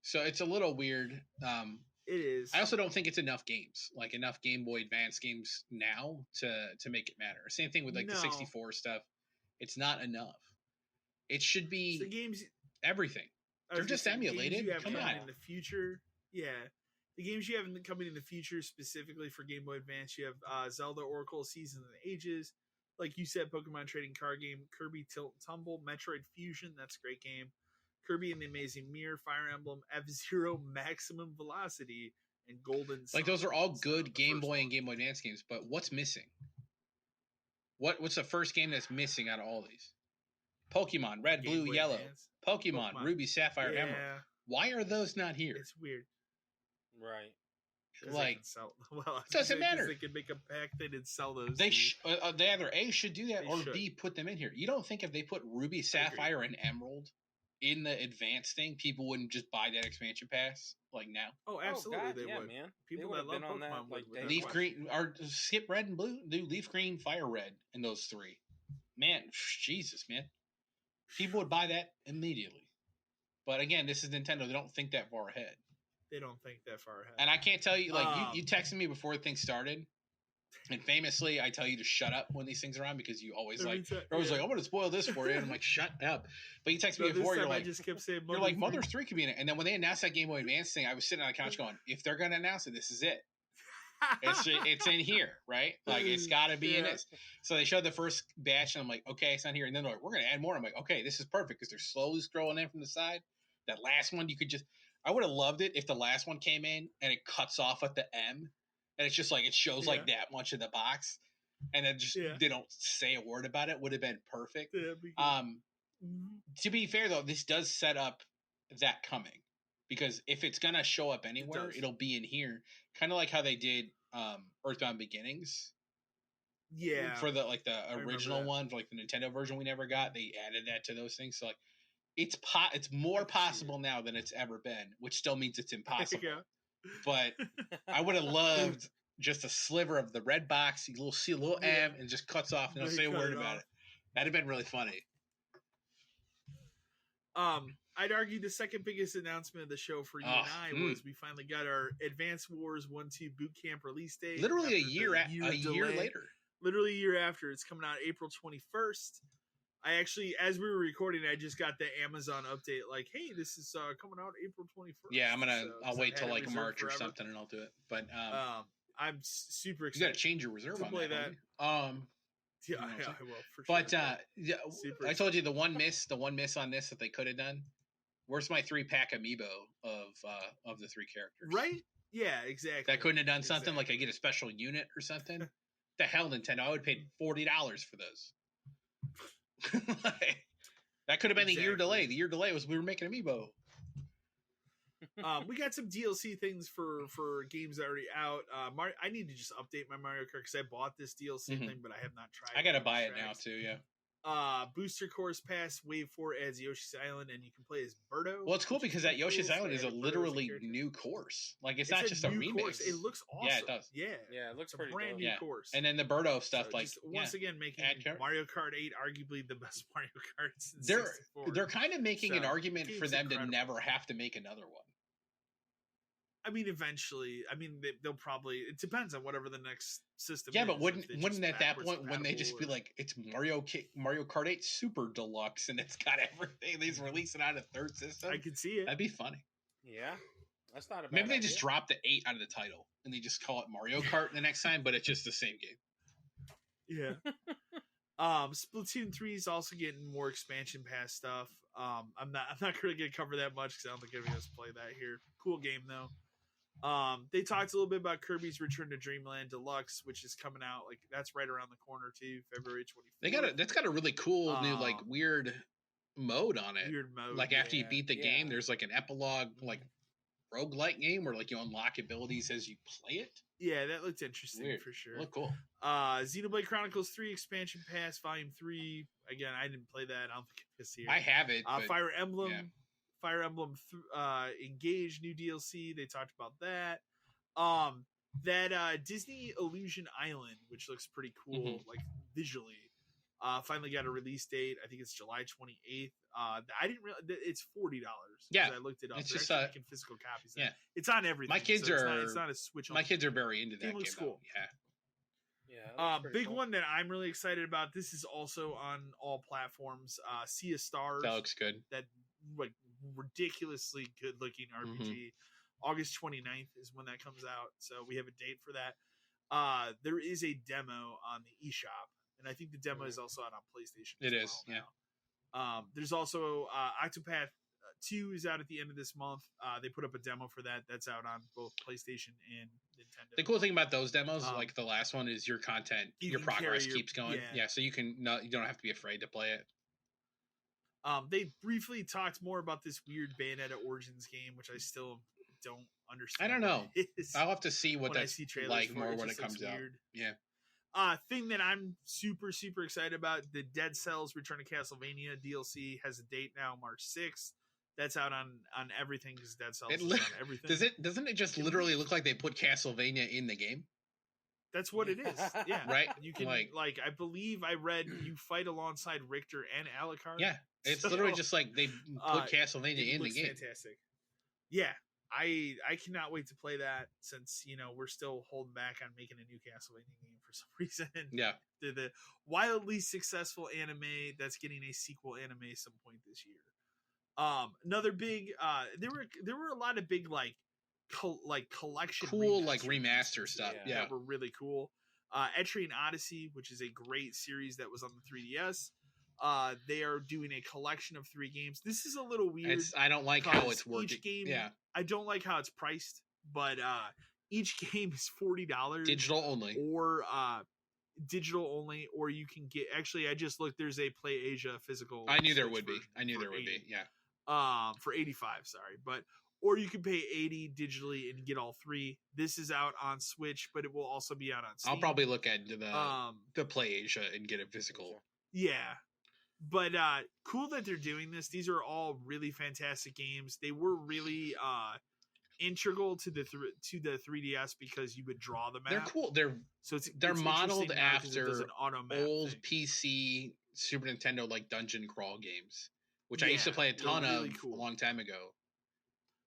S2: So it's a little weird.
S1: It is.
S2: I also don't think it's enough games, like enough Game Boy Advance games now to make it matter. Same thing with the 64 stuff. It's not enough. It should be
S1: games.
S2: Everything. They're just emulated. Come on.
S1: In the future, the games you have coming in the future, specifically for Game Boy Advance, you have Zelda Oracle Season of the Ages. Like you said, Pokemon Trading Card Game, Kirby Tilt and Tumble, Metroid Fusion, that's a great game. Kirby and the Amazing Mirror, Fire Emblem, F-Zero Maximum Velocity, and Golden Sun.
S2: Like those are all good Game Boy and Game Boy Advance games, but what's missing? What's the first game that's missing out of all these? Pokemon, Red, Blue, Yellow. Pokemon, Ruby, Sapphire, Emerald. Why are those not here?
S1: It's weird.
S3: Right.
S2: Like,
S1: it
S2: doesn't matter.
S1: They could make a pack. They didn't sell those.
S2: They either A, should do that, or B, put them in here. You don't think if they put Ruby, Sapphire, and Emerald in the advanced thing, people wouldn't just buy that expansion pass like now?
S1: Oh, absolutely, they would.
S3: Man.
S1: People that love Pokemon
S2: would. Leaf Green, or skip Red and Blue, do Leaf Green, Fire Red, and those 3. Man, Jesus, man. People would buy that immediately. But again, this is Nintendo. They don't think that far ahead.
S1: They don't think that far ahead.
S2: And I can't tell you, like, you texted me before things started. And famously, I tell you to shut up when these things are on because you always like, I'm going to spoil this for you. And I'm like, shut up. But you text me before, you're like,
S1: I just kept saying
S2: you're like, Mother's 3 could be in it. And then when they announced that Game Boy Advance thing, I was sitting on the couch going, if they're going to announce it, this is it. It's in here, right? Like, it's got to be in it. So they showed the first batch, and I'm like, okay, it's not here. And then they're like, we're going to add more. I'm like, okay, this is perfect because they're slowly scrolling in from the side. That last one, you could just, I would have loved it if the last one came in and it cuts off at the M. And it's just like, it shows like that much of the box. And then just they don't say a word about it. Would have been perfect. To be fair, though, this does set up that coming. Because if it's going to show up anywhere, it'll be in here. Kind of like how they did Earthbound Beginnings.
S1: Yeah.
S2: For the original one, for like the Nintendo version we never got, they added that to those things. So like it's more possible now than it's ever been, which still means it's impossible. But I would have loved just a sliver of the red box, you see a little M, and just cuts off and don't say a word about it. That'd have been really funny.
S1: I'd argue the second biggest announcement of the show for you and I was we finally got our Advance Wars 1-2 Boot Camp release date.
S2: Literally a year later.
S1: Literally a year after. It's coming out April 21st. I actually, as we were recording, I just got the Amazon update like, hey, this is coming out April 21st.
S2: Yeah, I'll wait till like March or something and I'll do it. But
S1: I'm super excited.
S2: You got to change your reserve on that.
S1: Yeah, I will for
S2: sure. But I told you the one miss on this that they could have done. Where's my 3-pack amiibo of the 3 characters?
S1: Right? Yeah, exactly.
S2: That couldn't have done something like I get a special unit or something. The hell, Nintendo! I would have paid $40 for those. That could have been a year delay. The year delay was we were making Amiibo.
S1: We got some DLC things for games that are already out. I need to just update my Mario Kart because I bought this DLC thing, but I have not tried.
S2: I gotta buy it now too. Yeah.
S1: Booster Course Pass Wave 4 adds Yoshi's Island, and you can play as Birdo.
S2: Well, it's cool because that Yoshi's Island is a literally new course. Like it's not just a remix.
S1: Course. It looks awesome.
S2: Yeah, it does.
S3: Yeah, it looks pretty
S1: brand
S3: dope.
S1: new course.
S2: And then the Birdo stuff,
S1: so once again making Mario Kart 8 arguably the best Mario Kart since 64.
S2: They're kind of making an argument for them to never have to make another one.
S1: I mean, eventually. I mean, they'll probably. It depends on whatever the next system.
S2: Yeah, but wouldn't at that point when they just be like, it's Mario Kart 8 Super Deluxe and it's got everything, they just release it on a third system?
S1: I could see it.
S2: That'd be funny.
S3: Yeah, that's not a bad
S2: Maybe they
S3: idea.
S2: just drop the 8 out of the title and they just call it Mario Kart the next time, but it's just the same game.
S1: Yeah. Splatoon 3 is also getting more expansion pass stuff. I'm not really gonna cover that much because I don't think anybody has to play that here. Cool game though. They talked a little bit about Kirby's Return to Dreamland Deluxe, which is coming out. Like that's right around the corner too, February 24th.
S2: That's got a really cool new like weird mode on it.
S1: Weird mode.
S2: Like after you beat the game, there's like an epilogue like roguelike game where like you unlock abilities as you play it.
S1: Yeah, that looked interesting for sure.
S2: Look cool.
S1: Xenoblade Chronicles 3 Expansion Pass Volume 3. Again, I didn't play that. I don't think it's here.
S2: I have it.
S1: Fire Emblem. Yeah. Fire Emblem Engage new DLC. They talked about that. That Disney Illusion Island, which looks pretty cool, like visually, finally got a release date. I think it's July 28th. I didn't realize it's $40.
S2: Yeah,
S1: I looked it up.
S2: It's
S1: They're
S2: just
S1: making physical copies. Yeah, it's on everything.
S2: My kids
S1: it's not a Switch.
S2: My kids are very into that game.
S1: Looks cool.
S3: Yeah.
S1: Big cool. One that I'm really excited about. This is also on all platforms. Sea of Stars.
S2: That looks good.
S1: That like ridiculously good looking RPG. August 29th is when that comes out, so we have a date for that. There is a demo on the eShop, and I think the demo is also out on PlayStation.
S2: It is, yeah.
S1: There's also Octopath 2 is out at the end of this month. They put up a demo for that. That's out on both PlayStation and Nintendo.
S2: The cool thing about those demos, like the last one, is your content, your progress keeps going. Yeah, so you don't have to be afraid to play it.
S1: They briefly talked more about this weird Bayonetta Origins game, which I still don't understand.
S2: I don't know. I'll have to see what that's like more when it comes out. Yeah.
S1: Thing that I'm super excited about: the Dead Cells Return to Castlevania DLC has a date now, March 6th. That's out on everything because Dead Cells is on everything.
S2: Doesn't it just literally look like they put Castlevania in the game?
S1: That's what it is. Yeah.
S2: Right.
S1: You can like I believe I read you fight alongside Richter and Alucard.
S2: Yeah. It's literally just like they put Castlevania in the game.
S1: Fantastic. Yeah. I cannot wait to play that since, we're still holding back on making a new Castlevania game for some reason.
S2: Yeah.
S1: The wildly successful anime that's getting a sequel anime some point this year. Another big there were a lot of big collection
S2: cool remaster stuff. Yeah.
S1: That were really cool. Etrian Odyssey, which is a great series that was on the 3DS. They are doing a collection of 3 games. This is a little weird.
S2: I don't like how it's working.
S1: Each game, I don't like how it's priced, but each game is $40
S2: digital only,
S1: or you can get. Actually, I just looked. There's a Play Asia physical.
S2: I knew there would be. Yeah.
S1: For 85, sorry, or you can pay $80 digitally and get all 3. This is out on Switch, but it will also be out on Steam.
S2: I'll probably look at the Play Asia and get a physical.
S1: Yeah. But cool that they're doing this. These are all really fantastic games. They were really integral to the 3DS because you would draw them out.
S2: They're cool. They're modeled after old PC Super Nintendo like dungeon crawl games, which I used to play a ton of a long time ago.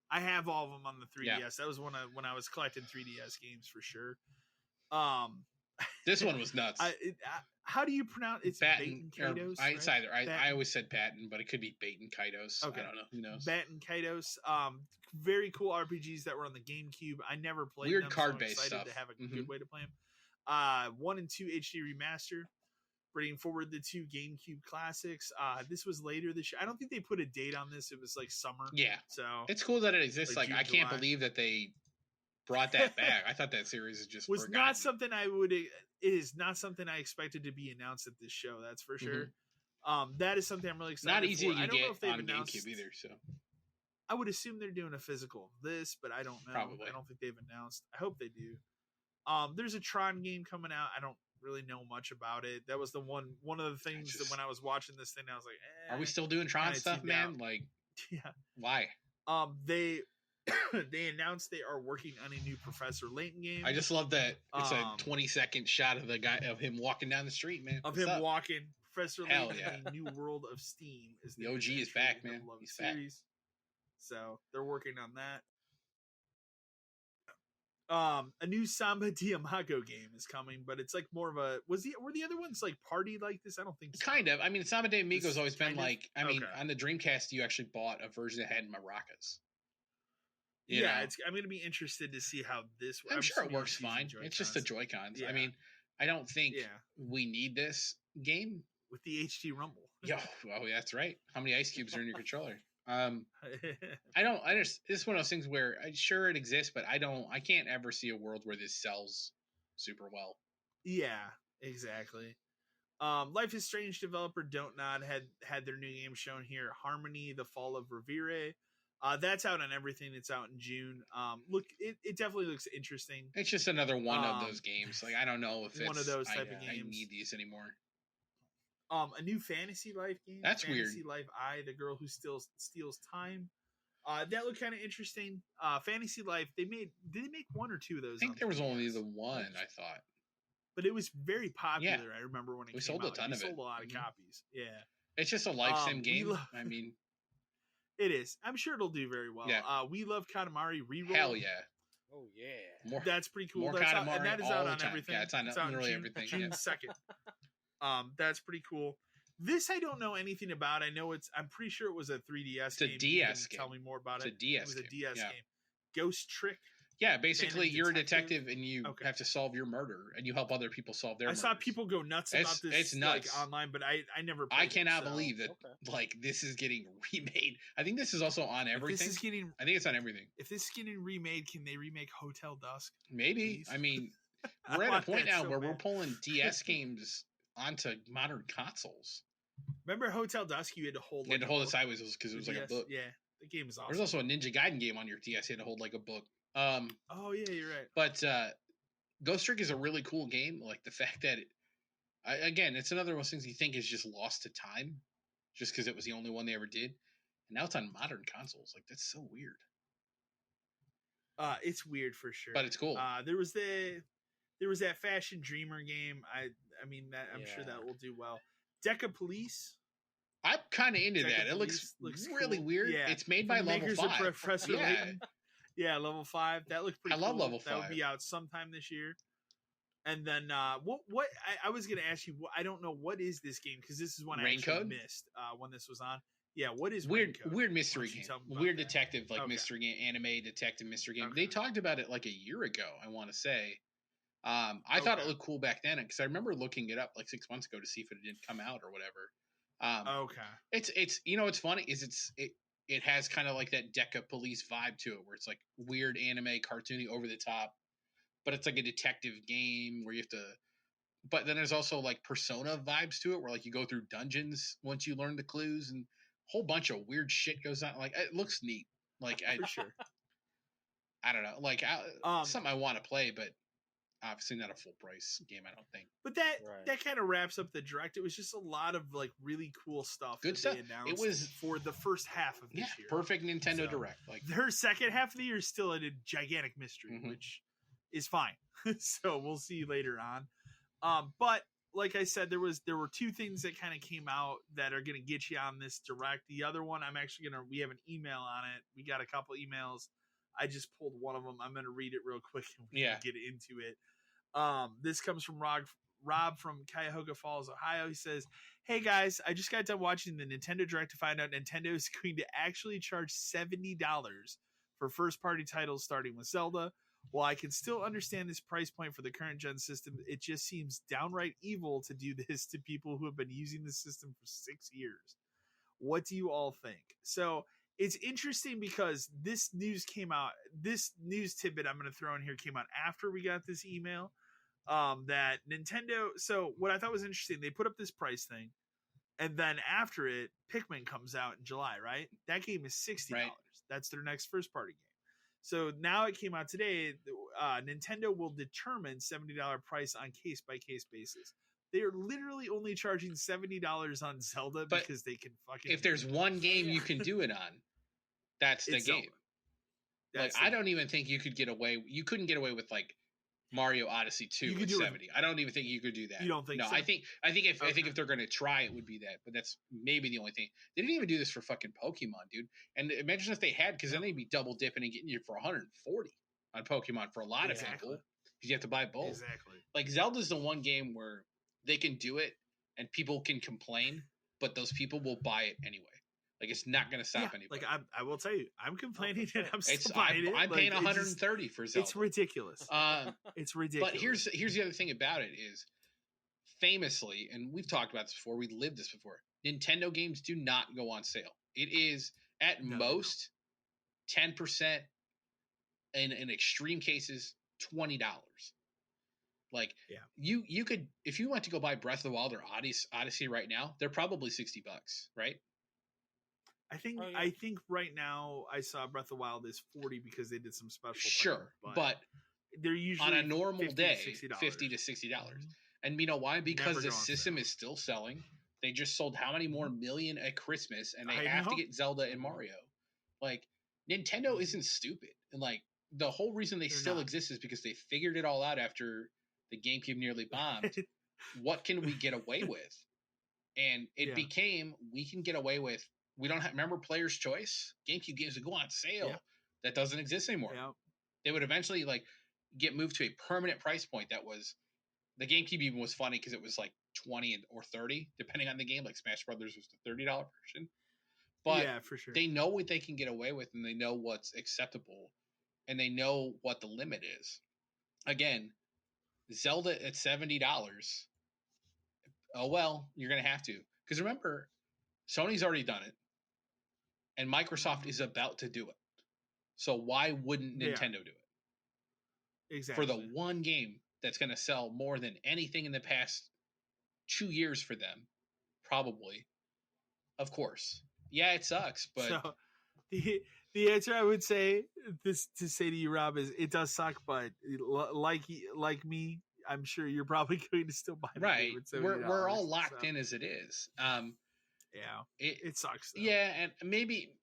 S1: I have all of them on the 3DS. Yeah. That was when I was collecting 3DS games for sure.
S2: This one was nuts.
S1: How do you pronounce it? It's Baten Kaitos.
S2: It's either. I always said Baten, but it could be Baten Kaitos. Okay. I don't know. Who knows?
S1: Baten Kaitos. Very cool RPGs that were on the GameCube. I never played
S2: weird
S1: them.
S2: card-based
S1: so
S2: stuff.
S1: To have a good way to play them. 1 and 2 HD remaster, bringing forward the 2 GameCube classics. This was later this year. I don't think they put a date on this. It was like summer.
S2: Yeah.
S1: So
S2: it's cool that it exists. Like June, I can't believe that they brought that back. I thought that series is just
S1: was
S2: forgotten.
S1: Not something I would. is not something I expected to be announced at this show. That's for sure. That is something I'm really excited.
S2: Not easy
S1: for.
S2: to
S1: I don't
S2: get
S1: know if they've
S2: on
S1: announced
S2: GameCube either. So
S1: I would assume they're doing a physical of this, but I don't know.
S2: Probably.
S1: I don't think they've announced. I hope they do. There's a Tron game coming out. I don't really know much about it. That was the one of the things that when I was watching this thing, I was like,
S2: are we still doing Tron stuff, man? Like,
S1: yeah.
S2: Why?
S1: They they announced they are working on a new Professor Layton game.
S2: I just love that it's a 20-second shot of the guy of him walking down the street, man.
S1: Of him walking. Professor Layton,
S2: yeah.
S1: A New World of Steam is
S2: the OG is back, man. He's series. Back.
S1: So they're working on that. A new Samba Diamago game is coming, but it's like more of a were the other ones like party like this? I don't think so.
S2: Kind of. I mean, Samba Diamago's always been like. I mean, on the Dreamcast, you actually bought a version that had maracas.
S1: I'm going to be interested to see how this works.
S2: I'm sure it works fine. It's just the Joy-Cons. Yeah. I mean, I don't think we need this game
S1: with the HD Rumble.
S2: That's right. How many ice cubes are in your controller? This is one of those things where I'm sure it exists, but I can't ever see a world where this sells super well.
S1: Yeah, exactly. Life is Strange developer Don't Nod had their new game shown here, Harmony: The Fall of Revere. That's out on everything. It's out in June. Look, it definitely looks interesting.
S2: It's just another one of those games. Like, I don't know if it's
S1: one of those type of games.
S2: I need these anymore.
S1: A new Fantasy Life game.
S2: That's
S1: Fantasy
S2: weird.
S1: Life I, the girl who steals time. That looked kind of interesting. Fantasy Life. Did they make one or two of those?
S2: I think there was only the one. I thought,
S1: but it was very popular. I remember when it came
S2: sold
S1: out.
S2: A ton of
S1: sold a lot of copies. Yeah,
S2: it's just a life sim game. I mean,
S1: it is. I'm sure it'll do very well.
S2: Yeah.
S1: We Love Katamari Reroll.
S2: Hell yeah.
S3: Oh yeah.
S1: That's pretty cool.
S2: More
S1: That's
S2: Katamari
S1: out, and that is out on everything.
S2: Yeah, it's on literally everything.
S1: June 2nd. That's pretty cool. This I don't know anything about. I'm pretty sure it was a 3DS game.
S2: It's a DS game.
S1: Tell me more about
S2: it. It's a DS
S1: game. It was a DS game. Ghost Trick.
S2: Yeah, basically you're a detective and you have to solve your murder and you help other people solve their murders.
S1: I saw people go nuts about this.
S2: It's nuts.
S1: Like, online, but I never played
S2: I cannot believe that like this is getting remade. I think this is also on everything. I think it's on everything.
S1: If this is getting remade, can they remake Hotel Dusk?
S2: Maybe. Please? I mean, we're at a point now where we're pulling DS games onto modern consoles.
S1: Remember Hotel Dusk? You had to hold.
S2: You had to hold it sideways because it was like a book.
S1: Yeah, the game is awesome.
S2: There's also a Ninja Gaiden game on your DS. You had to hold like a book.
S1: Oh yeah, you're right.
S2: But Ghost Trick is a really cool game. Like the fact that again, it's another one of those things you think is just lost to time, just because it was the only one they ever did, and now it's on modern consoles. Like that's so weird.
S1: It's weird for sure,
S2: but it's cool.
S1: There was that Fashion Dreamer game. I mean that I'm sure that will do well. Deca Police.
S2: I'm kind of into that. It looks really cool. Weird. Yeah. It's made by Level 5.
S1: Professor Layton. Yeah, Level 5. That looked pretty cool.
S2: I love Level 5.
S1: That will be out sometime this year. And then what I was going to ask you, I don't know, what is this game? Because this is one I actually missed when this was on. Yeah, what is
S2: weird mystery game? Weird detective, mystery game, anime detective mystery game. They talked about it like a year ago, I want to say. I thought it looked cool back then because I remember looking it up like 6 months ago to see if it didn't come out or whatever. It's what's funny is it has kind of like that Deca Police vibe to it where it's like weird anime cartoony over the top, but it's like a detective game where you have to. But then there's also like Persona vibes to it where like you go through dungeons once you learn the clues and a whole bunch of weird shit goes on. Like it looks neat. Like
S1: for sure.
S2: I don't know. Like something I want to play, but. Obviously not a full price game, I don't think.
S1: But that kind of wraps up the direct. It was just a lot of like really cool stuff.
S2: Good stuff.
S1: It was for the first half of this year.
S2: Perfect Nintendo Direct. Like
S1: their second half of the year is still a gigantic mystery, which is fine. So we'll see later on. But like I said, there were two things that kind of came out that are going to get you on this direct. The other one, we have an email on it. We got a couple emails. I just pulled one of them. I'm going to read it real quick and we can get into it. This comes from Rob from Cuyahoga Falls, Ohio. He says, "Hey guys, I just got done watching the Nintendo Direct to find out Nintendo is going to actually charge $70 for first-party titles starting with Zelda. While I can still understand this price point for the current gen system, it just seems downright evil to do this to people who have been using the system for 6 years. What do you all think?" So it's interesting because this news tidbit I'm going to throw in here came out after we got this email. that Nintendo. So what I thought was interesting, they put up this price thing, and then after it, Pikmin comes out in July. Right, that game is $60. Right. That's their next first party game. So now it came out today. Nintendo will determine $70 price on case by case basis. They are literally only charging $70 on Zelda because they can fucking.
S2: If there's one game you can do it on, that's the game. I don't even think you could get away. You couldn't get away with like Mario Odyssey 2 with 70. I don't even think you could do that.
S1: You don't think?
S2: No,
S1: so?
S2: I think if they're gonna try, it would be that. But that's maybe the only thing. They didn't even do this for fucking Pokemon, dude. And imagine if they had, because then they'd be double dipping and getting you for 140 on Pokemon for a lot of people, because you have to buy both.
S1: Exactly.
S2: Like Zelda's the one game where they can do it and people can complain, but those people will buy it anyway. Like it's not going to stop anybody.
S1: Like I will tell you, I'm complaining and I'm still buying it.
S2: I'm paying 130 for Zelda.
S1: It's ridiculous. It's ridiculous.
S2: But here's the other thing about it is, famously, and we've talked about this before, we lived this before. Nintendo games do not go on sale. It is at most 10%, in extreme cases $20. Like you could, if you went to go buy Breath of the Wild or Odyssey right now, they're probably $60, right?
S1: I think right now I saw Breath of the Wild is 40 because they did some special.
S2: Sure, but
S1: they're usually
S2: on a normal day
S1: $50
S2: $50 to $60. And you know why? Because the system is still selling. They just sold how many more million at Christmas, and they have to get Zelda and Mario. Like Nintendo isn't stupid, and like the whole reason they still exist is because they figured it all out after the GameCube nearly bombed. What can we get away with? And it became, we can get away with. We don't have, remember Player's Choice? GameCube games would go on sale. Yeah. That doesn't exist anymore. Yeah. They would eventually like get moved to a permanent price point that was, the GameCube even was funny because it was like 20 or 30, depending on the game. Like Smash Brothers was the $30 version. But
S1: yeah, for sure.
S2: They know what they can get away with, and they know what's acceptable, and they know what the limit is. Again, Zelda at $70. Oh, well, you're going to have to. Because remember, Sony's already done it. And Microsoft is about to do it. So why wouldn't Nintendo do it?
S1: Exactly.
S2: For the one game that's going to sell more than anything in the past 2 years for them, probably. Of course. Yeah, it sucks, but
S1: so, the answer I would say to you, Rob, is it does suck, but like me, I'm sure you're probably going to still buy it.
S2: Right. We're all locked in as it is.
S1: Yeah, it sucks though.
S2: Yeah, and maybe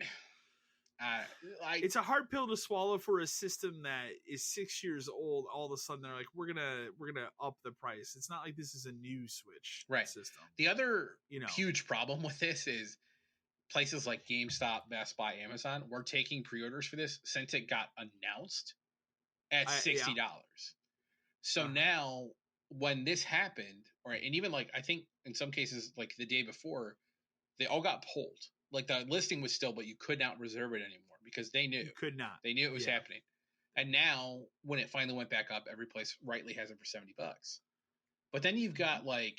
S1: it's a hard pill to swallow for a system that is 6 years old. All of a sudden, they're like, we're gonna up the price. It's not like this is a new Switch system.
S2: The other huge problem with this is places like GameStop, Best Buy, Amazon were taking pre-orders for this since it got announced at $60. So now, when this happened, and even like I think in some cases like the day before, they all got pulled. Like the listing was still, but you could not reserve it anymore because they knew.
S1: You could not.
S2: They knew it was happening. And now, when it finally went back up, every place rightly has it for $70. But then you've got like,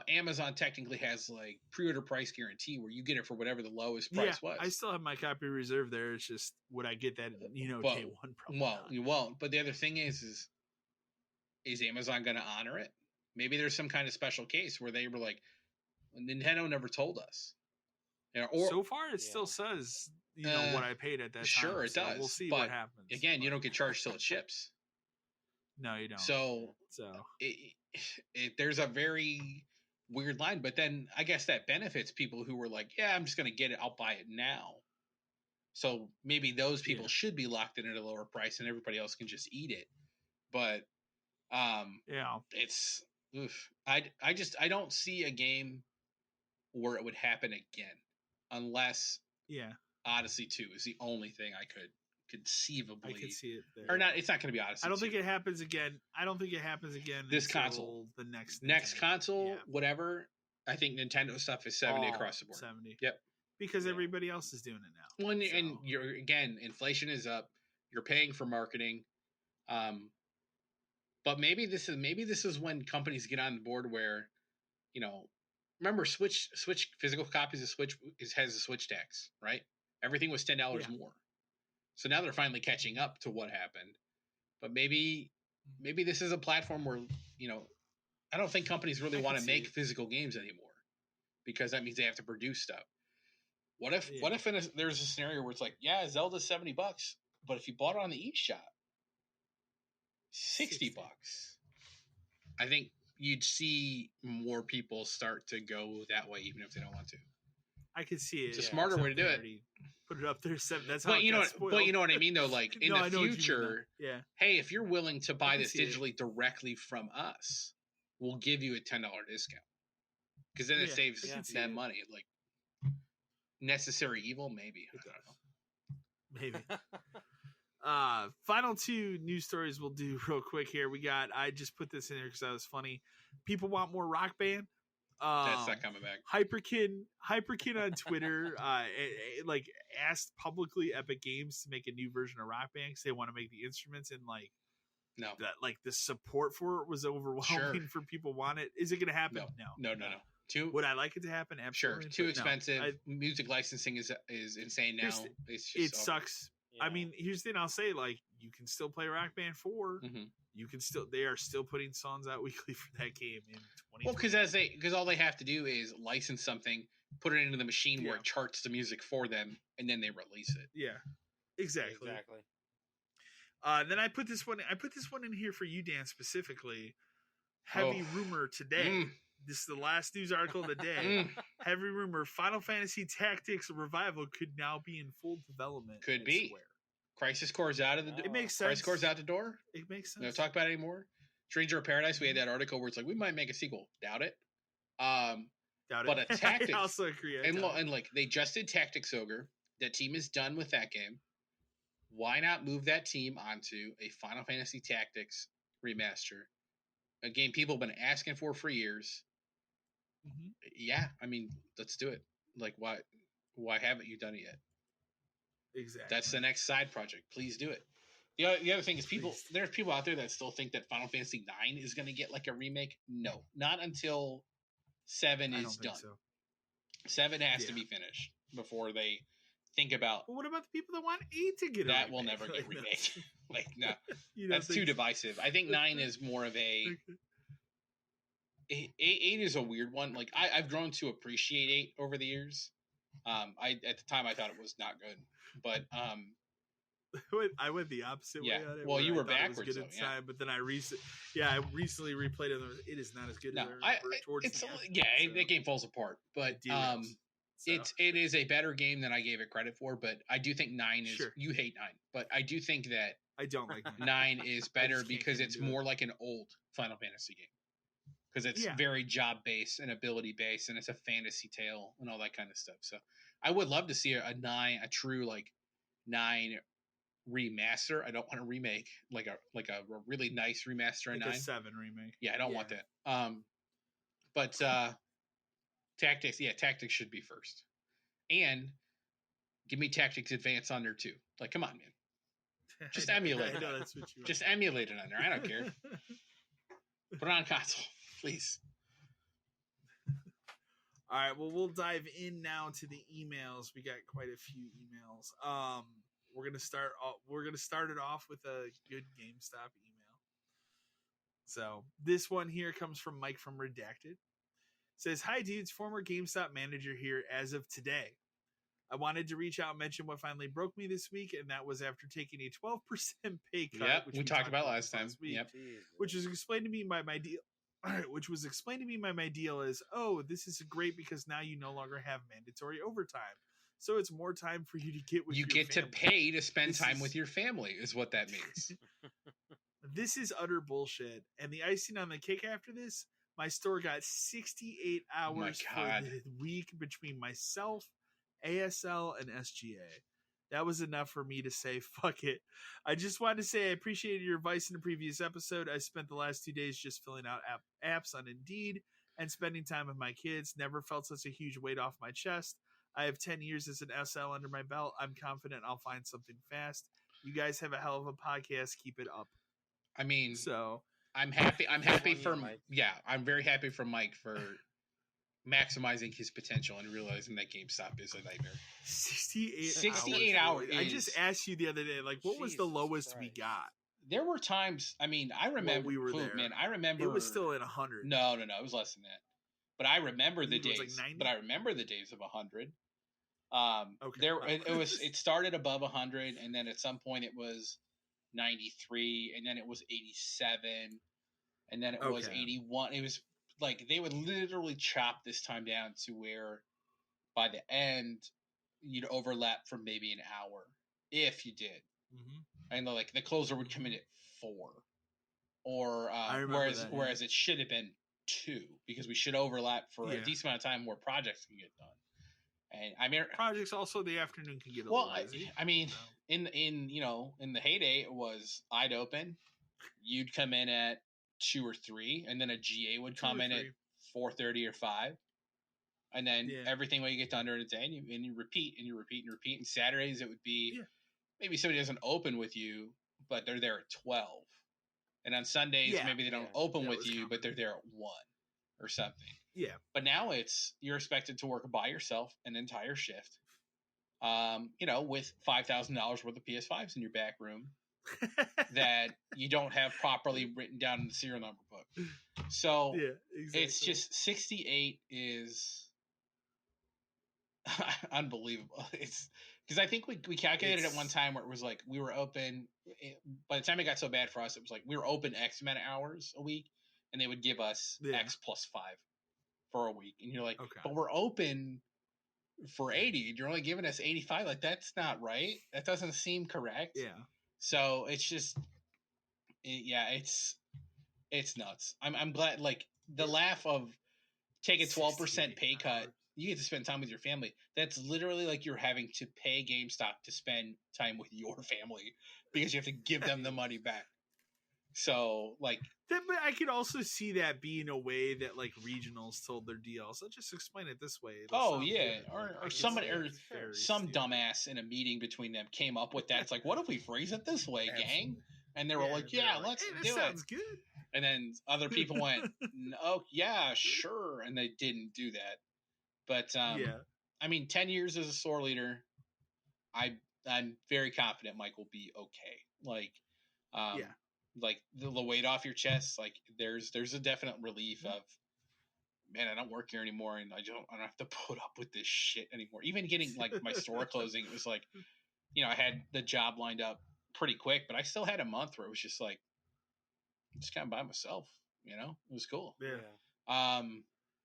S2: Amazon technically has like pre-order price guarantee where you get it for whatever the lowest price was.
S1: I still have my copy reserved there. It's just, would I get that? Day one? Probably
S2: not. You won't. But the other thing is Amazon going to honor it? Maybe there's some kind of special case where they were like, Nintendo never told us.
S1: So far, it still says what I paid at that time.
S2: Sure, it does.
S1: We'll see what happens.
S2: Again, you don't get charged till it ships.
S1: No, you don't.
S2: So there's a very weird line. But then I guess that benefits people who were like, "Yeah, I'm just going to get it. I'll buy it now." So maybe those people should be locked in at a lower price, and everybody else can just eat it. But it's oof. I don't see a game where it would happen again, unless Odyssey 2 is the only thing I could conceivably.
S1: I could see it there.
S2: Or not. It's not going to be Odyssey.
S1: I don't think it happens again.
S2: This console,
S1: the
S2: next console, whatever. I think Nintendo stuff is 70 across the board.
S1: 70.
S2: Yep.
S1: Because everybody else is doing it now.
S2: Well, and you're inflation is up. You're paying for marketing. But maybe this is when companies get on the board where, remember Switch physical copies of Switch has a Switch tax, right? Everything was $10 more. So now they're finally catching up to what happened. But maybe maybe this is a platform where, I don't think companies really want to make physical games anymore because that means they have to produce stuff. What if there's a scenario where it's like, yeah, Zelda's $70, but if you bought it on the eShop, $60. I think you'd see more people start to go that way, even if they don't want to.
S1: I could see it.
S2: It's a smarter way to do it.
S1: Put it up there. That's how.
S2: But you know what I mean, though. Like in the future, hey, if you're willing to buy this digitally directly from us, we'll give you a $10 discount because then it saves them money. Like necessary evil, maybe. I don't know.
S1: Maybe. Final 2 news stories we'll do real quick here. I just put this in here because that was funny. People want more Rock Band.
S2: That's not coming back.
S1: Hyperkin on Twitter, like asked publicly Epic Games to make a new version of Rock Band because they want to make the instruments and the support for it was overwhelming for people want it. Is it going to happen? No. Would I like it to happen? Absolutely.
S2: Sure. Too expensive. Music licensing is insane now.
S1: It sucks. Yeah. I mean, here's the thing I'll say, like, you can still play Rock Band 4. Mm-hmm. They are still putting songs out weekly for that game in 2020.
S2: Well, because all they have to do is license something, put it into the machine where it charts the music for them, and then they release it.
S1: Yeah. Exactly. Then I put this one in here for you, Dan, specifically. Heavy rumor today. This is the last news article of the day. Heavy rumor: Final Fantasy Tactics Revival could now be in full development.
S2: Could be. Crisis Core is out of the door.
S1: It makes sense.
S2: Crisis Core is out the door.
S1: It makes sense.
S2: No talk about it anymore. Stranger of Paradise. We had that article where it's like we might make a sequel. Doubt it. But a Tactics.
S1: I also agree.
S2: And like they just did Tactics Ogre. That team is done with that game. Why not move that team onto a Final Fantasy Tactics remaster? A game people have been asking for years. Mm-hmm. Yeah, I mean, let's do it. Like, why haven't you done it yet?
S1: Exactly.
S2: That's the next side project. Please do it. The other thing is there's people out there that still think that Final Fantasy 9 is going to get like a remake. No, not until 7 is done. So. 7 has to be finished before they think about.
S1: Well, what about the people that want 8 to get
S2: that? Will never get remade. Like, no, that's too divisive. I think 9 is more of a. 8 is a weird one. Like I've grown to appreciate 8 over the years. At the time I thought it was not good, but
S1: I went the opposite way on it.
S2: Well, you were backwards,
S1: but then I recently replayed it. It is not as good.
S2: No, that game falls apart. But it is a better game than I gave it credit for. But I do think 9 is. Sure. You hate 9, but I do think that
S1: I don't like
S2: 9 is better because it's more like an old Final Fantasy game. Because it's very job based and ability based, and it's a fantasy tale and all that kind of stuff. So I would love to see a true 9 remaster. I don't want a remake, like a really nice remaster of 9.
S1: A 7 remake.
S2: Yeah, I don't want that. But Tactics should be first, and give me Tactics Advance on there too. Like, come on, man, just emulate it. Just emulate it on there. I don't care. Put it on console. Please.
S1: All right. Well, we'll dive in now to the emails. We got quite a few emails. We're gonna start it off with a good GameStop email. So this one here comes from Mike from Redacted. It says, "Hi dudes, former GameStop manager here as of today. I wanted to reach out and mention what finally broke me this week, and that was after taking a 12% pay cut.
S2: Yep, which we talked about last time. Yep.
S1: Which was explained to me by my deal. Which was explained to me by my deal is, this is great because now you no longer have mandatory overtime. So it's more time for you to get with your family.
S2: You get to pay to spend time with your family is what that means.
S1: This is utter bullshit. And the icing on the cake after this, my store got 68 hours for the week between myself, ASL, and SGA. That was enough for me to say, fuck it. I just wanted to say I appreciated your advice in the previous episode. I spent the last 2 days just filling out apps on Indeed and spending time with my kids. Never felt such a huge weight off my chest. I have 10 years as an SL under my belt. I'm confident I'll find something fast. You guys have a hell of a podcast. Keep it up.
S2: I mean,
S1: so
S2: I'm happy. I'm happy for Mike. Yeah, I'm very happy for Mike for maximizing his potential and realizing that GameStop is a nightmare.
S1: 68 hours. I just asked you the other day, like, what was the lowest we got?
S2: there were times. I mean, I remember
S1: we were there.
S2: Man, I remember
S1: it was still at 100.
S2: No, it was less than that. But I remember the days.
S1: Like 90?
S2: But I remember the days of 100.
S1: Okay.
S2: It started above 100, and then at some point it was 93, and then it was 87, and then it was 81. It was like they would literally chop this time down to where by the end you'd overlap for maybe an hour if you did. And like the closer would come in at 4, or whereas it should have been 2 because we should overlap for a decent amount of time where projects can get done. And I mean,
S1: projects also the afternoon can get a little busy.
S2: I mean, so. in the heyday it was I'd open, you'd come in at 2 or 3, and then a GA would come in at 4:30 or 5, and then everything would get done during the day, and you repeat and you repeat and repeat. And Saturdays it would be maybe somebody doesn't open with you, but they're there at 12, and on Sundays maybe they don't open with you, but they're there at 1 or something.
S1: Yeah.
S2: But now you're expected to work by yourself an entire shift, with $5,000 worth of PS5s in your back room that you don't have properly written down in the serial number book. So it's just 68 is unbelievable. It's because I think we calculated at one time where it was like we were open. By the time it got so bad for us, it was like we were open X amount of hours a week, and they would give us X plus 5 for a week. And you're like, but we're open for 80 and you're only giving us 85. Like, that's not right. That doesn't seem correct.
S1: Yeah.
S2: So it's just, it's nuts. I'm glad, like, the laugh of take a 12% pay cut. You get to spend time with your family. That's literally like you're having to pay GameStop to spend time with your family because you have to give them the money back. So, like,
S1: but I could also see that being a way that like regionals told their deals. Let's just explain it this way.
S2: Or somebody or some dumbass in a meeting between them came up with that. It's like, what if we phrase it this way, gang? And they were like, let's do it.
S1: Sounds good.
S2: And then other people went, oh yeah, sure, and they didn't do that. But I mean, 10 years as a store leader, I'm very confident Mike will be okay. Like, like the weight off your chest, like there's a definite relief of, man, I don't work here anymore, and I don't have to put up with this shit anymore. Even getting like my store closing, it was like, I had the job lined up pretty quick, but I still had a month where it was just like, just kind of by myself. It was cool.
S1: Yeah.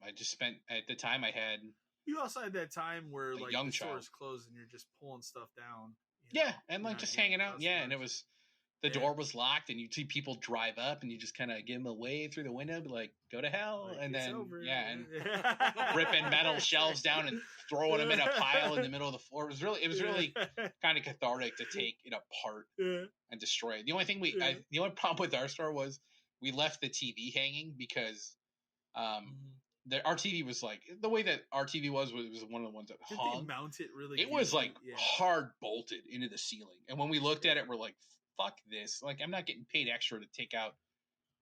S2: I just spent at the time I had.
S1: You also had that time where like the store is closed and you're just pulling stuff down.
S2: And like just hanging out. Yeah, and it was. The door was locked, and you see people drive up, and you just kind of give them a wave through the window, be like, "Go to hell!" Like, and then and ripping metal shelves down and throwing them in a pile in the middle of the floor. It was really kind of cathartic to take it apart and destroy it. The only thing the only problem with our store was we left the TV hanging because our TV was like the way that our TV was one of the ones that hung.
S1: Did they mount it really?
S2: It was like hard bolted into the ceiling, and when we looked at it, we're like, fuck this. Like, I'm not getting paid extra to take out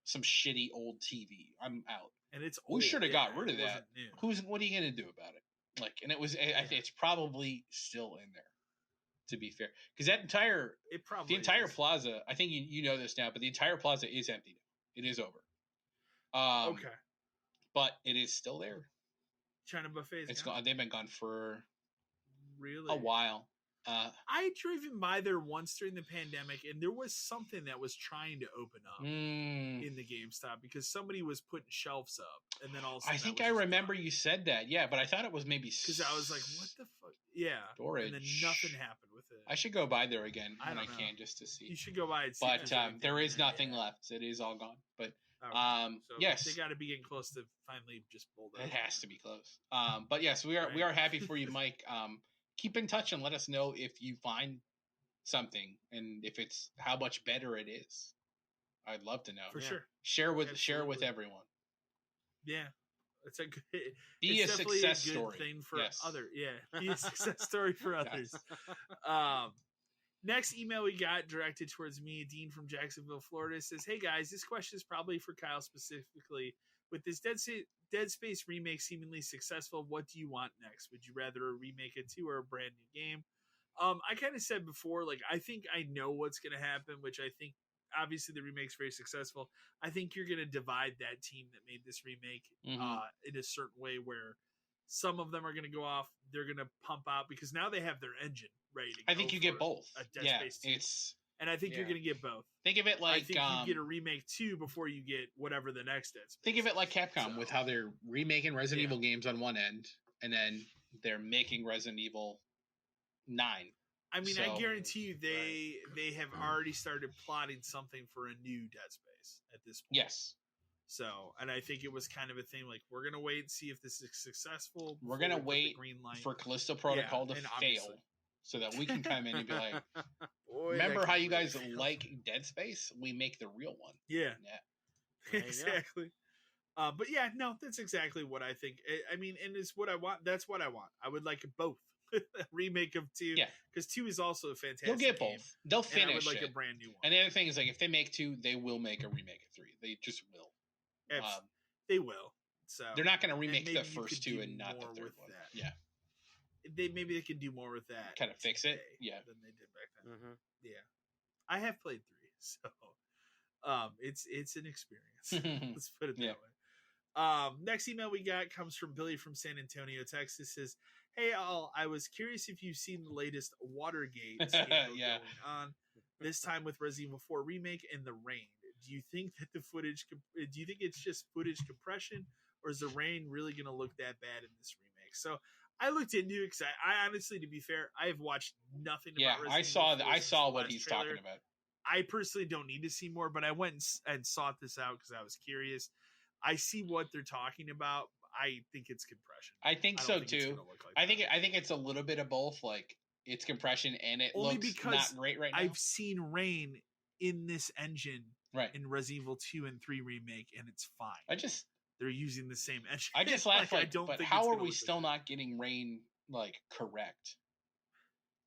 S2: some shitty old TV. I'm out.
S1: And it's
S2: old. We should have got rid of that. What are you going to do about it? Like, and it was, I think it's probably still in there, to be fair. Because the entire plaza, I think you know this now, but the entire plaza is empty now. It is over.
S1: Okay.
S2: But it is still there.
S1: China buffets.
S2: It's gone. They've been gone for
S1: really
S2: a while.
S1: I had driven by there once during the pandemic, and there was something that was trying to open up in the GameStop because somebody was putting shelves up, and then all of a sudden
S2: I think I remember you said that, but I thought it was maybe
S1: because I was like, "What the fuck?" Yeah,
S2: storage.
S1: And then nothing happened with it.
S2: I should go by there again when I can just to see.
S1: You should go by and see.
S2: But there is nothing left. It is all gone. But
S1: so
S2: yes,
S1: they got to be getting close to finally just pull that.
S2: It has to be close. But yes, we are happy for you, Mike. Keep in touch and let us know if you find something and if it's how much better it is. I'd love to know.
S1: For sure.
S2: Share with everyone.
S1: Yeah. It's a good
S2: be a success story
S1: thing for be a success story for others. Next email we got directed towards me, Dean from Jacksonville, Florida, says, "Hey guys, this question is probably for Kyle specifically. With this Dead Space remake seemingly successful, what do you want next? Would you rather a remake it to or a brand new game?" I kind of said before, like, I think I know what's going to happen, which I think obviously the remake's very successful. I think you're going to divide that team that made this remake in a certain way where some of them are going to go off. They're going to pump out because now they have their engine ready to go.
S2: I think you get both.
S1: A Dead Space 2. And I think you're going to get both.
S2: Think of it like...
S1: I think you get a remake 2 before you get whatever the next Dead Space.
S2: Think of it like Capcom with how they're remaking Resident Evil games on one end, and then they're making Resident Evil 9.
S1: I mean, I guarantee you they have already started plotting something for a new Dead Space at this point.
S2: Yes.
S1: So, and I think it was kind of a thing like, we're going to wait and see if this is successful.
S2: We're going to wait for Callisto Protocol to fail so that we can come in and be like, remember how you guys like Dead Space? We make the real one.
S1: Yeah. Exactly. But yeah, no, that's exactly what I think. I mean, and it's what I want. That's what I want. I would like both. A remake of 2. Yeah. Because 2 is also a fantastic
S2: You'll get both.
S1: Game,
S2: they'll finish
S1: I would like
S2: it.
S1: A brand new one.
S2: And the other thing is, like, if they make 2, they will make a remake of 3. They just will.
S1: They will. So
S2: they're not going to remake the first 2 and not the third one. That. Yeah.
S1: Maybe they can do more with that.
S2: Kind of fix it. Yeah.
S1: Than they did back then. Mm-hmm. Yeah. I have played 3, so it's an experience. Let's put it that way. Next email we got comes from Billy from San Antonio, Texas. Says, "Hey all, I was curious if you've seen the latest Watergate scandal going on. This time with Resident Evil 4 remake and the rain. Do you think that the footage? Do you think it's just footage compression, or is the rain really going to look that bad in this remake?" So I looked into it because I honestly, to be fair, I have watched nothing. About Resident Evil
S2: I saw what he's talking about.
S1: I personally don't need to see more, but I went and sought this out because I was curious. I see what they're talking about. I think it's compression.
S2: I think so too. I think it's a little bit of both. Like, it's compression and it only looks not great right now.
S1: I've seen rain in this engine in Resident Evil 2 and 3 remake, and it's fine. They're using the same engine.
S2: I just laugh but how are we still not getting rain like correct?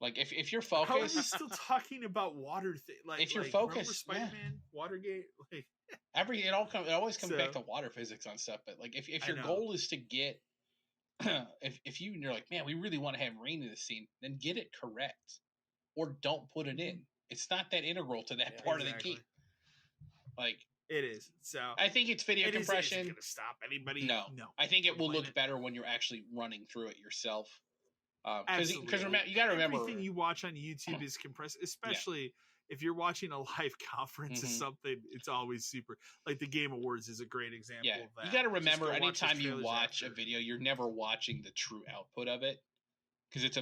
S2: Like, if you're focused, how are we
S1: still talking about water? Like,
S2: if you're focused,
S1: Spider-Man, Watergate, like
S2: it always comes back to water physics on stuff. But like, if your goal is to get, if you're like, man, we really want to have rain in the scene, then get it correct, or don't put it in. It's not that integral to that part of the game. Like,
S1: it is. So
S2: I think it's video compression.
S1: Is it going to stop anybody?
S2: No. I think it will look better when you're actually running through it yourself. Because you got to remember,
S1: everything you watch on YouTube is compressed, especially if you're watching a live conference or something. It's always super. Like the Game Awards is a great example of that.
S2: You got to remember, anytime you watch a video, you're never watching the true output of it, because it's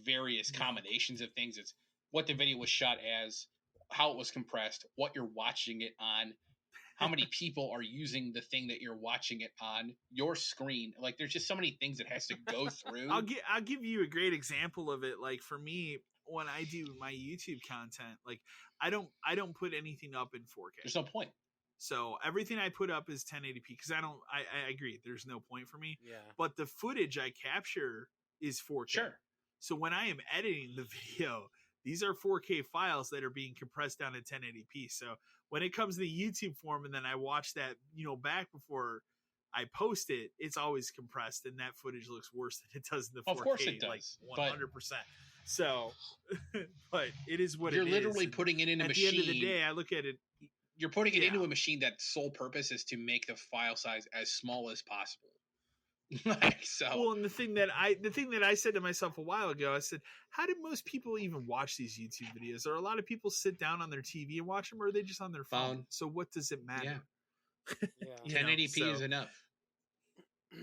S2: various combinations of things. It's what the video was shot as, how it was compressed, what you're watching it on, how many people are using the thing that you're watching it on, your screen. Like, there's just so many things it has to go through.
S1: I'll give you a great example of it. Like, for me, when I do my YouTube content, like, I don't put anything up in 4K.
S2: There's no point.
S1: So everything I put up is 1080p because I agree. There's no point for me.
S3: Yeah.
S1: But the footage I capture is 4K.
S2: Sure.
S1: So when I am editing the video, these are 4K files that are being compressed down to 1080p. So when it comes to the YouTube form and then I watch that, back before I post it, it's always compressed and that footage looks worse than it does in the 4K.
S2: Of course it does.
S1: Like 100%. So, but it is what
S2: you're literally putting it in a machine.
S1: At the end of the day, I look at it.
S2: You're putting it into a machine that sole purpose is to make the file size as small as possible.
S1: Well, and the thing that I said to myself a while ago, I said, how do most people even watch these YouTube videos? Are a lot of people sit down on their TV and watch them, or are they just on their phone? So what does it matter?
S2: Yeah. 1080p is enough.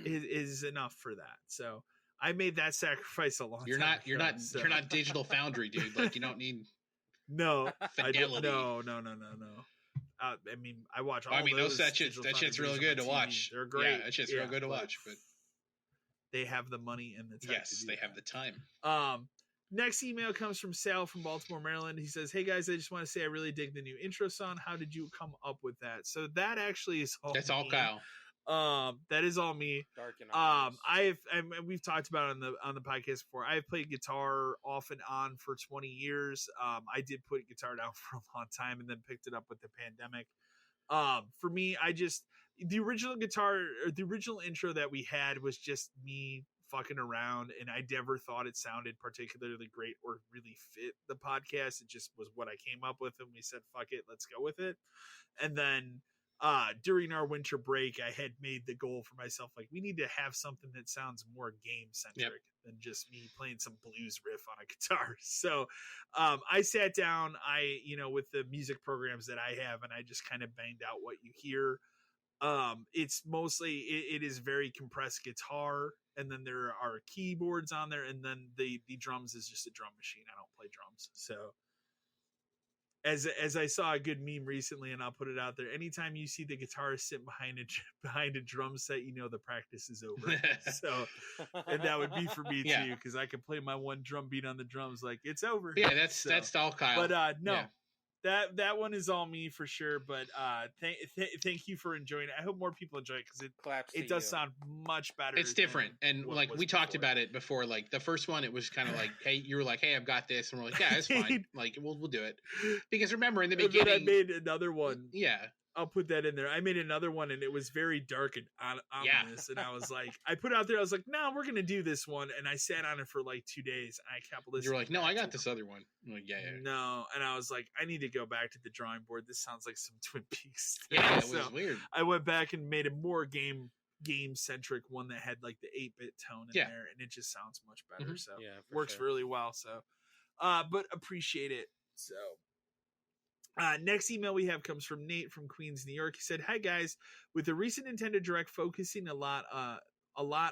S1: Is enough for that. So I made that sacrifice a long
S2: time ago. You're not Digital Foundry, dude. Like, you don't need
S1: fidelity. No. I mean, I watch all those.
S2: That shit's real good to watch.
S1: They're great.
S2: Yeah, that shit's real good to watch. But
S1: they have the money and the time.
S2: Yes, they have the time.
S1: Next email comes from Sal from Baltimore, Maryland. He says, "Hey guys, I just want to say I really dig the new intro song. How did you come up with that?" So that actually is all.
S2: That's all Kyle.
S1: That is all me.
S3: Dark and
S1: we've talked about it on the podcast before. I've played guitar off and on for 20 years. I did put guitar down for a long time and then picked it up with the pandemic. For me, the original guitar or the original intro that we had was just me fucking around, and I never thought it sounded particularly great or really fit the podcast. It just was what I came up with, and we said, fuck it, let's go with it. And then during our winter break, I had made the goal for myself, like, we need to have something that sounds more game centric than just me playing some blues riff on a guitar. So I sat down, with the music programs that I have, and I just kind of banged out what you hear. It's mostly, it is very compressed guitar, and then there are keyboards on there, and then the drums is just a drum machine. I don't play drums. So as I saw a good meme recently, and I'll put it out there, anytime you see the guitarist sit behind a drum set, the practice is over. So, and that would be for me too, because I can play my one drum beat on the drums, like, it's over.
S2: Yeah, that's all Kyle.
S1: But no. Yeah. That one is all me for sure, but thank you for enjoying it. I hope more people enjoy it, because it does sound much better.
S2: It's different, and like we talked about it before. Like the first one, it was kind of like, hey, you were like, hey, I've got this, and we're like, yeah, it's fine. Like we'll do it, because remember in the beginning,
S1: I made another one.
S2: Yeah.
S1: I'll put that in there. I made another one, and it was very dark and ominous. And I was like, I put out there, I was like, no, we're going to do this one. And I sat on it for like 2 days. And I kept listening.
S2: You're like, no, I got this other one. I'm like, yeah.
S1: No. And I was like, I need to go back to the drawing board. This sounds like some Twin Peaks.
S2: Yeah, it was weird.
S1: I went back and made a more game centric one that had like the 8-bit tone in there. And it just sounds much better. Mm-hmm. So works really well. So, but appreciate it. So. Next email we have comes from Nate from Queens, New York. He said, hi guys, with the recent Nintendo Direct focusing a lot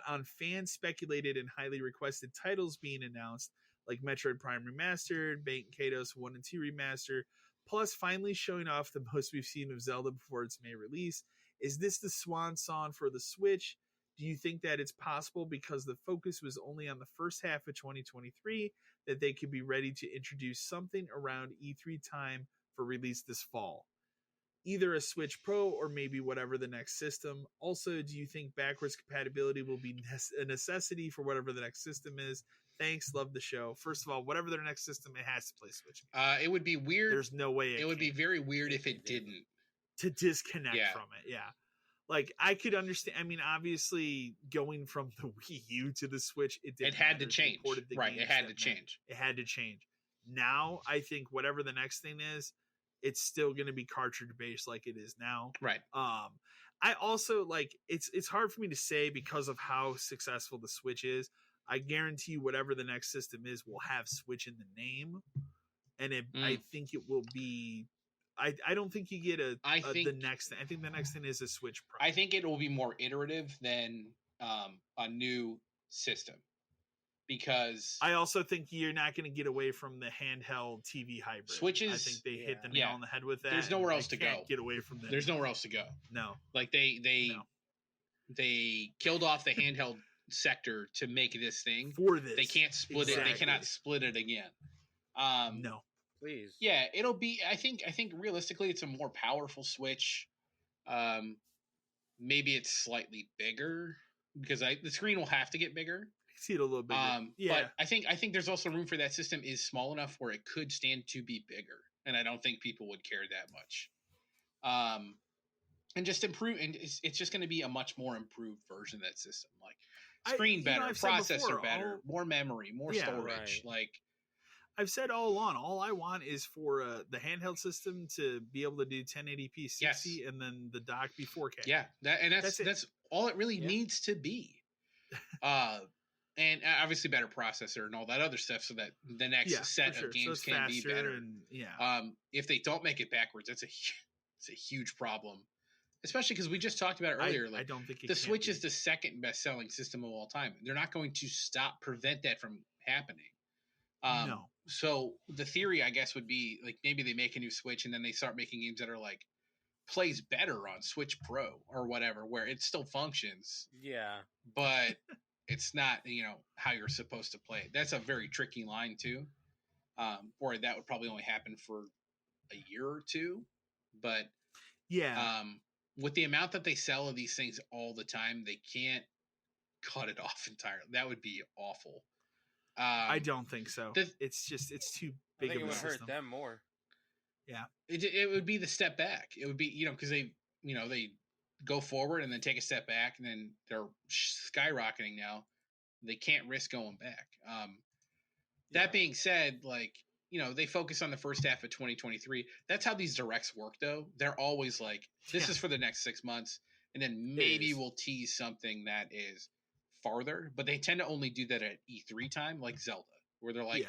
S1: on fan speculated and highly requested titles being announced, like Metroid Prime Remastered, Baten Kaitos 1 and 2 Remaster, plus finally showing off the most we've seen of Zelda before its May release. Is this the swan song for the Switch? Do you think that it's possible, because the focus was only on the first half of 2023, that they could be ready to introduce something around E3 time for release this fall? Either a Switch Pro or maybe whatever the next system. Also, do you think backwards compatibility will be a necessity for whatever the next system is? Thanks, love the show. First of all, whatever their next system, it has to play Switch games.
S2: It would be weird.
S1: There's no way
S2: it would be very weird if it didn't.
S1: To disconnect from it, yeah. Like, I could understand. I mean, obviously, going from the Wii U to the Switch, it had to change.
S2: Right, it had to change.
S1: It had to change. Now, I think whatever the next thing is, it's still going to be cartridge based like it is now.
S2: Right.
S1: I also it's hard for me to say because of how successful the Switch is. I guarantee you whatever the next system is will have Switch in the name. And I think it will be, I don't think you get the next thing. I think the next thing is a Switch Pro.
S2: I think it will be more iterative than a new system. Because
S1: I also think you're not going to get away from the handheld TV hybrid.
S2: Switches,
S1: I think they hit the nail on the head with that.
S2: There's nowhere else to go.
S1: Get away from that.
S2: There's nowhere else to go.
S1: No,
S2: like they killed off the handheld sector to make this thing.
S1: For this,
S2: they can't split it. They cannot split it again.
S1: No,
S3: please.
S2: Yeah, it'll be. I think realistically, it's a more powerful Switch. Maybe it's slightly bigger because the screen will have to get bigger.
S1: See it a little bit.
S2: But I think there's also room for that system is small enough where it could stand to be bigger, and I don't think people would care that much. And just improve, and it's just going to be a much more improved version of that system, like screen better, processor better, more memory, more storage.
S1: Right. Like I've said all along, all I want is for the handheld system to be able to do 1080p 60, and then the dock be 4K.
S2: Yeah, that's all it really needs to be. And obviously better processor and all that other stuff so that the next set of games can be better. And, if they don't make it backwards, it's a huge problem, especially because we just talked about it earlier.
S1: I don't think
S2: the Switch is the second best selling system of all time. They're not going to prevent that from happening.
S1: No.
S2: So the theory, I guess, would be like maybe they make a new Switch and then they start making games that are like plays better on Switch Pro or whatever, where it still functions.
S3: Yeah.
S2: But it's not, how you're supposed to play it. That's a very tricky line too. Or that would probably only happen for a year or two. But with the amount that they sell of these things all the time, they can't cut it off entirely. That would be awful.
S1: I don't think so. It's too big of a system. I think it would hurt
S3: them more.
S1: Yeah.
S2: It would be the step back. It would be, because they go forward and then take a step back, and then they're skyrocketing now. they can't risk going back. That being said, like, you know, they focus on the first half of 2023. That's how these directs work, though. They're always like, this is for the next 6 months, and then maybe we'll tease something that is farther. But they tend to only do that at E3 time, like Zelda, where they're like,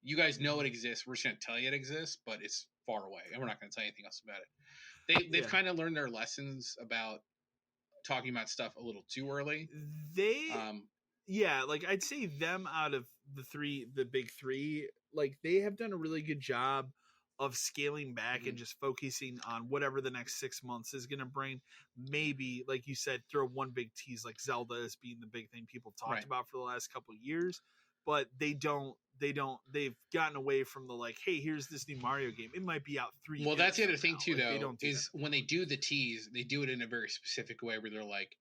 S2: you guys know it exists. We're just going to tell you it exists, but it's far away, and we're not going to tell you anything else about it. They've kind of learned their lessons about talking about stuff a little too early.
S1: Like I'd say them out of the big three, like they have done a really good job of scaling back and just focusing on whatever the next 6 months is going to bring. Maybe, like you said, throw one big tease like Zelda as being the big thing people talked about for the last couple of years, but they've gotten away from the like, hey, here's this new Mario game. It might be out 3 years.
S2: Well, that's the other thing too,
S1: like,
S2: though, is when they do the tease, they do it in a very specific way where they're like,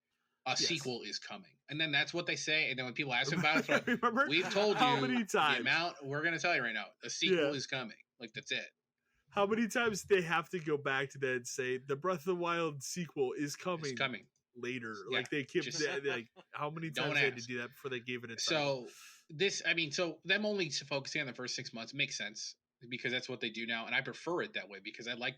S2: a sequel is coming. And then that's what they say. And then when people ask about it, like, we've told you
S1: many times?
S2: The amount, we're going to tell you right now, a sequel is coming. Like, that's it.
S1: How many times they have to go back to that and say the Breath of the Wild sequel is coming? It's
S2: coming
S1: later. Like they keep like how many times they had to do that before they gave it a title?
S2: So them only focusing on the first 6 months makes sense because that's what they do now, and I prefer it that way because I like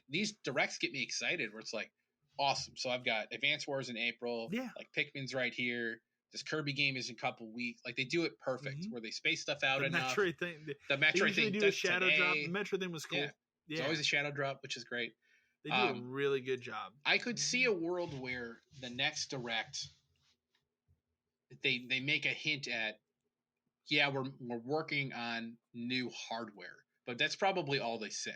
S2: these directs get me excited where it's like awesome. So I've got Advance Wars in April, like Pikmin's right here. This Kirby game is in a couple weeks. Like they do it perfect where they space stuff out enough.
S1: The Metroid thing do a shadow drop. The Metroid thing was cool. Yeah.
S2: It's always a shadow drop, which is great.
S1: They do a really good job.
S2: I could see a world where the next direct they make a hint at, we're working on new hardware, but that's probably all they say.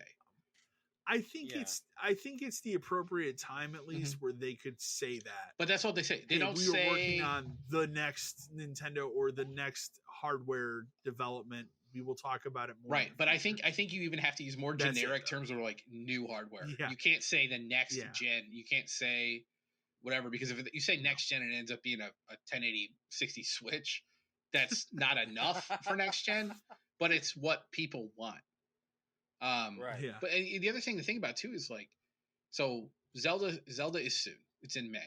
S1: I think it's the appropriate time at least where they could say that.
S2: But that's what they say. They don't say
S1: we are working on the next Nintendo or the next hardware development. We will talk about it more.
S2: Right, but I think you even have to use more generic terms or like new hardware. Yeah. You can't say the next gen. You can't say whatever because if you say next gen and it ends up being a 1080 60 Switch, that's not enough for next gen, but it's what people want. But the other thing to think about too is like, so Zelda is soon. It's in May.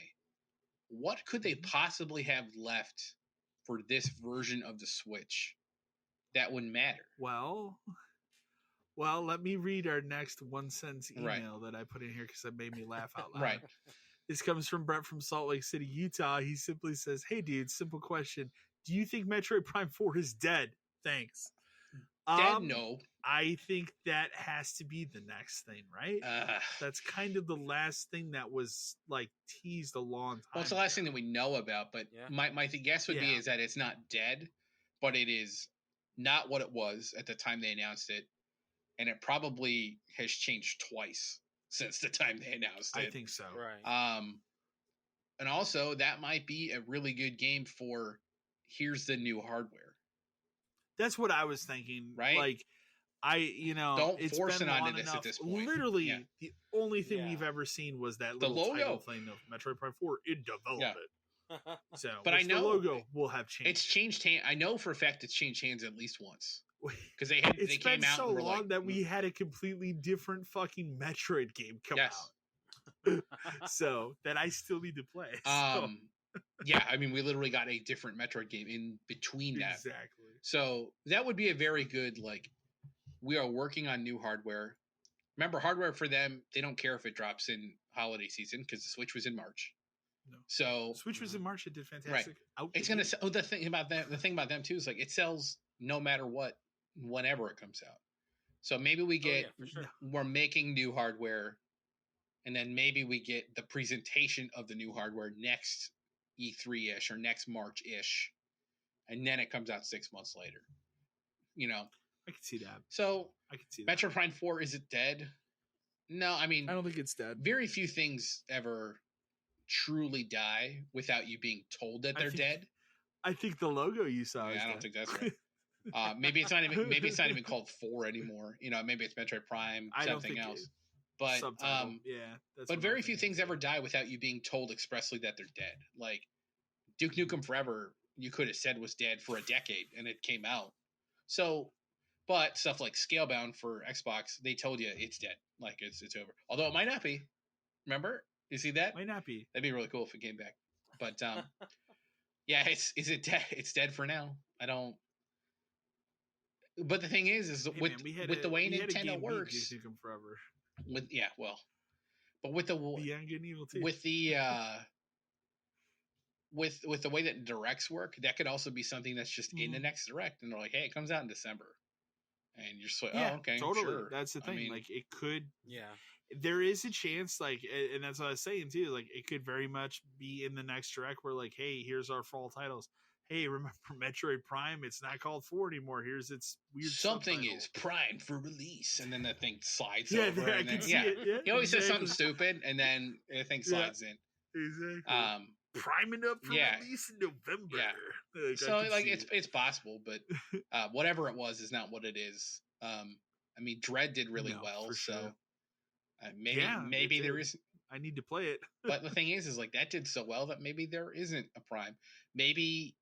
S2: What could they possibly have left for this version of the Switch that wouldn't matter?
S1: Well, let me read our next 1 sentence email that I put in here because it made me laugh out loud. This comes from Brett from Salt Lake City, Utah. He simply says, "Hey, dude, simple question. Do you think Metroid Prime 4 is dead? Thanks."
S2: Dead? No.
S1: I think that has to be the next thing, right? That's kind of the last thing that was like teased a long time.
S2: Well, it's the last thing that we know about, but my guess would be is that it's not dead, but it is not what it was at the time they announced it, and it probably has changed twice since the time they announced it.
S1: I think so.
S3: Right.
S2: And also that might be a really good game for here's the new hardware.
S1: That's what I was thinking.
S2: Right.
S1: Like
S2: don't force it onto this at this point.
S1: Literally, the only thing we've ever seen was that little title thing of Metroid Prime 4 in development. So,
S2: but I know
S1: the logo will have changed.
S2: It's changed hands. I know for a fact it's changed hands at least once because they came out
S1: so
S2: and were
S1: long
S2: like,
S1: that we had a completely different fucking Metroid game come out. So that I still need to play. So.
S2: Yeah, I mean, we literally got a different Metroid game in between that.
S1: Exactly.
S2: So that would be a very good, like, we are working on new hardware. Remember, hardware for them, they don't care if it drops in holiday season because the Switch was in March.
S1: No.
S2: So
S1: Switch was in March. It did fantastic.
S2: Right. It's gonna. The thing about them too is like it sells no matter what, whenever it comes out. So maybe we get we're making new hardware, and then maybe we get the presentation of the new hardware next E3-ish or next March-ish, and then it comes out 6 months later.
S1: I can see that.
S2: So
S1: I can see that.
S2: Metroid Prime 4, is it dead? No, I mean,
S1: I don't think it's dead.
S2: Very few things ever truly die without you being told that they're dead.
S1: I think the logo you saw.
S2: I don't think that's right. Maybe it's not even called 4 anymore. Maybe it's Metroid Prime something else. But but very few things ever die without you being told expressly that they're dead. Like Duke Nukem Forever, you could have said was dead for a decade and it came out. So, but stuff like Scalebound for Xbox, they told you it's dead. Like it's over. Although it might not be. Remember? You see that?
S1: Might not be.
S2: That'd be really cool if it came back. But Yeah, is it dead? It's dead for now. I don't. But the thing is
S1: hey,
S2: with
S1: man,
S2: the way Nintendo works,
S1: forever.
S2: but with the
S1: Beyond Good and Evil 2.
S2: with the with the way that directs work, that could also be something that's just in the next direct, and they're like, hey, it comes out in December, and you're just like, oh, okay,
S1: totally.
S2: Sure.
S1: That's the thing. I mean, like, it could.
S3: Yeah.
S1: There is a chance, like, and that's what I was saying too. Like, it could very much be in the next direct where, like, hey, here's our fall titles. Hey, remember Metroid Prime? It's not called 4 anymore. Here's its weird
S2: something
S1: subtitle.
S2: is primed for release, and then the thing slides
S1: over.
S2: And then, he always says something stupid, and then the thing slides in.
S1: Exactly. Priming up for release in November.
S2: Yeah. Like, so like it's possible, but whatever it was is not what it is. I mean, Dread did really well, so sure. Maybe there is.
S1: I need to play it.
S2: But the thing is like that did so well that maybe there isn't a Prime. Maybe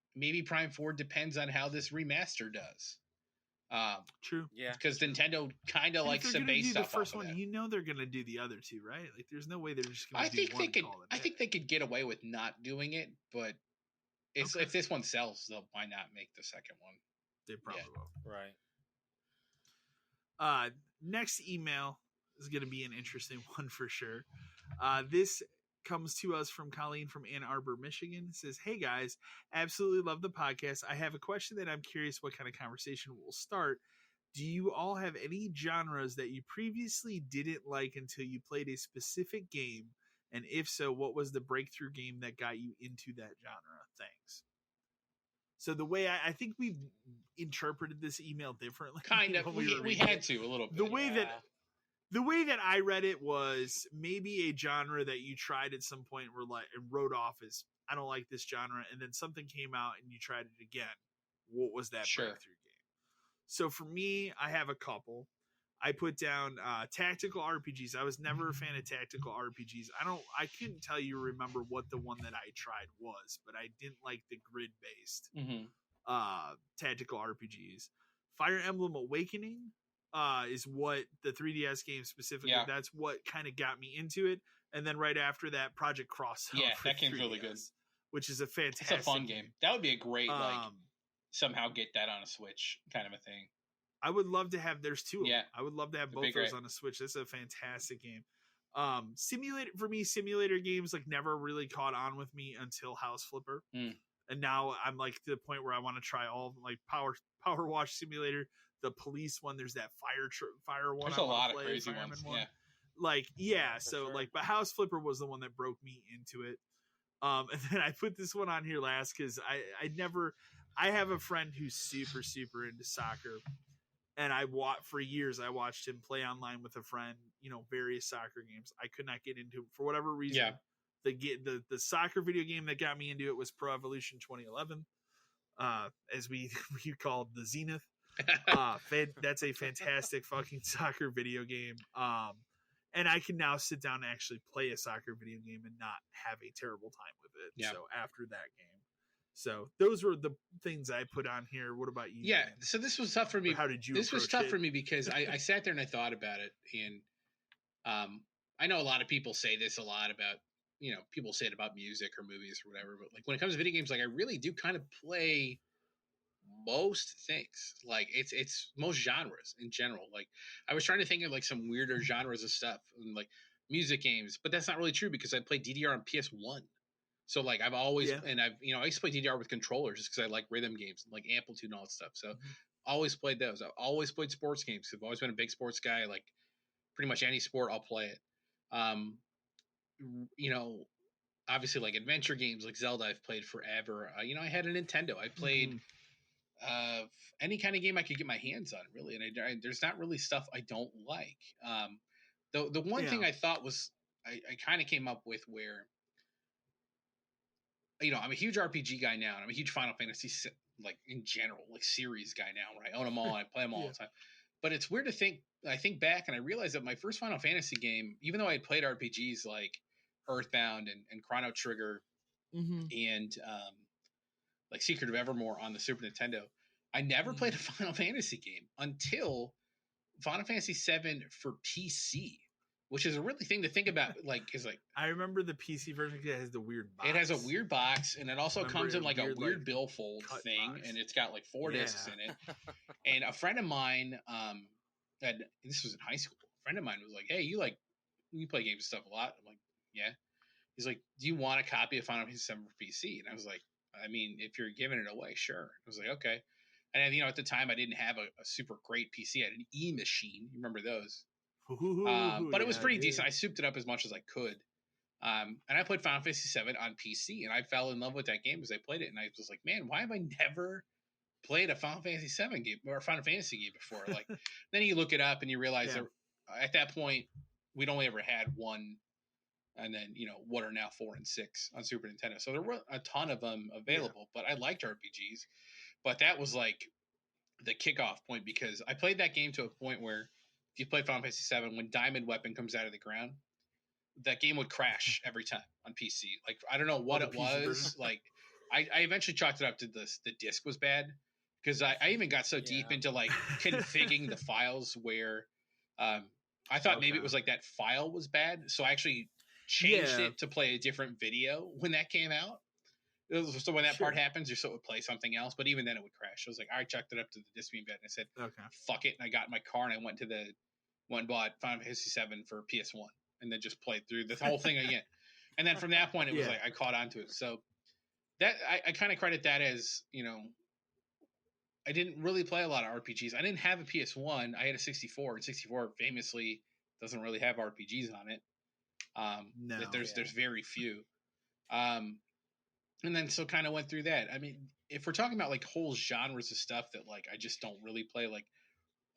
S2: Prime 4 depends on how this remaster does.
S1: True.
S2: Yeah. Because Nintendo kind of likes to base stuff
S1: the first
S2: off
S1: one.
S2: Of
S1: you know they're going to do the other two, right? Like, there's no way they're just going to do one.
S2: I think they could get away with not doing it, but if this one sells, they'll why not make the second one?
S1: They probably will.
S3: Right.
S1: Next email is going to be an interesting one for sure. This comes to us from Colleen from Ann Arbor, Michigan. It says, hey guys, absolutely love the podcast. I have a question that I'm curious what kind of conversation will start. Do you all have any genres that you previously didn't like until you played a specific game? And if so, what was the breakthrough game that got you into that genre? Thanks. So the way I think we've interpreted this email differently.
S2: Kind of. We had to a little bit.
S1: The way that I read it was maybe a genre that you tried at some point and wrote off as, I don't like this genre. And then something came out and you tried it again. What was that breakthrough game? So for me, I have a couple. I put down tactical RPGs. I was never a fan of tactical RPGs. I couldn't tell you remember what the one that I tried was, but I didn't like the grid-based tactical RPGs. Fire Emblem Awakening is what the 3DS game specifically, that's what kind of got me into it. And then right after that, Project Cross.
S2: Yeah, that game's really good.
S1: Which is a fantastic
S2: It's a fun game. That would be a great, somehow get that on a Switch kind of a thing.
S1: I would love to have, there's two of them. I would love to have both those on a Switch. That's a fantastic game. Simulator games like never really caught on with me until House Flipper. And now I'm like to the point where I want to try all of them, like Power Wash Simulator, the police one. There's that fire one.
S2: There's a lot of crazy ones.
S1: But House Flipper was the one that broke me into it. And then I put this one on here last because I have a friend who's super, super into soccer. And for years, I watched him play online with a friend, various soccer games. I could not get into it for whatever reason. Yeah. The soccer video game that got me into it was Pro Evolution 2011, as we called the Zenith. That's a fantastic fucking soccer video game. And I can now sit down and actually play a soccer video game and not have a terrible time with it. Yeah. So after that game. So those were the things I put on here. What about you?
S2: Yeah. Man? So this was tough for me.
S1: Or how did you?
S2: This was tough for me because I sat there and I thought about it, and I know a lot of people say this a lot about people say it about music or movies or whatever, but like when it comes to video games, like I really do kind of play most things. Like it's most genres in general. Like I was trying to think of like some weirder genres of stuff and like music games, but that's not really true because I played DDR on PS1. So like I've always and I used to play DDR with controllers just because I like rhythm games and like Amplitude and all that stuff. So always played those. I've always played sports games. I've always been a big sports guy. Like pretty much any sport, I'll play it. Obviously like adventure games like Zelda, I've played forever. I had a Nintendo. I played any kind of game I could get my hands on, really. And there's not really stuff I don't like. The one thing I thought was I kind of came up with where. I'm a huge RPG guy now, and I'm a huge Final Fantasy, like in general, like series guy now, right? I own them all, I play them all the time. But it's weird to think. I think back, and I realized that my first Final Fantasy game, even though I had played RPGs like Earthbound and Chrono Trigger, and like Secret of Evermore on the Super Nintendo, I never played a Final Fantasy game until Final Fantasy VII for PC. which is a really thing to think about. Like, is like
S1: I remember the PC version has the weird box.
S2: It has a weird box, and it also comes in like a weird billfold thing, box. And it's got like 4 discs in it. And a friend of mine, this was in high school. A friend of mine was like, "Hey, you play games and stuff a lot?" I'm like, "Yeah." He's like, "Do you want a copy of Final Fantasy VII for PC?" And I was like, "I mean, if you're giving it away, sure." I was like, "Okay." And at the time, I didn't have a super great PC. I had an E machine. You remember those? But it was pretty decent. I souped it up as much as I could. And I played Final Fantasy VII on PC, and I fell in love with that game as I played it. And I was like, man, why have I never played a Final Fantasy VII game or a Final Fantasy game before? Like, then you look it up and you realize that at that point, we'd only ever had one, and then, what are now 4 and 6 on Super Nintendo. So there were a ton of them available, but I liked RPGs. But that was like the kickoff point, because I played that game to a point where if you play Final Fantasy VII, when Diamond Weapon comes out of the ground, that game would crash every time on PC. Like, I don't know what it was. Like, I eventually chalked it up to the disc was bad, because I even got so deep into like configuring the files where I thought maybe it was like that file was bad. So I actually changed it to play a different video when that came out. So when that part happens, it would play something else. But even then it would crash. I was like, I chucked it up to the disc being bad, and I said, fuck it. And I got in my car and I went and bought Final Fantasy VII for PS1. And then just played through the whole thing again. And then from that point, it was like I caught on to it. So that I kind of credit that as, I didn't really play a lot of RPGs. I didn't have a PS1. I had a 64, and 64 famously doesn't really have RPGs on it. No, there's very few. And then so kind of went through that. I mean, if we're talking about like whole genres of stuff that like I just don't really play, like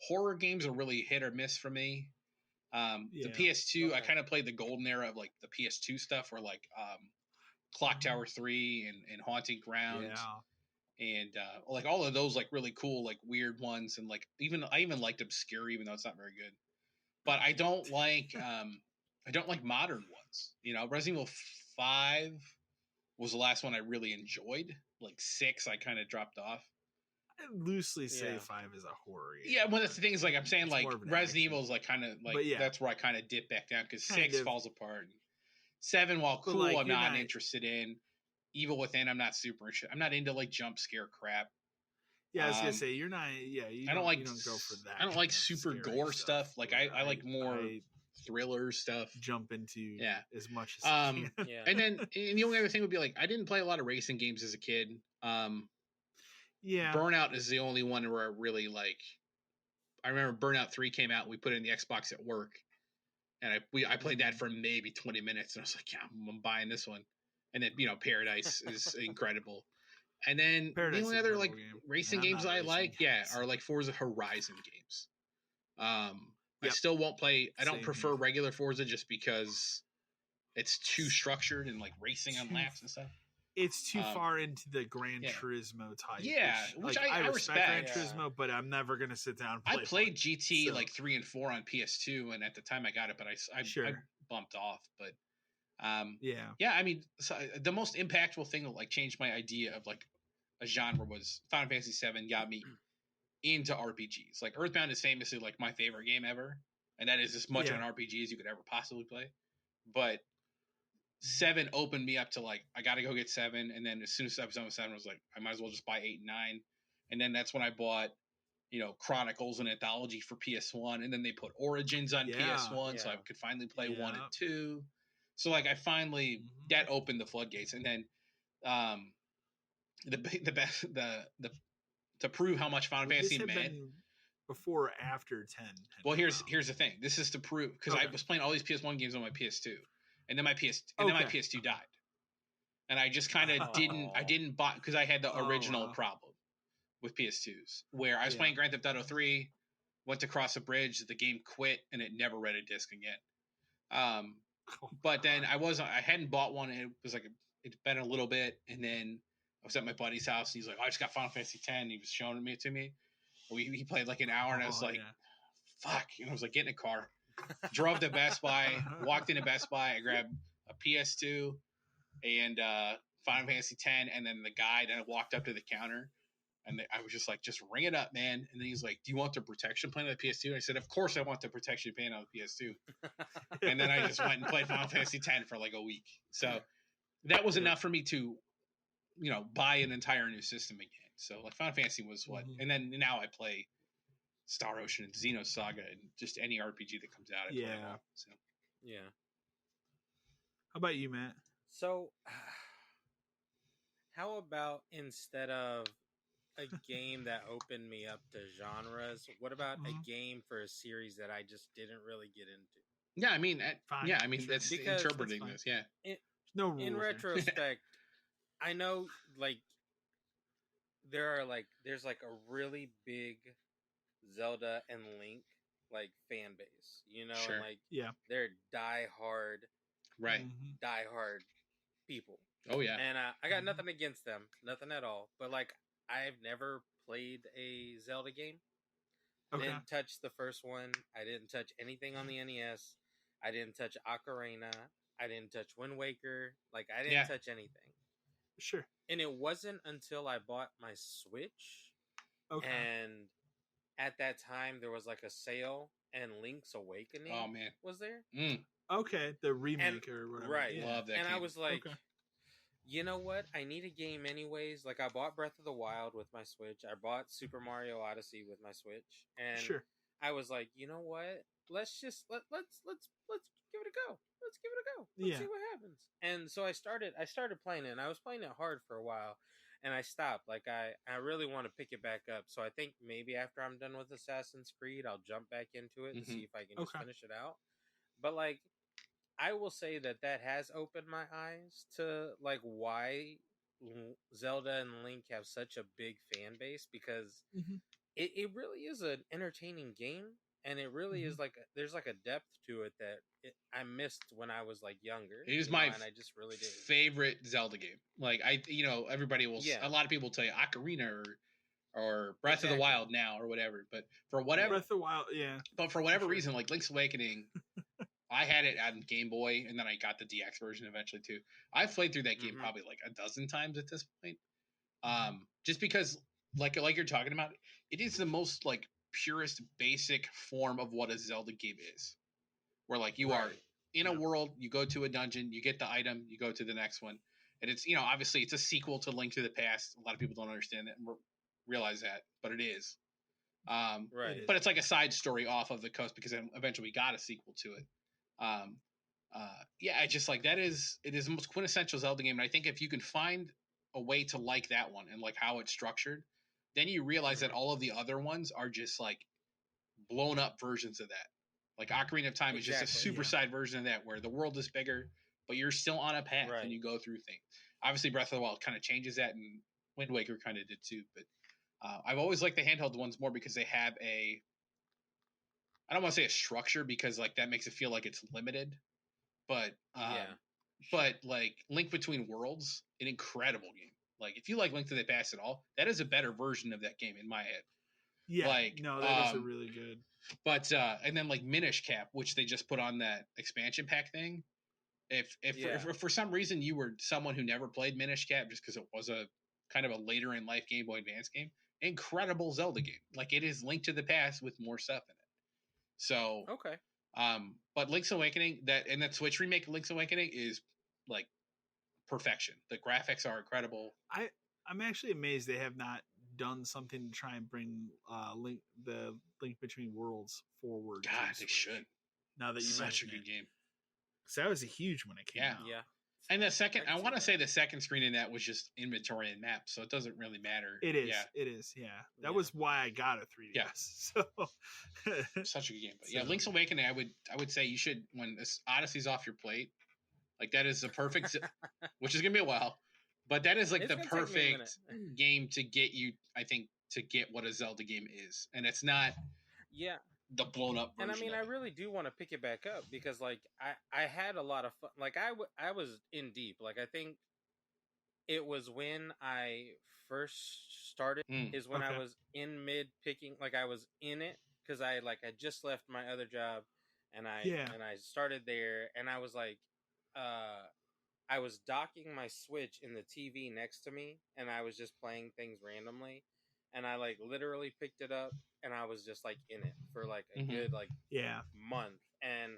S2: horror games are really hit or miss for me. The PS2, I kind of played the golden era of like the PS2 stuff, where like Clock Tower 3 and Haunting Ground, and like all of those like really cool like weird ones, and like I even liked Obscure, even though it's not very good. But I don't like modern ones. Resident Evil 5 was the last one I really enjoyed. Like 6, I kind of dropped off.
S1: I loosely say 5 is a horror game.
S2: Yeah, well, that's the thing is like I'm saying like Resident Evil is like kind of like that's where I kind of dip back down, because 6 falls apart. 7, while cool, like, I'm not interested in. Evil Within, I'm not super interested. I'm not into like jump scare crap.
S1: Yeah, I was gonna say you're not. Yeah, you don't go for that.
S2: I don't like super gore stuff. Like I like more thriller stuff.
S1: Jump into as much as
S2: and then the only other thing would be like I didn't play a lot of racing games as a kid. Burnout is the only one where I really like. I remember Burnout 3 came out. We put it in the Xbox at work, and I played that for maybe 20 minutes, and I was like, "Yeah, I'm buying this one." And then Paradise is incredible. And then the only other like racing games I like, are like Forza Horizon games. I still won't play. I don't prefer regular Forza just because it's too structured and like racing on laps and stuff.
S1: It's too far into the Gran Turismo type.
S2: Yeah, which I respect
S1: Gran Turismo, but I'm never gonna sit down and play.
S2: I played GT like 3 and 4 on PS2, and at the time I got it, but I bumped off. But I mean, so the most impactful thing that like changed my idea of like a genre was Final Fantasy VII got me into RPGs. Like Earthbound is famously like my favorite game ever, and that is as much of an RPG as you could ever possibly play. But 7 opened me up to like I got to go get 7, and then as soon as I was done with 7, I was like I might as well just buy 8 and 9, and then that's when I bought Chronicles and Anthology for PS1, and then they put Origins on PS1, so I could finally play 1 and 2. So like I finally that opened the floodgates, and then the best to prove how much Final Fantasy meant
S1: before or after 10.
S2: Well, here's the thing. This is to prove, because I was playing all these PS1 games on my PS2, and then my PS2 died, and I just kind of didn't buy, because I had the original problem with PS2s where I was playing Grand Theft Auto 3, went to cross a bridge, the game quit, and it never read a disc again. But then I hadn't bought one, and it was like it'd been a little bit, and then I was at my buddy's house, and he's like, "Oh, I just got Final Fantasy X." He was showing it to me. He played like an hour, and I was like, "Fuck!" And I was like, "Get in a car." Drove to Best Buy, walked into Best Buy, I grabbed a PS2 and Final Fantasy X, and then the guy then walked up to the counter, And I was just like, just ring it up, man. And then he's like, do you want the protection plan on the PS2? And I said, of course I want the protection plan on the PS2. And then I just went and played Final Fantasy X for like a week. So that was enough for me to, buy an entire new system again. So like Final Fantasy was what, and then now I play Star Ocean and Xenosaga and just any RPG that comes out. I play them all. So
S3: yeah.
S1: How about you, Matt?
S3: So, how about instead of a game that opened me up to genres, what about a game for a series that I just didn't really get into?
S2: Yeah, I mean, that's because interpreting this. Yeah,
S1: no rules
S3: in retrospect, I know there's like a really big Zelda and Link fan base,
S2: sure.
S3: and they're diehard people.
S2: Oh yeah,
S3: and I got nothing against them, nothing at all. But I've never played a Zelda game. Okay. Didn't touch the first one. I didn't touch anything on the NES. I didn't touch Ocarina. I didn't touch Wind Waker. I didn't touch anything.
S1: Sure.
S3: And it wasn't until I bought my Switch. Okay. And at that time, there was a sale, and Link's Awakening was there.
S1: Okay, the remake or whatever.
S3: Right.
S2: Yeah. Love that game.
S3: I was like, you know what? I need a game anyways. I bought Breath of the Wild with my Switch. I bought Super Mario Odyssey with my Switch. And I was like, you know what? Let's just let's give it a go. Let's give it a go. Let's see what happens. And so I started playing it, and I was playing it hard for a while, and I stopped. I really want to pick it back up. So I think maybe after I'm done with Assassin's Creed, I'll jump back into it and see if I can just finish it out. But I will say that has opened my eyes to why Zelda and Link have such a big fan base, because it really is an entertaining game, and it really is there's a depth to it that I missed when I was younger.
S2: It is my
S3: and I just really did.
S2: favorite Zelda game. everybody will. A lot of people tell you Ocarina or Breath of the Wild now or whatever, but for whatever
S1: Breath of the Wild,
S2: But for whatever reason, Link's Awakening. I had it on Game Boy, and then I got the DX version eventually too. I've played through that game probably a dozen times at this point. Just because, like you're talking about, it is the most purest, basic form of what a Zelda game is. Where you are in a world, you go to a dungeon, you get the item, you go to the next one, and it's obviously it's a sequel to Link to the Past. A lot of people don't understand that and realize that, but it is.
S3: Right.
S2: But it's a side story off of the coast because eventually we got a sequel to it. I just it is the most quintessential Zelda game, and I think if you can find a way to like that one and how it's structured, then you realize that all of the other ones are just blown up versions of that. Ocarina of Time is just a super side version of that, where the world is bigger, but you're still on a path and you go through things. Obviously, Breath of the Wild kind of changes that, and Wind Waker kind of did too. But I've always liked the handheld ones more because they have I don't want to say a structure because that makes it feel like it's limited, but Link Between Worlds, an incredible game. If you like Link to the Past at all, that is a better version of that game in my head.
S1: Yeah, that is a really good.
S2: But and then Minish Cap, which they just put on that expansion pack thing. If for some reason you were someone who never played Minish Cap just because it was a kind of a later in life Game Boy Advance game, incredible Zelda game. It is Link to the Past with more stuff in it. So
S3: okay.
S2: But Link's Awakening, that Switch remake of Link's Awakening is perfection. The graphics are incredible.
S1: I'm actually amazed they have not done something to try and bring the Link Between Worlds forward.
S2: God, they should.
S1: Now that you
S2: such a good game.
S1: Because that was a huge when it came out.
S3: Yeah.
S2: And the second, I want to say the second screen in that was just inventory and maps, so it doesn't really matter.
S1: It is. Yeah. It is. Yeah. That was why I got a 3DS.
S2: Yeah.
S1: So
S2: such a good game. But Link's Awakening, I would say you should, when this Odyssey's off your plate, that is the perfect, which is gonna be a while, but that is the perfect game to get you. I think to get what a Zelda game is, and it's not.
S3: Yeah.
S2: The blown up version.
S3: And I really do want to pick it back up because I had a lot of fun. I was in deep. I think it was when I first started is when I was in mid picking. I was in it because I had just left my other job and I started there, and I was I was docking my Switch in the TV next to me, and I was just playing things randomly. and I like literally picked it up, and I was just like in it for like a good like month, and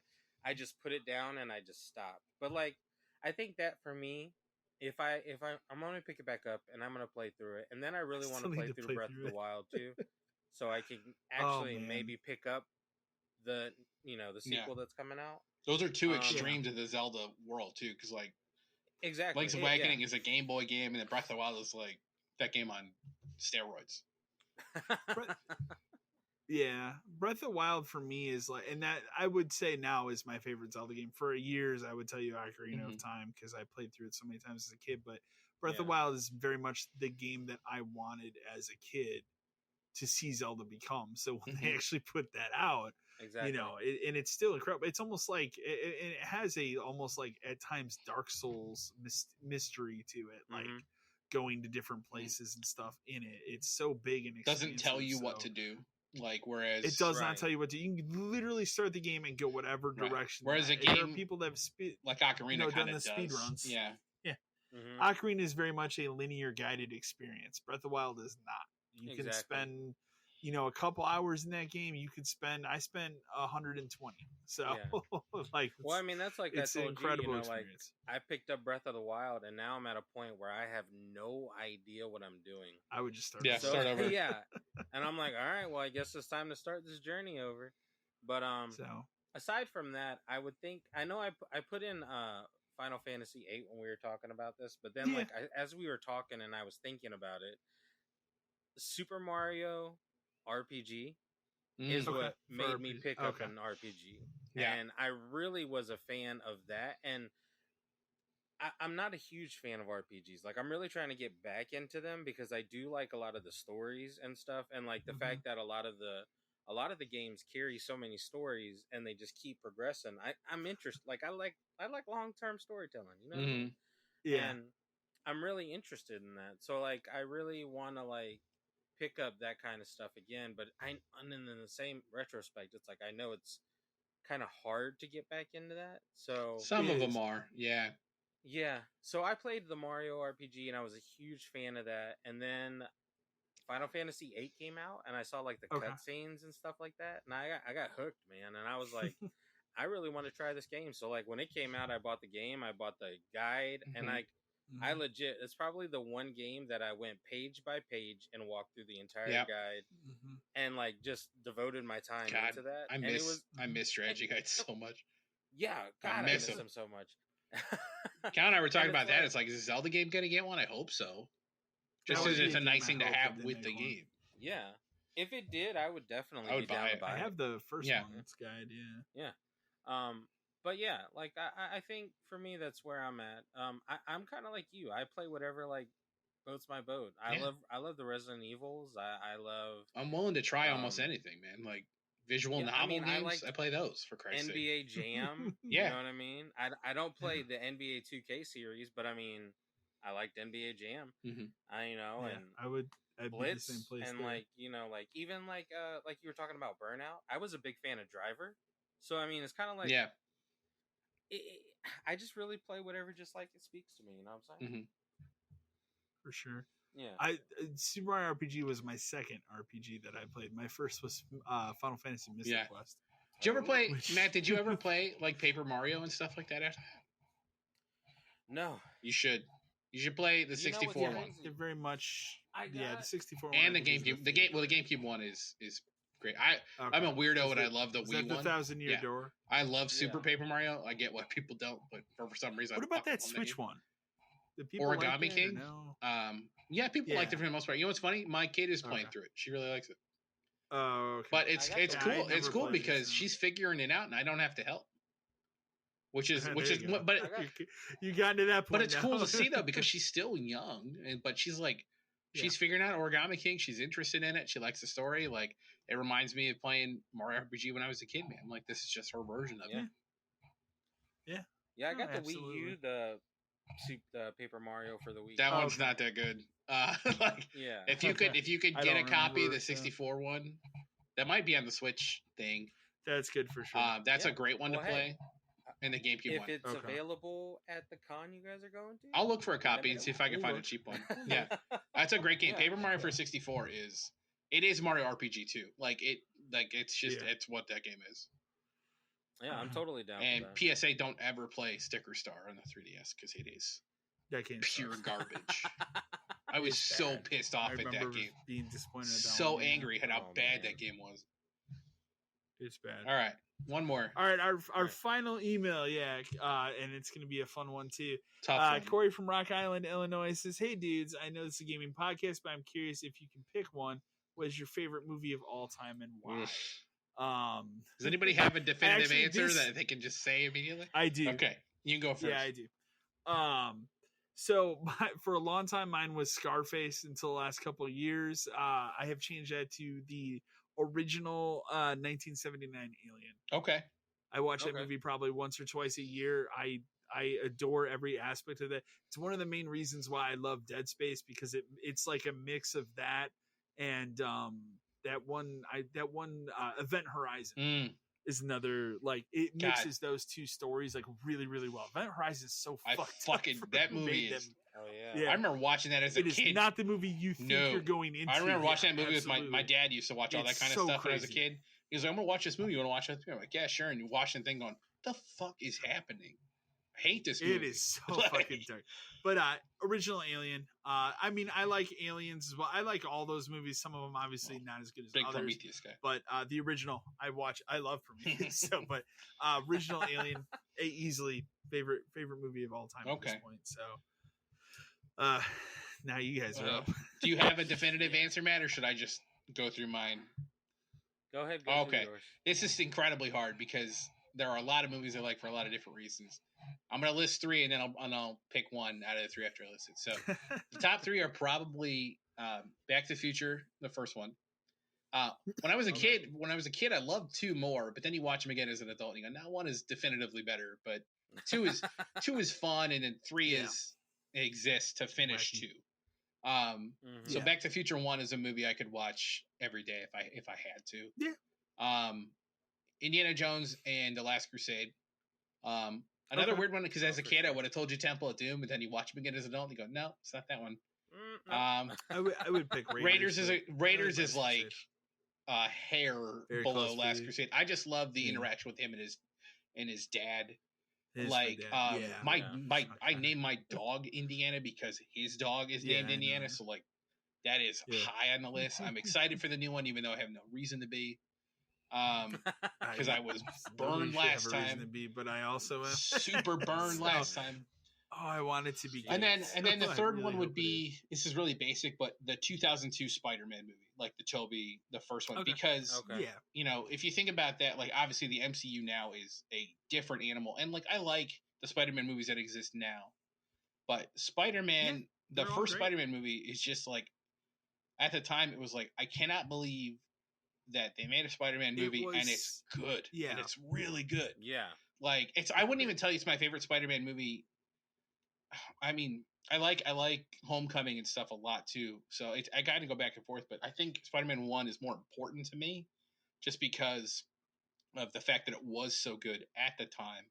S3: I just put it down and I just stopped. But like, I think that for me, if I'm gonna pick it back up and I'm gonna play through it, and then I really want to play through Breath of the Wild too, so I can actually maybe pick up the sequel that's coming out.
S2: Those are two extremes of the Zelda world too, because like
S3: exactly,
S2: Link's Awakening is a Game Boy game, and then Breath of the Wild is like that game on steroids.
S1: Yeah, Breath of the Wild for me is like, and that I would say now is my favorite Zelda game. For years, I would tell you Ocarina of Time because I played through it so many times as a kid. But Breath of the Wild is very much the game that I wanted as a kid to see Zelda become. So when they actually put that out,
S3: exactly,
S1: and it's still incredible. It's almost like it has a almost like at times Dark Souls mystery to it, like going to different places and stuff in it. It's so big and
S2: doesn't tell you what to do. Like, whereas
S1: it does not tell you what to. You can literally start the game and go whatever direction.
S2: Whereas a game,
S1: there are people that have
S2: like Ocarina,
S1: done the speed runs.
S2: Yeah.
S1: Ocarina is very much a linear guided experience. Breath of the Wild is not. You can spend, a couple hours in that game. I spent 120. So, like,
S3: well, I mean, that's like
S1: it's an incredible experience.
S3: Like, I picked up Breath of the Wild, and now I'm at a point where I have no idea what I'm doing.
S1: I would just start.
S2: Start over.
S3: Yeah, and I'm like, all right, well, I guess it's time to start this journey over. But aside from that, I would think I put in Final Fantasy VIII when we were talking about this, but then as we were talking and I was thinking about it, Super Mario RPG is what made me pick up an RPG. Yeah. And I really was a fan of that. And I'm not a huge fan of RPGs. Like, I'm really trying to get back into them because I do like a lot of the stories and stuff. And like the fact that a lot of the games carry so many stories and they just keep progressing. I'm interested. Like, I like long-term storytelling, you know?
S1: Yeah.
S3: And I'm really interested in that. So like, I really want to like pick up that kind of stuff again, but and in the same retrospect, it's like I know it's kind of hard to get back into that. So
S2: some of them are, yeah.
S3: So I played the Mario RPG, and I was a huge fan of that. And then Final Fantasy VIII came out, and I saw like the cutscenes and stuff like that, and I got hooked, man. And I was like, I really want to try this game. So like when it came out, I bought the game, I bought the guide, and I legit, it's probably the one game that I went page by page and walked through the entire guide and like just devoted my time into that.
S2: I miss strategy guides so much.
S3: Yeah, God, I miss them so much.
S2: Cal and I were talking about that. It's like, is the Zelda game going to get one? I hope so. Just because it's a nice thing to have with the game.
S3: Yeah. If it did, I would definitely be down to buy it.
S1: I have the first one's guide,
S3: Yeah. But yeah, like I think for me that's where I'm at. I'm kind of like you. I play whatever like floats my boat. I love the Resident Evils. I love.
S2: I'm willing to try almost anything, man. Like visual novel games. I play those for Christ's sake.
S3: NBA Jam. You know what I mean? I don't play the NBA 2K series, but I mean I liked NBA Jam. And
S1: I would. I'd
S3: Blitz,
S1: be the same place
S3: and
S1: there.
S3: like like even like you were talking about Burnout. I was a big fan of Driver, so I mean it's kind of like I just really play whatever just like it speaks to me. You know what I'm saying?
S1: For sure.
S3: Yeah.
S1: Super Mario RPG was my second RPG that I played. My first was Final Fantasy Mystic Quest.
S2: Did you ever play Matt? Did you ever play like Paper Mario and stuff like that?
S3: No.
S2: You should. You should play the 64 one.
S1: They're very much. The 64 one
S2: and the GameCube. The GameCube one is great. I'm a weirdo and I love the Wii one.
S1: The 1,000-Year Door.
S2: I love Super Paper Mario. I get why people don't, but for some reason.
S1: What about that Switch one?
S2: Origami King. No? People liked it for the most part. You know what's funny? My kid is playing through it. She really likes it.
S1: Oh, okay.
S2: But it's cool. It's cool because she's figuring it out and I don't have to help. Which is but
S1: you got into that point.
S2: But it's cool to see though because she's still young, but she's like. She's figuring out Origami King. She's interested in it. She likes the story. Like, it reminds me of playing Mario RPG when I was a kid, man. Like, this is just her version of it.
S3: Yeah, I got the Wii U, the Paper Mario for the Wii.
S2: That one's not that good. If you could get a copy of the 64 one, that might be on the Switch thing.
S1: That's good for sure.
S2: That's a great one to play. and the GameCube one.
S3: If it's available at the con you guys are going to,
S2: I'll look for a copy and see if I can find a cheap one. Yeah, that's a great game. Paper Mario for 64 is Mario RPG too. It's what that game is.
S3: Yeah, I'm totally down.
S2: And PSA, don't ever play Sticker Star on the 3DS because it is pure garbage. I was so pissed off at that game.
S1: Being disappointed.
S2: So angry at how bad that game was.
S1: It's bad.
S2: All right, one more.
S1: All right, our final email, and it's gonna be a fun one too.
S2: Tough.
S1: Corey from Rock Island, Illinois says, "Hey dudes, I know this is a gaming podcast, but I'm curious if you can pick one. What is your favorite movie of all time and why?"
S2: Does anybody have a definitive answer that they can just say immediately?
S1: I do.
S2: Okay, you can go first.
S1: Yeah, I do. So for a long time, mine was Scarface until the last couple of years. I have changed that to the original 1979 Alien.
S2: Okay.
S1: I watch that movie probably once or twice a year. I adore every aspect of that. It's one of the main reasons why I love Dead Space, because it's like a mix of that and that one Event Horizon is another, like, it mixes those two stories like really, really well. Event Horizon is so fucking
S2: that movie is.
S3: Oh yeah.
S2: I remember watching that as a kid.
S1: It is not the movie you think you're going into.
S2: I remember watching that movie with my dad. Used to watch all that kind of stuff when I was a kid. He was like, "I'm gonna watch this movie. You want to watch it?" I'm like, "Yeah, sure." And you watch the thing, going, "The fuck is happening?" I hate this movie.
S1: It is so fucking dark. But original Alien. I mean, I like Aliens as well. I like all those movies. Some of them obviously not as good as
S2: big
S1: others.
S2: Prometheus guy.
S1: But the original, I love Prometheus. But original Alien, easily favorite movie of all time at this point. So now you guys are up.
S2: Do you have a definitive answer, Matt, or should I just go through mine?
S3: Go ahead.
S2: Okay. This is incredibly hard because there are a lot of movies I like for a lot of different reasons. I'm going to list three, and then I'll pick one out of the three after I list it. So the top three are probably Back to the Future, the first one. When I was a kid, I loved two more, but then you watch them again as an adult, and you go, now one is definitively better, but two is fun, and then three exists to finish two. So Back to the Future 1 is a movie I could watch every day if I had to.
S1: Yeah.
S2: Indiana Jones and The Last Crusade. Another weird one, because as a kid I would have told you Temple of Doom, but then you watch them again as an adult and you go, no, it's not that one.
S1: I would pick
S2: Raiders. Raiders is like a hair below Last Crusade. I just love the interaction with him and his dad. I named my dog Indiana because his dog is named Indiana, so like that is high on the list. I'm excited for the new one, even though I have no reason to be. Because I was burned last time.
S1: But I also am
S2: super burned last time.
S1: Oh, I wanted to be.
S2: And then the third one would be, this is really basic, but the 2002 Spider-Man movie, like the first one, because you know, if you think about that, like obviously the MCU now is a different animal, and like I like the Spider-Man movies that exist now, but Spider-Man, the first Spider-Man movie is just like, at the time it was like, I cannot believe that they made a Spider-Man movie and it's good. Yeah. And it's really good.
S3: Yeah.
S2: Like I wouldn't even tell you it's my favorite Spider-Man movie. I mean, I like Homecoming and stuff a lot too. So I got to go back and forth, but I think Spider-Man 1 is more important to me just because of the fact that it was so good at the time.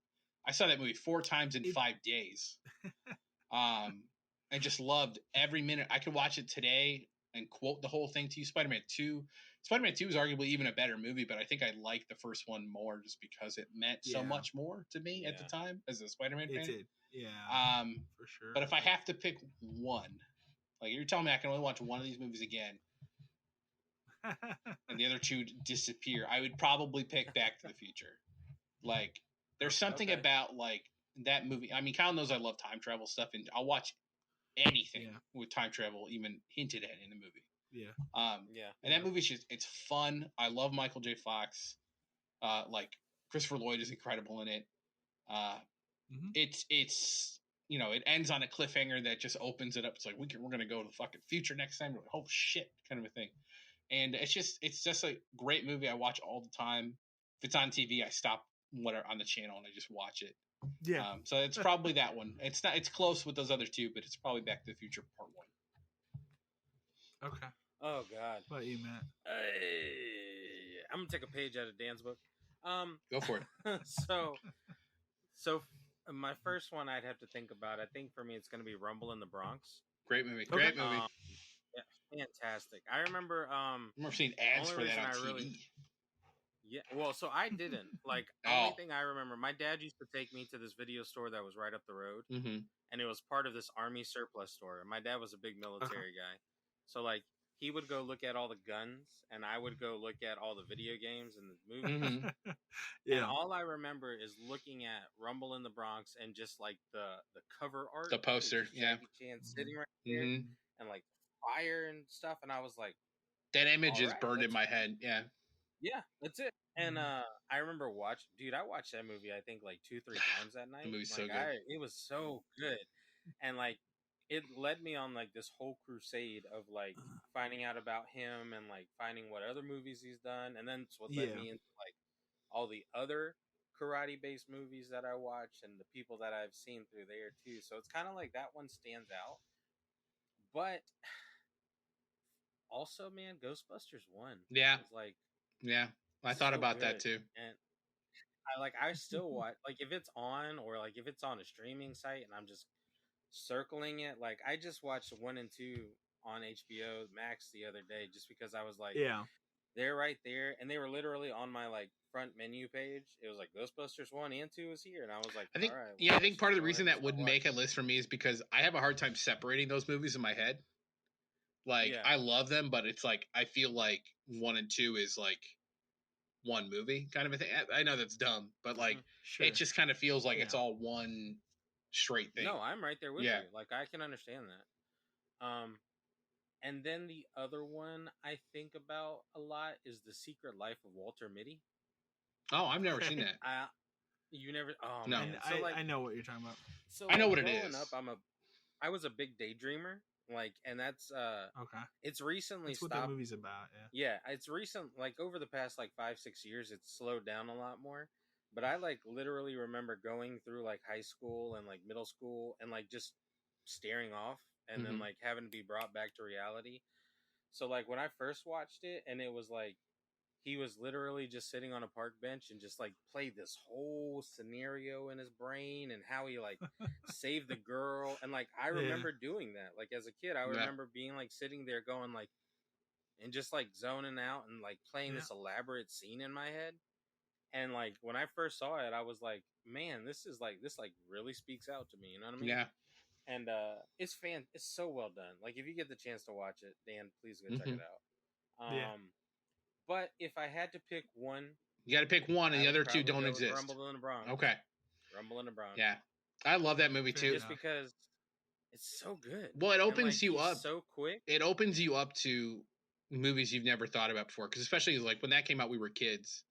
S2: I saw that movie 4 times in 5 days. I just loved every minute. I could watch it today and quote the whole thing to you. Spider-Man 2 is arguably even a better movie, but I think I liked the first one more just because it meant so much more to me at the time as a Spider-Man fan.
S1: It did. Yeah. For sure.
S2: But if I have to pick one, like you're telling me I can only watch one of these movies again and the other two disappear, I would probably pick Back to the Future. Like there's something about like that movie. I mean, Kyle knows I love time travel stuff, and I'll watch anything with time travel even hinted at in the movie.
S1: Yeah.
S2: And that movie's just, it's fun. I love Michael J. Fox. Like Christopher Lloyd is incredible in it. It's you know, it ends on a cliffhanger that just opens it up. It's like we're gonna go to the fucking future next time. Like, oh shit, kind of a thing. And it's just a great movie. I watch all the time. If it's on TV, I stop whatever on the channel and I just watch it.
S1: Yeah.
S2: So it's probably that one. It's close with those other two, but it's probably Back to the Future Part
S1: 1. Okay.
S3: Oh God.
S1: What about you, Matt?
S3: I'm gonna take a page out of Dan's book.
S2: Go for it.
S3: So So my first one I'd have to think about. I think for me it's going to be Rumble in the Bronx.
S2: Great movie. Great movie.
S3: Yeah, fantastic. I remember.
S2: I remember seeing ads for that on TV.
S3: Yeah, well, so I didn't like. Only thing I remember, my dad used to take me to this video store that was right up the road, and it was part of this army surplus store. My dad was a big military guy, so like he would go look at all the guns, and I would go look at all the video games and the movies.
S1: Yeah.
S3: And all I remember is looking at Rumble in the Bronx and just like the cover art,
S2: the poster,
S3: Jackie Chan sitting right there, and like fire and stuff, and I was like,
S2: that image is burned in my head.
S3: Yeah, that's it. And I remember I watched that movie I think like 2-3 times that night.
S2: The movie's
S3: like,
S2: so good.
S3: It was so good. And like it led me on like this whole crusade of like finding out about him and like finding what other movies he's done, and then it's what led me into like all the other karate based movies that I watch and the people that I've seen through there too. So it's kind of like that one stands out. But also, man, Ghostbusters 1.
S2: Yeah.
S3: Was like,
S2: yeah. I thought about that too.
S3: And I still watch, like if it's on or like if it's on a streaming site and I'm just circling it, like I just watched 1 and 2 on HBO Max the other day just because I was like, they're right there, and they were literally on my like front menu page. It was like Ghostbusters 1 and 2 is here, and I was like,
S2: I think,
S3: all right,
S2: I think part of the reason that wouldn't make a list for me is because I have a hard time separating those movies in my head. Like I love them, but it's like I feel like 1 and 2 is like one movie kind of a thing. I know that's dumb, but like it just kind of feels like it's all one straight thing.
S3: No, I'm right there with you. Like I can understand that. And then the other one I think about a lot is The Secret Life of Walter Mitty.
S2: Oh, I've never seen that.
S3: You never? Oh
S1: no,
S3: man.
S1: So, I know what you're talking about.
S3: So
S2: I know what it is.
S3: I was a big daydreamer. Like, and that's
S1: okay.
S3: It's recently
S1: that's
S3: stopped.
S1: What that movie's about,
S3: yeah. It's recent. Like over the past like 5-6 years, it's slowed down a lot more. But I like literally remember going through like high school and like middle school and like just staring off and then like having to be brought back to reality. So like when I first watched it, and it was like he was literally just sitting on a park bench and just like played this whole scenario in his brain and how he like saved the girl. And like, I remember doing that. Like as a kid, I remember being like sitting there going like, and just like zoning out and like playing this elaborate scene in my head. And like, when I first saw it, I was like, man, this really speaks out to me. You know what I mean?
S2: Yeah.
S3: And it's so well done. Like if you get the chance to watch it, Dan, please go check it out. But if I had to pick one,
S2: you got to pick one, and the other two don't exist.
S3: Rumble in the Bronx.
S2: Okay.
S3: Rumble in the Bronx.
S2: Yeah, I love that movie too.
S3: Just because it's so good.
S2: Well, it opens you up
S3: so quick.
S2: It opens you up to movies you've never thought about before. Because especially like when that came out, we were kids,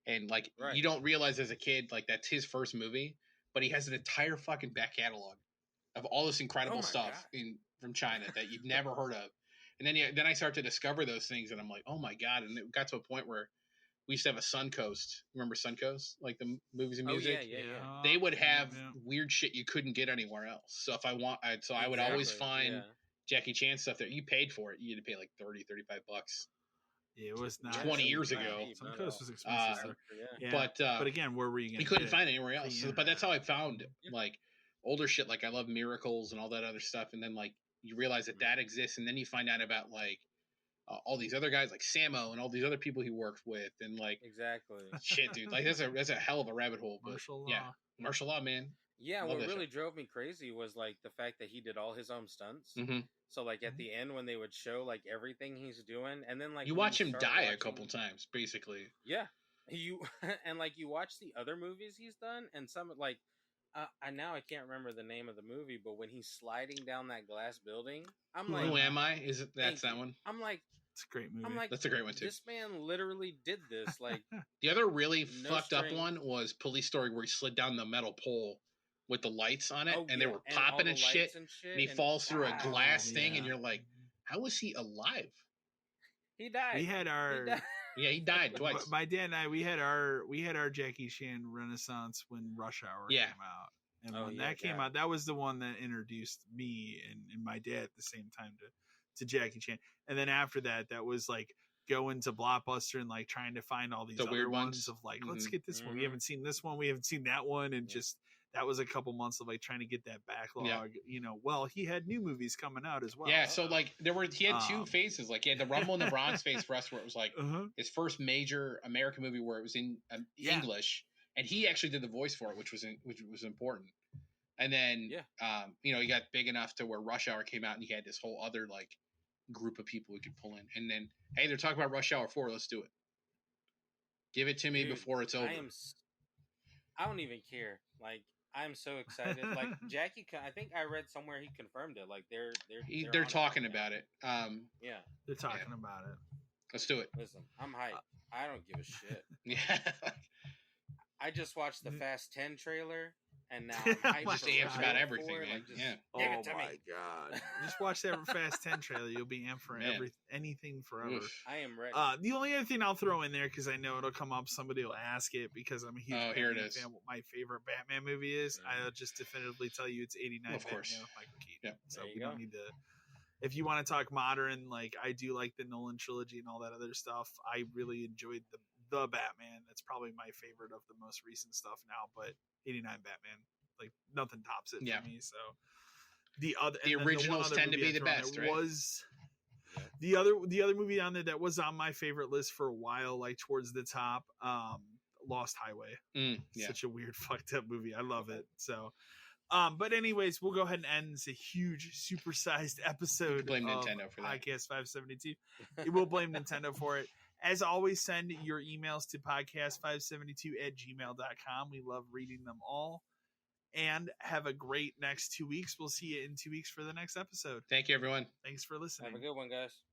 S2: and like you don't realize as a kid like that's his first movie, but he has an entire fucking back catalog of all this incredible stuff from China that you've never heard of. And then I start to discover those things, and I'm like, oh my God. And it got to a point where we used to have a Suncoast. Remember Suncoast? Like the movies and music?
S3: Yeah.
S2: They would have weird shit you couldn't get anywhere else. So if I would always find Jackie Chan stuff there. You paid for it. You had to pay like $30-$35.
S1: Yeah, it was not
S2: 20 years ago.
S1: Suncoast was expensive. But again, where were you going to
S2: You couldn't find it anywhere else. So, but that's how I found like older shit. Like I love Miracles and all that other stuff. And then like, you realize that exists, and then you find out about like all these other guys like Sammo and all these other people he worked with, and like shit, dude. Like that's a hell of a rabbit hole. But martial law, man.
S3: Yeah, what really drove me crazy was like the fact that he did all his own stunts. So like at the end when they would show like everything he's doing, and then like
S2: you watch him die a couple times, basically.
S3: Yeah, you and like you watch the other movies he's done, and some like. I can't remember the name of the movie, but when he's sliding down that glass building, I'm like,
S2: "Who am I?" That's that one?
S3: I'm like,
S1: it's a great movie.
S3: I'm like,
S2: that's a great one too.
S3: This man literally did this. Like
S2: the other really fucked up one was Police Story, where he slid down the metal pole with the lights on it, and they were popping and shit, and he falls through a glass thing, and you're like, "How is he alive?"
S3: He died.
S1: We had our.
S2: Yeah, he died twice.
S1: My dad and I, we had our Jackie Chan renaissance when Rush Hour came out, and when that came out, that was the one that introduced me and my dad at the same time to Jackie Chan. And then after that, that was like going to Blockbuster and like trying to find all these weird ones of like, let's get this one. We haven't seen this one. We haven't seen that one. And just, that was a couple months of like trying to get that backlog, you know. Well, he had new movies coming out as well.
S2: Yeah. So like he had two phases. Like he had the Rumble in the Bronx phase for us, where it was like his first major American movie where it was in English, and he actually did the voice for it, which was important. And then, you know, he got big enough to where Rush Hour came out, and he had this whole other like group of people we could pull in. And then, hey, they're talking about Rush Hour 4. Let's do it. Give it to me before it's over.
S3: I don't even care. Like, I'm so excited. Like Jackie, I think I read somewhere he confirmed it. Like they're
S2: talking about it.
S3: Yeah,
S1: they're talking about it.
S2: Let's do it.
S3: Listen, I'm hyped. I don't give a shit.
S2: Yeah.
S3: I just watched the Fast 10 trailer. And now I'm
S2: just amped about everything, man.
S3: Give it to me.
S1: God! Just watch that Fast 10 trailer. You'll be amped for anything forever.
S3: Oof. I am ready.
S1: The only other thing I'll throw in there, because I know it'll come up, somebody will ask it, because I'm a huge fan. What my favorite Batman movie is? I'll just definitively tell you it's 89
S2: of course.
S1: Batman with Michael Keaton.
S2: Yep.
S1: So we don't need to. If you want to talk modern, like I do like the Nolan trilogy and all that other stuff. I really enjoyed the Batman. That's probably my favorite of the most recent stuff now. But 89 Batman. Like nothing tops it for me. So the
S2: originals tend to be the best, right?
S1: Was the other movie on there that was on my favorite list for a while, like towards the top, Lost Highway. Such a weird fucked up movie. I love it. So but anyways, we'll go ahead and end this a huge supersized episode
S2: blame
S1: of
S2: Nintendo for that.
S1: Podcast 572. We'll blame Nintendo for it. As always, send your emails to podcast572@gmail.com. We love reading them all. And have a great next 2 weeks. We'll see you in 2 weeks for the next episode.
S2: Thank you, everyone.
S1: Thanks for listening.
S3: Have a good one, guys.